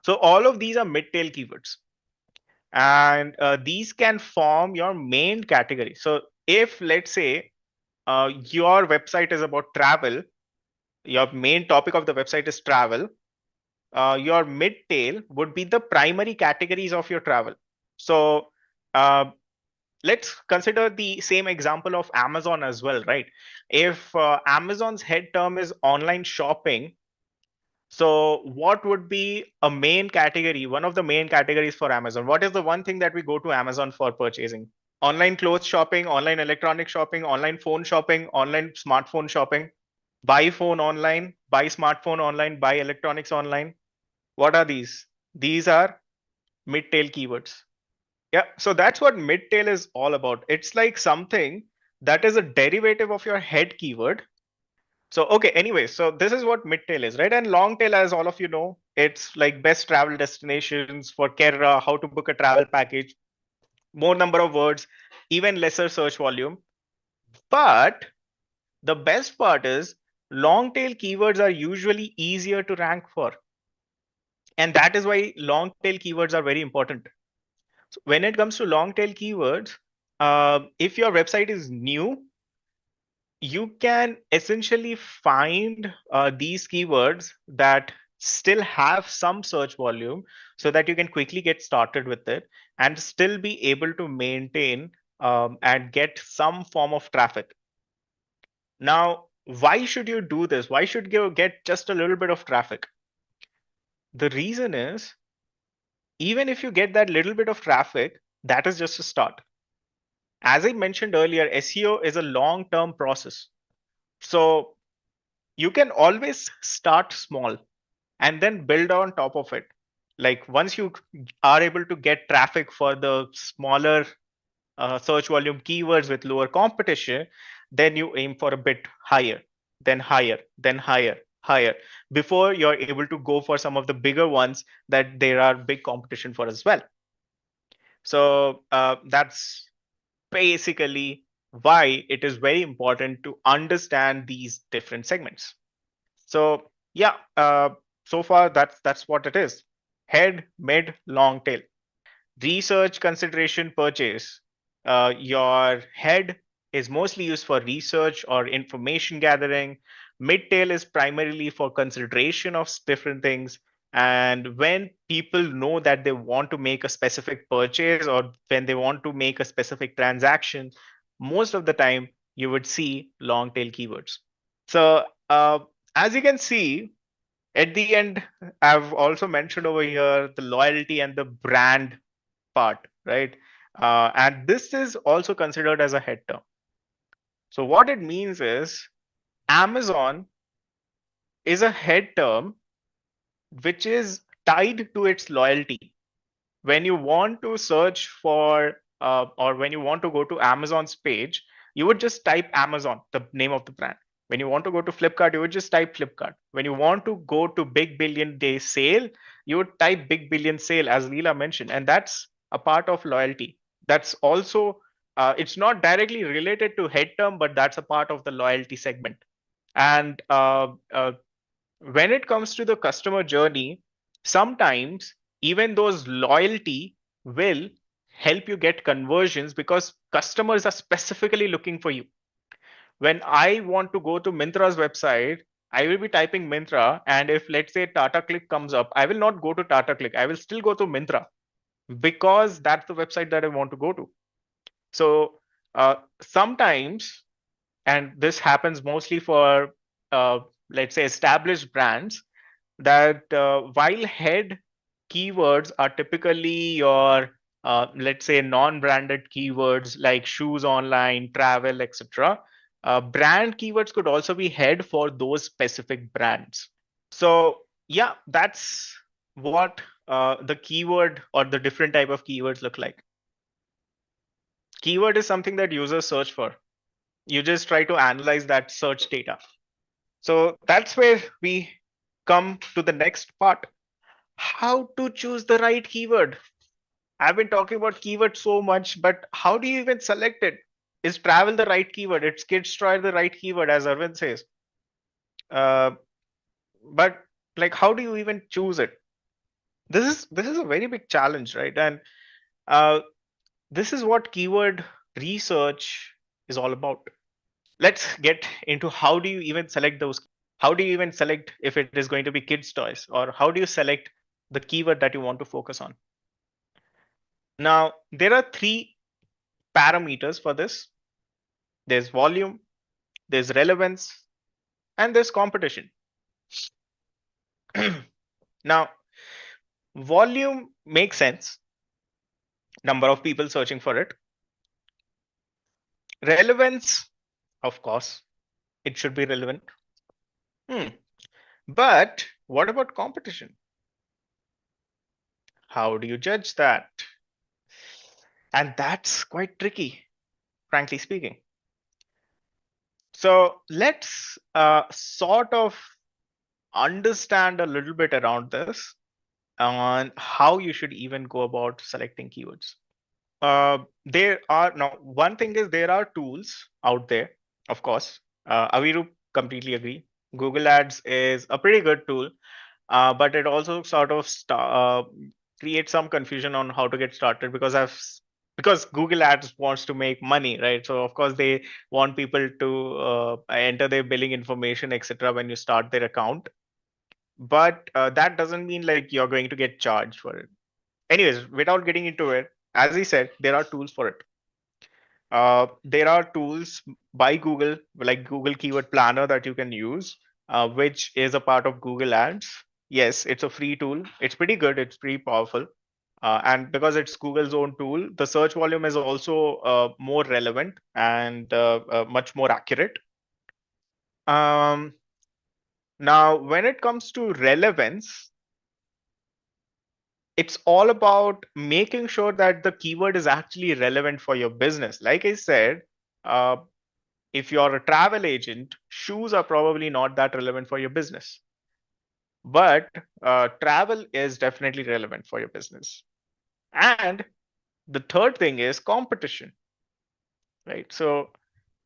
Speaker 4: So all of these are mid-tail keywords, and these can form your main category. So if, let's say, your website is about travel, your main topic of the website is travel, your mid-tail would be the primary categories of your travel. So let's consider the same example of Amazon as well, right? If Amazon's head term is online shopping, so what would be a main category, one of the main categories for Amazon? What is the one thing that we go to Amazon for purchasing? Online clothes shopping, online electronic shopping, online phone shopping, online smartphone shopping, buy phone online, buy smartphone online, buy electronics online. What are these? These are mid-tail keywords. Yeah, so that's what mid-tail is all about. It's like something that is a derivative of your head keyword, So, okay, anyway, so this is what mid-tail is, right? And long tail, as all of you know, it's like best travel destinations for Kerala, how to book a travel package, more number of words, even lesser search volume. But the best part is long tail keywords are usually easier to rank for. And that is why long tail keywords are very important. So when it comes to long tail keywords, if your website is new, you can essentially find these keywords that still have some search volume so that you can quickly get started with it and still be able to maintain and get some form of traffic. Now, why should you do this? Why should you get just a little bit of traffic? The reason is, even if you get that little bit of traffic, that is just a start. As I mentioned earlier, SEO is a long-term process. So you can always start small and then build on top of it. Like once you are able to get traffic for the smaller search volume keywords with lower competition, then you aim for a bit higher, then higher, then higher, higher, before you're able to go for some of the bigger ones that there are big competition for as well. So that's basically why it is very important to understand these different segments. So yeah, so far that's what it is. Head, mid, long tail. Research, consideration, purchase. Your head is mostly used for research or information gathering. Mid tail is primarily for consideration of different things. And when people know that they want to make a specific purchase or when they want to make a specific transaction, most of the time you would see long tail keywords. So as you can see, at the end, I've also mentioned over here the loyalty and the brand part, right? And this is also considered as a head term. So what it means is Amazon is a head term which is tied to its loyalty. When you want to search for or when you want to go to Amazon's page, you would just type Amazon, the name of the brand. When you want to go to Flipkart, you would just type Flipkart. When you want to go to Big Billion Day Sale, you would type Big Billion Sale, as Leela mentioned, and that's a part of loyalty. That's also it's not directly related to head term, but that's a part of the loyalty segment. And when it comes to the customer journey, sometimes even those loyalty will help you get conversions because customers are specifically looking for you. When I want to go to Myntra's website, I will be typing Myntra, and if let's say Tata Click comes up, I will not go to Tata Click. I will still go to Myntra because that's the website that I want to go to. So sometimes, and this happens mostly for let's say established brands, that while head keywords are typically your let's say non-branded keywords like shoes online, travel, etc., brand keywords could also be head for those specific brands. So yeah, that's what the keyword or the different type of keywords look like. Keyword is something that users search for. You just try to analyze that search data. So that's where we come to the next part. How to choose the right keyword. I've been talking about keyword so much, but how do you even select it? Is travel the right keyword? It's kids toy the right keyword, as Arvind says. Uh, but like, how do you even choose it? This is a very big challenge, right? And uh, this is what keyword research is all about. Let's get into how do you even select those. How do you even select if it is going to be kids toys, or how do you select the keyword that you want to focus on? Now, there are three parameters for this. There's volume, there's relevance, and there's competition. Now, volume makes sense. Number of people searching for it. Relevance, of course, it should be relevant. But what about competition? How do you judge that? And that's quite tricky, frankly speaking. So let's sort of understand a little bit around this on how you should even go about selecting keywords. There are now one thing is there are tools out there, of course. Aviru completely agree. Google Ads is a pretty good tool, but it also sort of creates some confusion on how to get started because Google Ads wants to make money, right? So of course they want people to enter their billing information, etc. when you start their account, but that doesn't mean like you're going to get charged for it. Anyways, without getting into it, as I said, there are tools for it. There are tools by Google, like Google Keyword Planner, that you can use, which is a part of Google Ads. Yes, it's a free tool. It's pretty good. It's pretty powerful. And because it's Google's own tool, the search volume is also more relevant and much more accurate. Now, when it comes to relevance, it's all about making sure that the keyword is actually relevant for your business. Like I said, if you're a travel agent, shoes are probably not that relevant for your business. But travel is definitely relevant for your business. And the third thing is competition, right? So,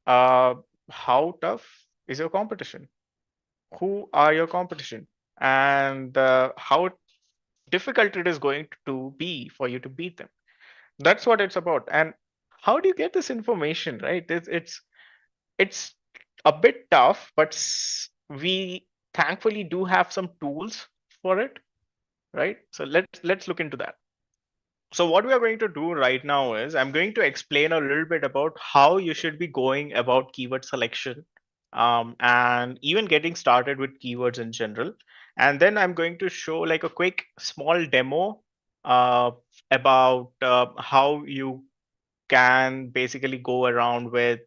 Speaker 4: how tough is your competition? Who are your competition? And how difficult it is going to be for you to beat them. That's what it's about. And how do you get this information, right? It's a bit tough, but we thankfully do have some tools for it, right? So let's look into that. So what we are going to do right now is I'm going to explain a little bit about how you should be going about keyword selection, and even getting started with keywords in general. And then I'm going to show like a quick small demo about how you can basically go around with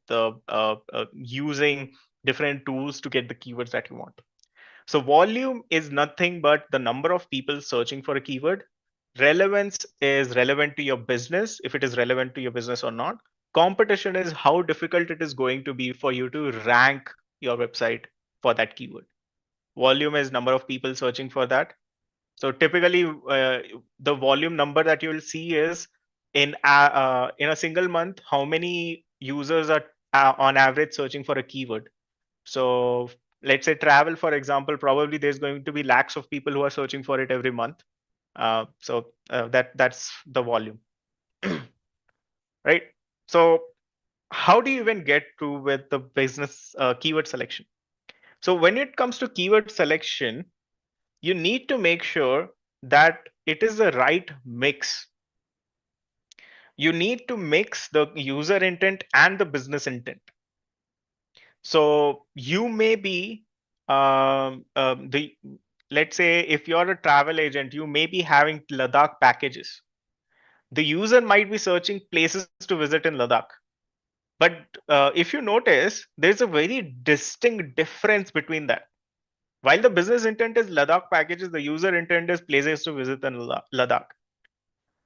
Speaker 4: using different tools to get the keywords that you want. So volume is nothing but the number of people searching for a keyword. Relevance is relevant to your business, if it is relevant to your business or not. Competition is how difficult it is going to be for you to rank your website for that keyword. Volume is number of people searching for that. So typically, the volume number that you will see is in a single month, how many users are on average searching for a keyword. So let's say travel, for example, probably there's going to be lakhs of people who are searching for it every month. That's the volume, right? So how do you even get to with the business keyword selection? So when it comes to keyword selection, you need to make sure that it is the right mix. You need to mix the user intent and the business intent. So you may be the let's say if you're a travel agent, you may be having Ladakh packages. The user might be searching places to visit in Ladakh. But if you notice, there's a very distinct difference between that. While the business intent is Ladakh packages, the user intent is places to visit in Ladakh.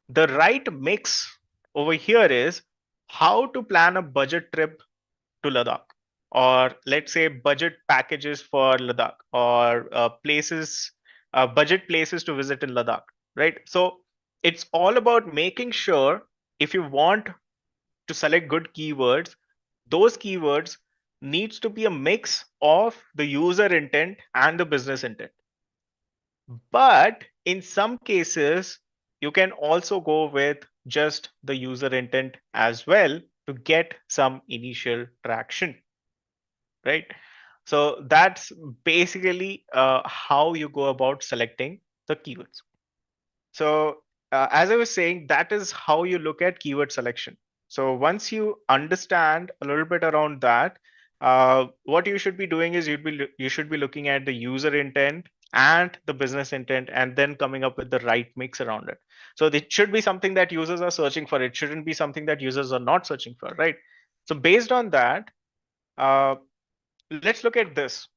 Speaker 4: The right mix over here is how to plan a budget trip to Ladakh, or let's say budget packages for Ladakh, or budget places to visit in Ladakh, right? So it's all about making sure if you want to select good keywords, those keywords needs to be a mix of the user intent and the business intent. But in some cases, you can also go with just the user intent as well to get some initial traction, right? So that's basically how you go about selecting the keywords. So as I was saying, that is how you look at keyword selection. So once you understand a little bit around that, what you should be doing is you should be looking at the user intent and the business intent, and then coming up with the right mix around it. So it should be something that users are searching for. It shouldn't be something that users are not searching for, right? So based on that, uh, let's look at this.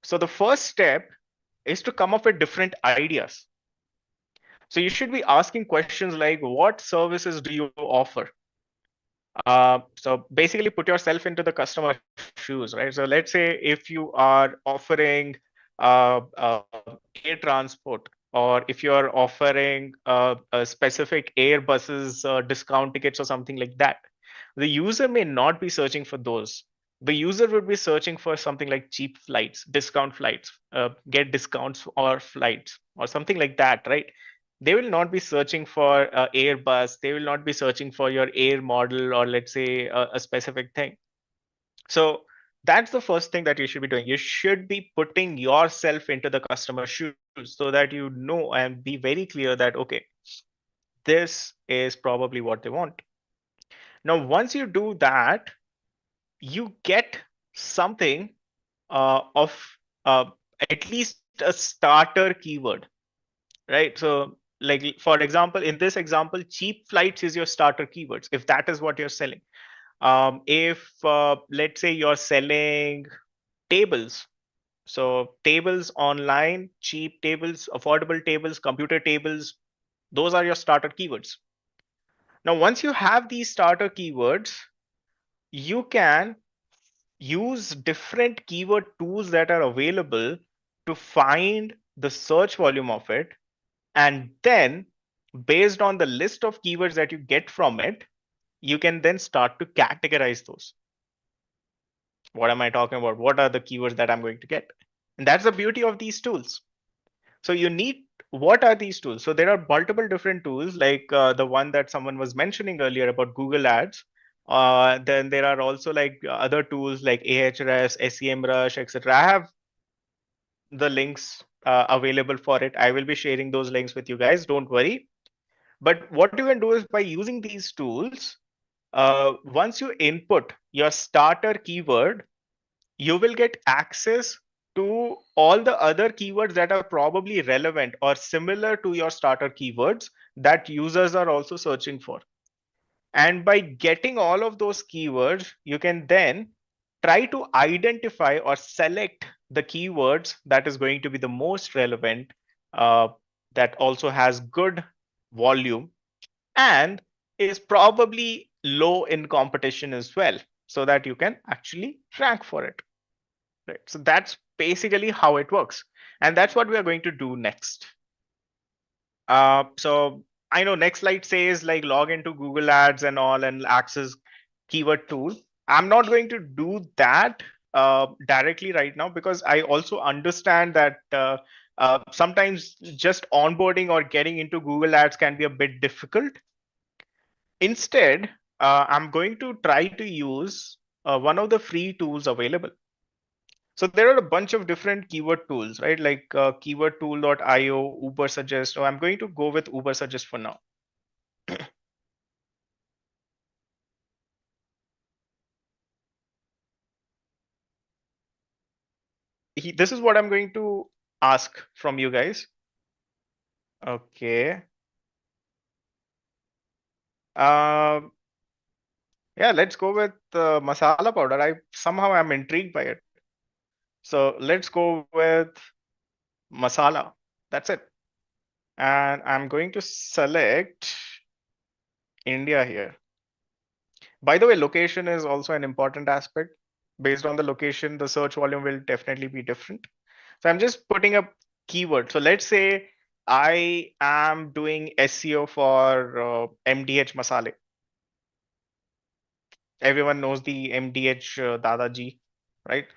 Speaker 4: So the first step is to come up with different ideas. So you should be asking questions like, what services do you offer? So basically put yourself into the customer shoes, right? So let's say if you are offering air transport, or if you are offering a specific Airbuses discount tickets or something like that, the user may not be searching for those. The user would be searching for something like cheap flights, discount flights, get discounts or flights or something like that, right? They will not be searching for Airbus. They will not be searching for your Air model, or let's say a specific thing. So that's the first thing that you should be doing. You should be putting yourself into the customer shoes so that you know and be very clear that, okay, this is probably what they want. Now, once you do that, you get something of uh, at least a starter keyword, right? So, like for example, in this example, cheap flights is your starter keywords if that is what you're selling. If let's say you're selling tables, so tables online, cheap tables, affordable tables, computer tables, those are your starter keywords. Now, once you have these starter keywords, you can use different keyword tools that are available to find the search volume of it. And then, based on the list of keywords that you get from it, you can then start to categorize those. What am I talking about? What are the keywords that I'm going to get? And that's the beauty of these tools. So you need, what are these tools? So there are multiple different tools, like the one that someone was mentioning earlier about Google Ads. Then there are also like other tools like Ahrefs, SEMRush, etc. I have the links available for it. I will be sharing those links with you guys. Don't worry. But what you can do is, by using these tools, once you input your starter keyword, you will get access to all the other keywords that are probably relevant or similar to your starter keywords that users are also searching for. And by getting all of those keywords, you can then try to identify or select the keywords that is going to be the most relevant, uh, that also has good volume and is probably low in competition as well, so that you can actually rank for it. Right. So that's basically how it works. And that's what we are going to do next. So I know next slide says like log into Google Ads and all and access keyword tool. I'm not going to do that directly right now, because I also understand that sometimes just onboarding or getting into Google Ads can be a bit difficult. Instead, I'm going to try to use one of the free tools available. So there are a bunch of different keyword tools, right? Like keywordtool.io, Uber Suggest. So I'm going to go with Uber Suggest for now. This is what I'm going to ask from you guys. Okay. Um, yeah, let's go with masala powder. I somehow am intrigued by it. So let's go with masala. That's it. And I'm going to select India here. By the way, location is also an important aspect. Based on the location, the search volume will definitely be different. So I'm just putting a keyword. So let's say I am doing SEO for MDH masale. Everyone knows the MDH Dadaji, right?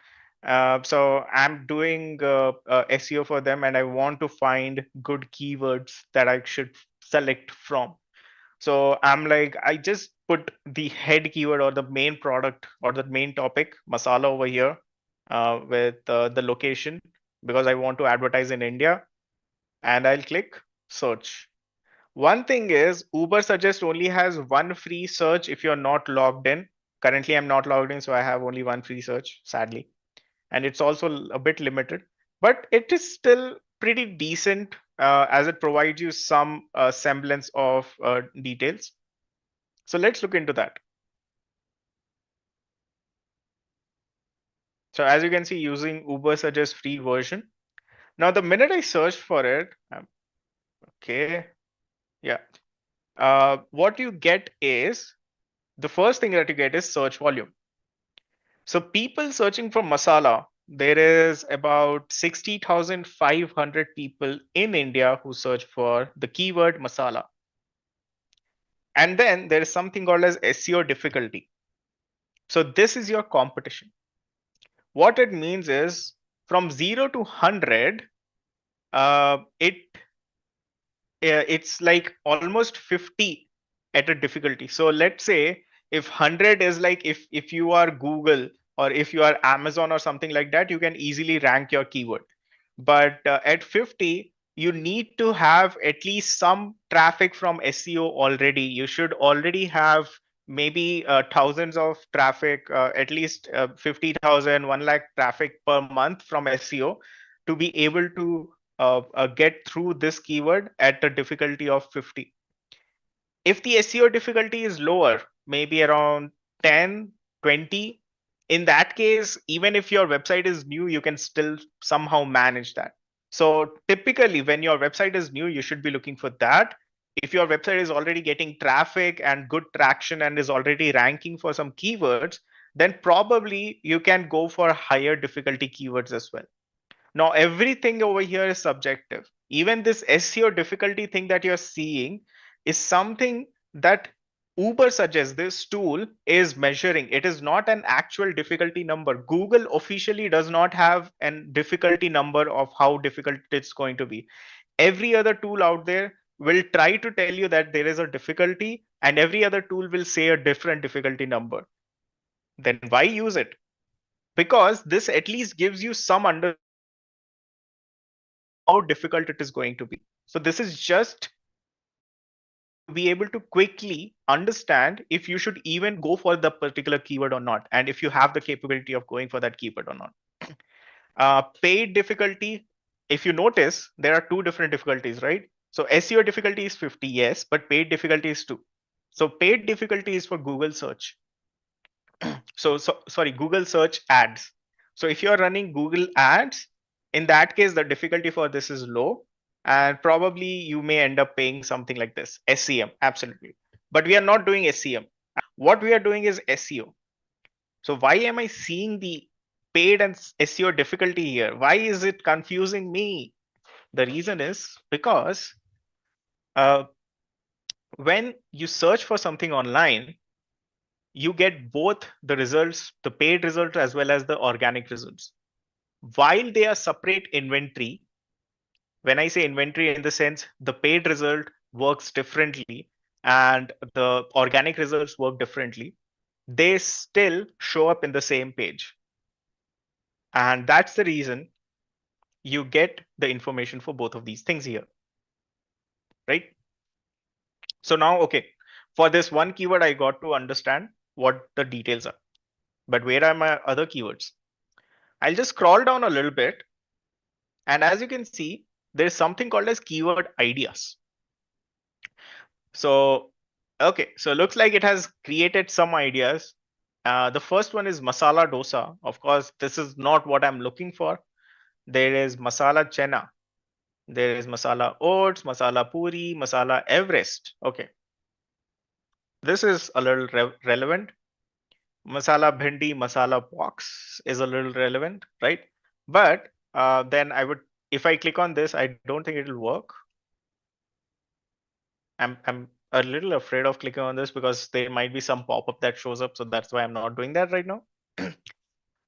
Speaker 4: So I'm doing SEO for them, and I want to find good keywords that I should select from. So I'm like, I just put the head keyword or the main product or the main topic, masala, over here with the location, because I want to advertise in India, and I'll click search. One thing is, Uber Suggest only has one free search if you're not logged in. Currently, I'm not logged in, so I have only one free search, sadly. And it's also a bit limited, but it is still pretty decent as it provides you some semblance of details. So let's look into that. So as you can see, using Uber Suggest free version. Now, the minute I search for it, okay, yeah. What you get is the first thing that you get is search volume. So people searching for masala, there is about 60,500 people in India who search for the keyword masala. And then there is something called as SEO difficulty. So this is your competition. What it means is from 0 to 100, it's like almost 50 at a difficulty. So let's say if 100 is like if you are Google or if you are Amazon or something like that, you can easily rank your keyword. But at 50, you need to have at least some traffic from SEO already. You should already have maybe thousands of traffic, at least 50,000, 1 lakh traffic per month from SEO to be able to get through this keyword at a difficulty of 50. If the SEO difficulty is lower, maybe around 10, 20, in that case, even if your website is new, you can still somehow manage that. So typically when your website is new, you should be looking for that. If your website is already getting traffic and good traction and is already ranking for some keywords, then probably you can go for higher difficulty keywords as well. Now, everything over here is subjective. Even this SEO difficulty thing that you're seeing is something that Uber suggests this tool is measuring. It is not an actual difficulty number. Google officially does not have a difficulty number of how difficult it's going to be. Every other tool out there will try to tell you that there is a difficulty, and every other tool will say a different difficulty number. Then why use it? Because this at least gives you some understanding how difficult it is going to be. So this is just to be able to quickly understand if you should even go for the particular keyword or not, and if you have the capability of going for that keyword or not. Paid difficulty, if you notice, there are two different difficulties, right? So SEO difficulty is 50, yes, but paid difficulty is 2. So paid difficulty is for Google search. Sorry, Google search ads. So if you're running Google ads, in that case, the difficulty for this is low, and probably you may end up paying something like this, SEM, absolutely. But we are not doing SEM. What we are doing is SEO. So why am I seeing the paid and SEO difficulty here? Why is it confusing me? The reason is because when you search for something online, you get both the results, the paid result as well as the organic results. While they are separate inventory, when I say inventory in the sense the paid result works differently and the organic results work differently, they still show up in the same page. And that's the reason you get the information for both of these things here, right? So now, okay, for this one keyword, I got to understand what the details are. But where are my other keywords? I'll just scroll down a little bit. And as you can see, there's something called as keyword ideas. So, okay, so looks like it has created some ideas. The first one is masala dosa. Of course, this is not what I'm looking for. There is masala chena. There is masala oats, masala puri, masala Everest. Okay. This is a little relevant. Masala bhindi, masala box is a little relevant, right? But then if I click on this, I don't think it will work. I'm a little afraid of clicking on this because there might be some pop-up that shows up. So that's why I'm not doing that right now.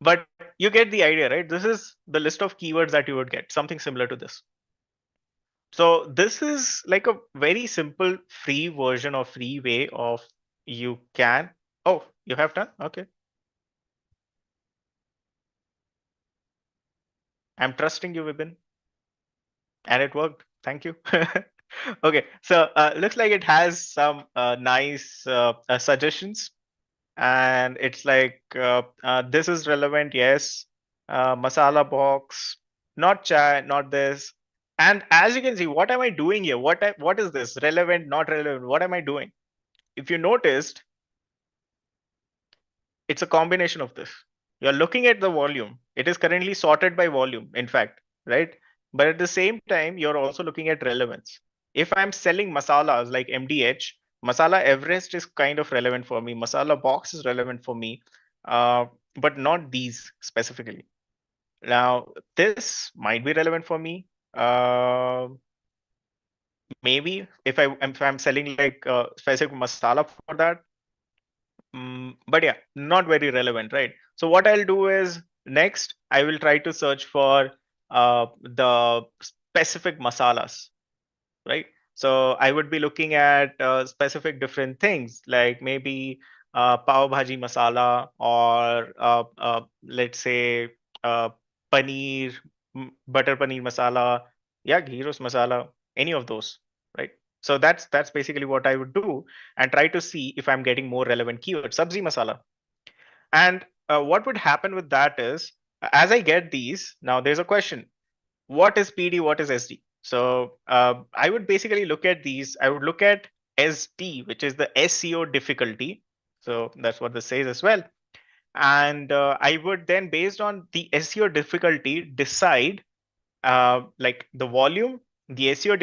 Speaker 4: But you get the idea, right? This is the list of keywords that you would get, something similar to this. So this is like a very simple free version or free way of you can. Oh, you have done? Okay. I'm trusting you, Vibin. And it worked. Thank you. Okay, so looks like it has some nice suggestions, and it's like this is relevant, yes. Masala box, not chai, not this. And as you can see, what am I doing here? What is this? Relevant, not relevant? What am I doing? If you noticed, it's a combination of this. You're looking at the volume. It is currently sorted by volume, in fact, right? But at the same time, you're also looking at relevance. If I'm selling masalas like MDH, Masala Everest is kind of relevant for me. Masala Box is relevant for me, but not these specifically. Now, this might be relevant for me. Maybe if I'm selling like specific masala for that. But yeah, not very relevant, right? So what I'll do is next I will try to search for the specific masalas, right? So I would be looking at specific different things like maybe pav bhaji masala or let's say uh, paneer, butter paneer masala, yeah, ghee roast masala, any of those, right? So that's basically what I would do and try to see if I'm getting more relevant keywords. Sabzi masala. And what would happen with that is as I get these, now there's a question: what is PD, what is SD? So I would basically look at these. I would look at SD, which is the SEO difficulty. So that's what this says as well. And I would then, based on the SEO difficulty, decide like the volume, the SEO